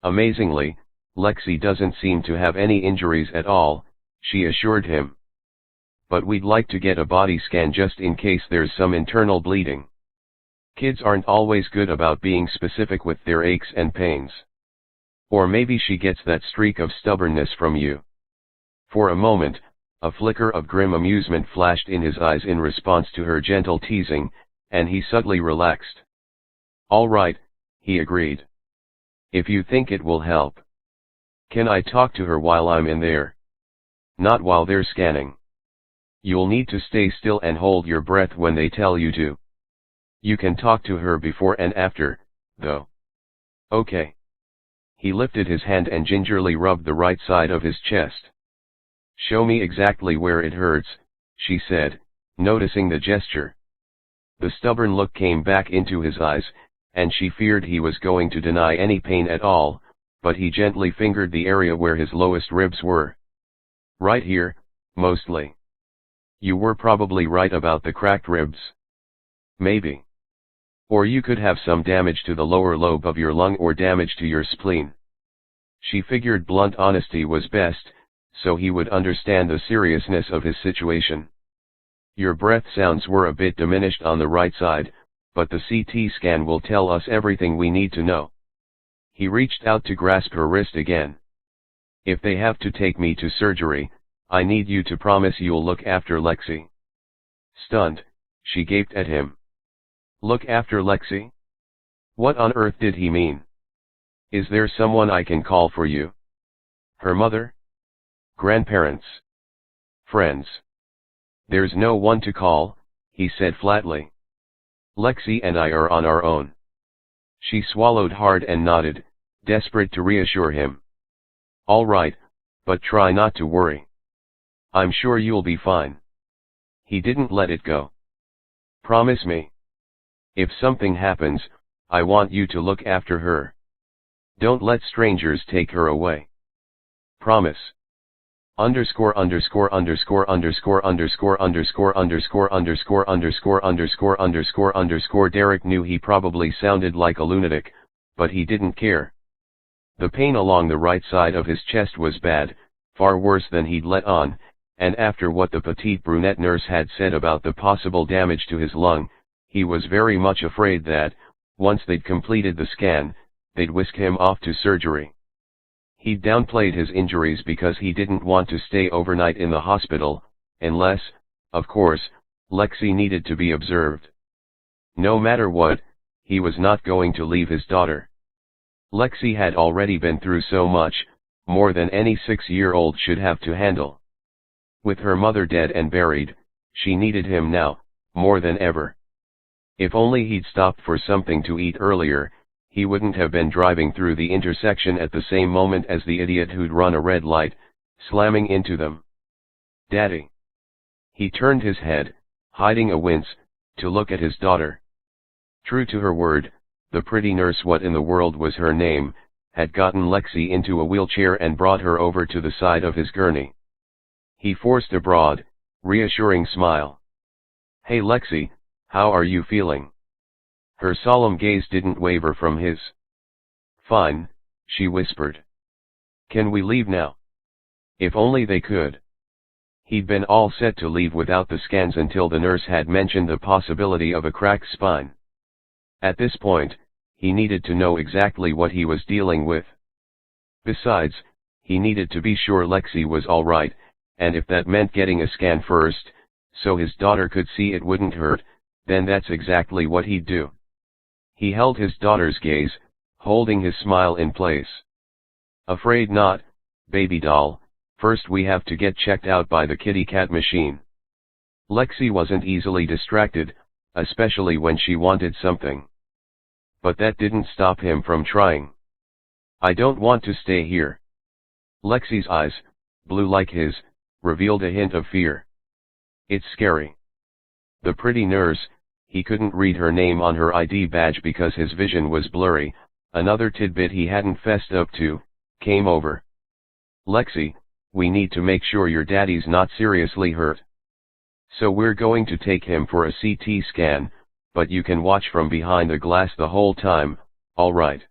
Amazingly, Lexi doesn't seem to have any injuries at all, she assured him. But we'd like to get a body scan just in case there's some internal bleeding. Kids aren't always good about being specific with their aches and pains. Or maybe she gets that streak of stubbornness from you. For a moment, a flicker of grim amusement flashed in his eyes in response to her gentle teasing, and he suddenly relaxed. All right, he agreed. If you think it will help. Can I talk to her while I'm in there? Not while they're scanning. You'll need to stay still and hold your breath when they tell you to. You can talk to her before and after, though. Okay. He lifted his hand and gingerly rubbed the right side of his chest. Show me exactly where it hurts, she said, noticing the gesture. The stubborn look came back into his eyes, and she feared he was going to deny any pain at all, but he gently fingered the area where his lowest ribs were. Right here, mostly. You were probably right about the cracked ribs. Maybe. Or you could have some damage to the lower lobe of your lung or damage to your spleen. She figured blunt honesty was best, so he would understand the seriousness of his situation. Your breath sounds were a bit diminished on the right side, but the CT scan will tell us everything we need to know. He reached out to grasp her wrist again. If they have to take me to surgery, I need you to promise you'll look after Lexi. Stunned, she gaped at him. Look after Lexi? What on earth did he mean? Is there someone I can call for you? Her mother? Grandparents? Friends? There's no one to call, he said flatly. Lexi and I are on our own. She swallowed hard and nodded, desperate to reassure him. All right, but try not to worry. I'm sure you'll be fine. He didn't let it go. Promise me. If something happens, I want you to look after her. Don't let strangers take her away. Promise. Underscore underscore underscore underscore underscore underscore underscore underscore underscore underscore underscore underscore. Derek knew he probably sounded like a lunatic, but he didn't care. The pain along the right side of his chest was bad, far worse than he'd let on, and after what the petite brunette nurse had said about the possible damage to his lung, he was very much afraid that, once they'd completed the scan, they'd whisk him off to surgery. He'd downplayed his injuries because he didn't want to stay overnight in the hospital, unless, of course, Lexi needed to be observed. No matter what, he was not going to leave his daughter. Lexi had already been through so much, more than any 6-year-old should have to handle. With her mother dead and buried, she needed him now, more than ever. If only he'd stopped for something to eat earlier, he wouldn't have been driving through the intersection at the same moment as the idiot who'd run a red light, slamming into them. Daddy. He turned his head, hiding a wince, to look at his daughter. True to her word, the pretty nurse, what in the world was her name, had gotten Lexi into a wheelchair and brought her over to the side of his gurney. He forced a broad, reassuring smile. Hey Lexi, how are you feeling? Her solemn gaze didn't waver from his. Fine, she whispered. Can we leave now? If only they could. He'd been all set to leave without the scans until the nurse had mentioned the possibility of a cracked spine. At this point, he needed to know exactly what he was dealing with. Besides, he needed to be sure Lexi was alright, and if that meant getting a scan first, so his daughter could see it wouldn't hurt, then that's exactly what he'd do. He held his daughter's gaze, holding his smile in place. Afraid not, baby doll, first we have to get checked out by the kitty cat machine. Lexi wasn't easily distracted, especially when she wanted something. But that didn't stop him from trying. I don't want to stay here. Lexi's eyes, blue like his, revealed a hint of fear. It's scary. The pretty nurse, he couldn't read her name on her ID badge because his vision was blurry, another tidbit he hadn't fessed up to, came over. Lexi, we need to make sure your daddy's not seriously hurt. So we're going to take him for a CT scan, but you can watch from behind the glass the whole time, alright?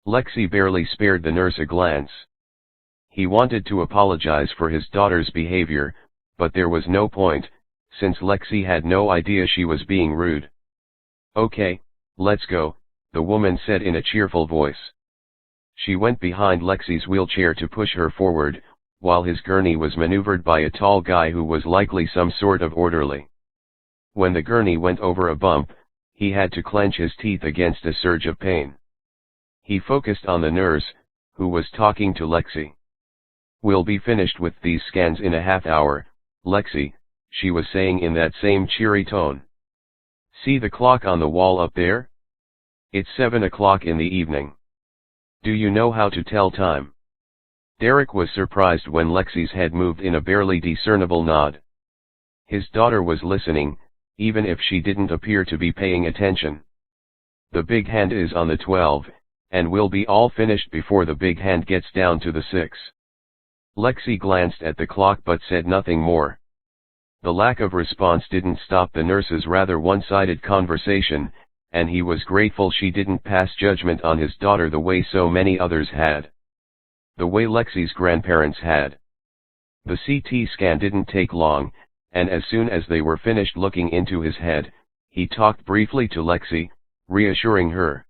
Lexi barely spared the nurse a glance. He wanted to apologize for his daughter's behavior, but there was no point, since Lexi had no idea she was being rude. Okay, let's go, the woman said in a cheerful voice. She went behind Lexi's wheelchair to push her forward, while his gurney was maneuvered by a tall guy who was likely some sort of orderly. When the gurney went over a bump, he had to clench his teeth against a surge of pain. He focused on the nurse, who was talking to Lexi. We'll be finished with these scans in a half hour, Lexi, she was saying in that same cheery tone. See the clock on the wall up there? It's 7 o'clock in the evening. Do you know how to tell time? Derek was surprised when Lexi's head moved in a barely discernible nod. His daughter was listening, even if she didn't appear to be paying attention. The big hand is on the 12, and we'll be all finished before the big hand gets down to the 6. Lexi glanced at the clock but said nothing more. The lack of response didn't stop the nurse's rather one-sided conversation, and he was grateful she didn't pass judgment on his daughter the way so many others had. The way Lexi's grandparents had. The CT scan didn't take long, and as soon as they were finished looking into his head, he talked briefly to Lexi, reassuring her.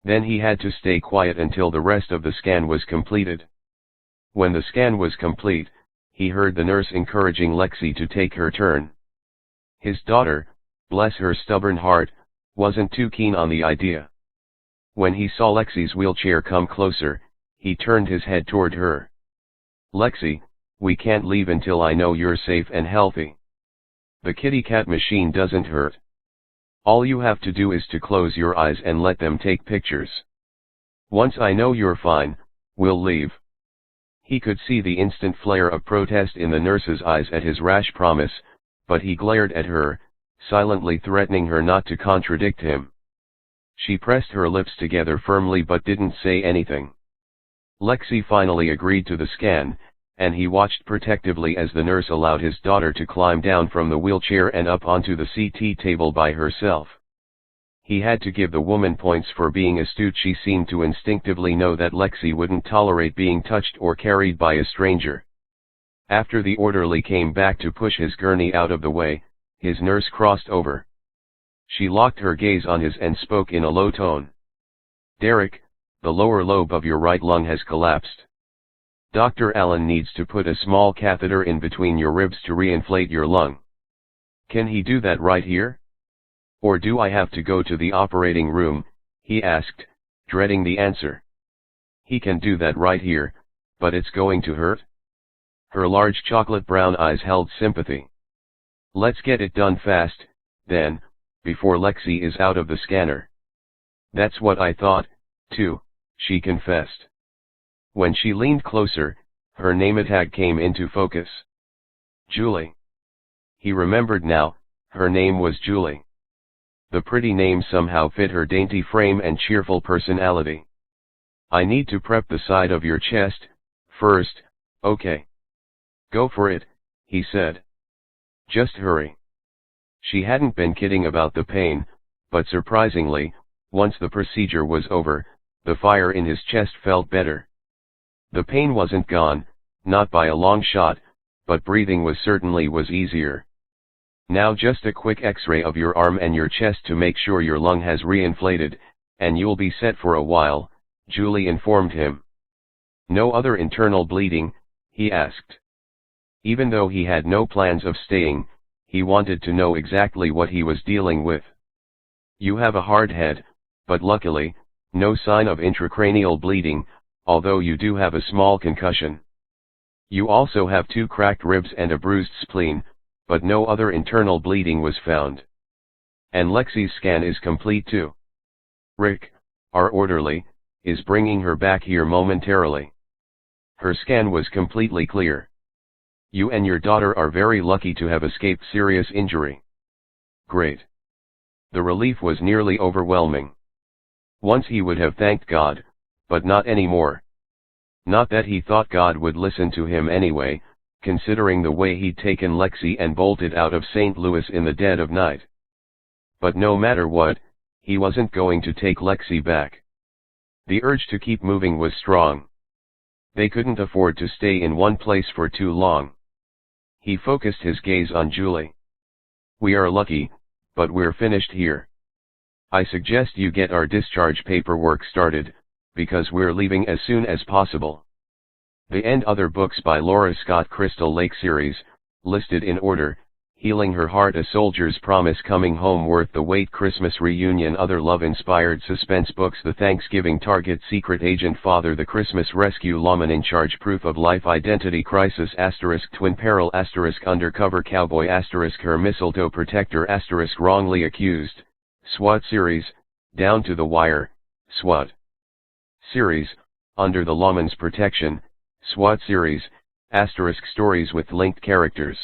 Then he had to stay quiet until the rest of the scan was completed. When the scan was complete, he heard the nurse encouraging Lexi to take her turn. His daughter, bless her stubborn heart, wasn't too keen on the idea. When he saw Lexi's wheelchair come closer, he turned his head toward her. Lexi, we can't leave until I know you're safe and healthy. The kitty cat machine doesn't hurt. All you have to do is to close your eyes and let them take pictures. Once I know you're fine, we'll leave. He could see the instant flare of protest in the nurse's eyes at his rash promise, but he glared at her, silently threatening her not to contradict him. She pressed her lips together firmly but didn't say anything. Lexi finally agreed to the scan, and he watched protectively as the nurse allowed his daughter to climb down from the wheelchair and up onto the CT table by herself. He had to give the woman points for being astute. She seemed to instinctively know that Lexi wouldn't tolerate being touched or carried by a stranger. After the orderly came back to push his gurney out of the way, his nurse crossed over. She locked her gaze on his and spoke in a low tone. Derek, the lower lobe of your right lung has collapsed. Dr. Allen needs to put a small catheter in between your ribs to reinflate your lung. Can he do that right here? Or do I have to go to the operating room? He asked, dreading the answer. He can do that right here, but it's going to hurt? Her large chocolate brown eyes held sympathy. Let's get it done fast, then, before Lexi is out of the scanner. That's what I thought, too, she confessed. When she leaned closer, her name tag came into focus. Julie. He remembered now, her name was Julie. The pretty name somehow fit her dainty frame and cheerful personality. I need to prep the side of your chest, first, okay. Go for it, he said. Just hurry. She hadn't been kidding about the pain, but surprisingly, once the procedure was over, the fire in his chest felt better. The pain wasn't gone, not by a long shot, but breathing was easier. Now just a quick x-ray of your arm and your chest to make sure your lung has reinflated, and you'll be set for a while, Julie informed him. No other internal bleeding, he asked. Even though he had no plans of staying, he wanted to know exactly what he was dealing with. You have a hard head, but luckily, no sign of intracranial bleeding, although you do have a small concussion. You also have 2 cracked ribs and a bruised spleen, but no other internal bleeding was found. And Lexi's scan is complete too. Rick, our orderly, is bringing her back here momentarily. Her scan was completely clear. You and your daughter are very lucky to have escaped serious injury. Great. The relief was nearly overwhelming. Once he would have thanked God, but not anymore. Not that he thought God would listen to him anyway, considering the way he'd taken Lexi and bolted out of St. Louis in the dead of night. But no matter what, he wasn't going to take Lexi back. The urge to keep moving was strong. They couldn't afford to stay in one place for too long. He focused his gaze on Julie. We are lucky, but we're finished here. I suggest you get our discharge paperwork started, because we're leaving as soon as possible. The end other books by Laura Scott Crystal Lake series, listed in order: Healing Her Heart, A Soldier's Promise, Coming Home, Worth the Wait, Christmas Reunion. Other love-inspired suspense books: The Thanksgiving Target, Secret Agent, Father, The Christmas Rescue, Lawman in Charge, Proof of Life, Identity Crisis, *, Twin Peril, *, Undercover Cowboy, *, Her Mistletoe Protector, *, Wrongly Accused, SWAT series, Down to the Wire, SWAT series, Under the Lawman's Protection, SWAT series, *, stories with linked characters.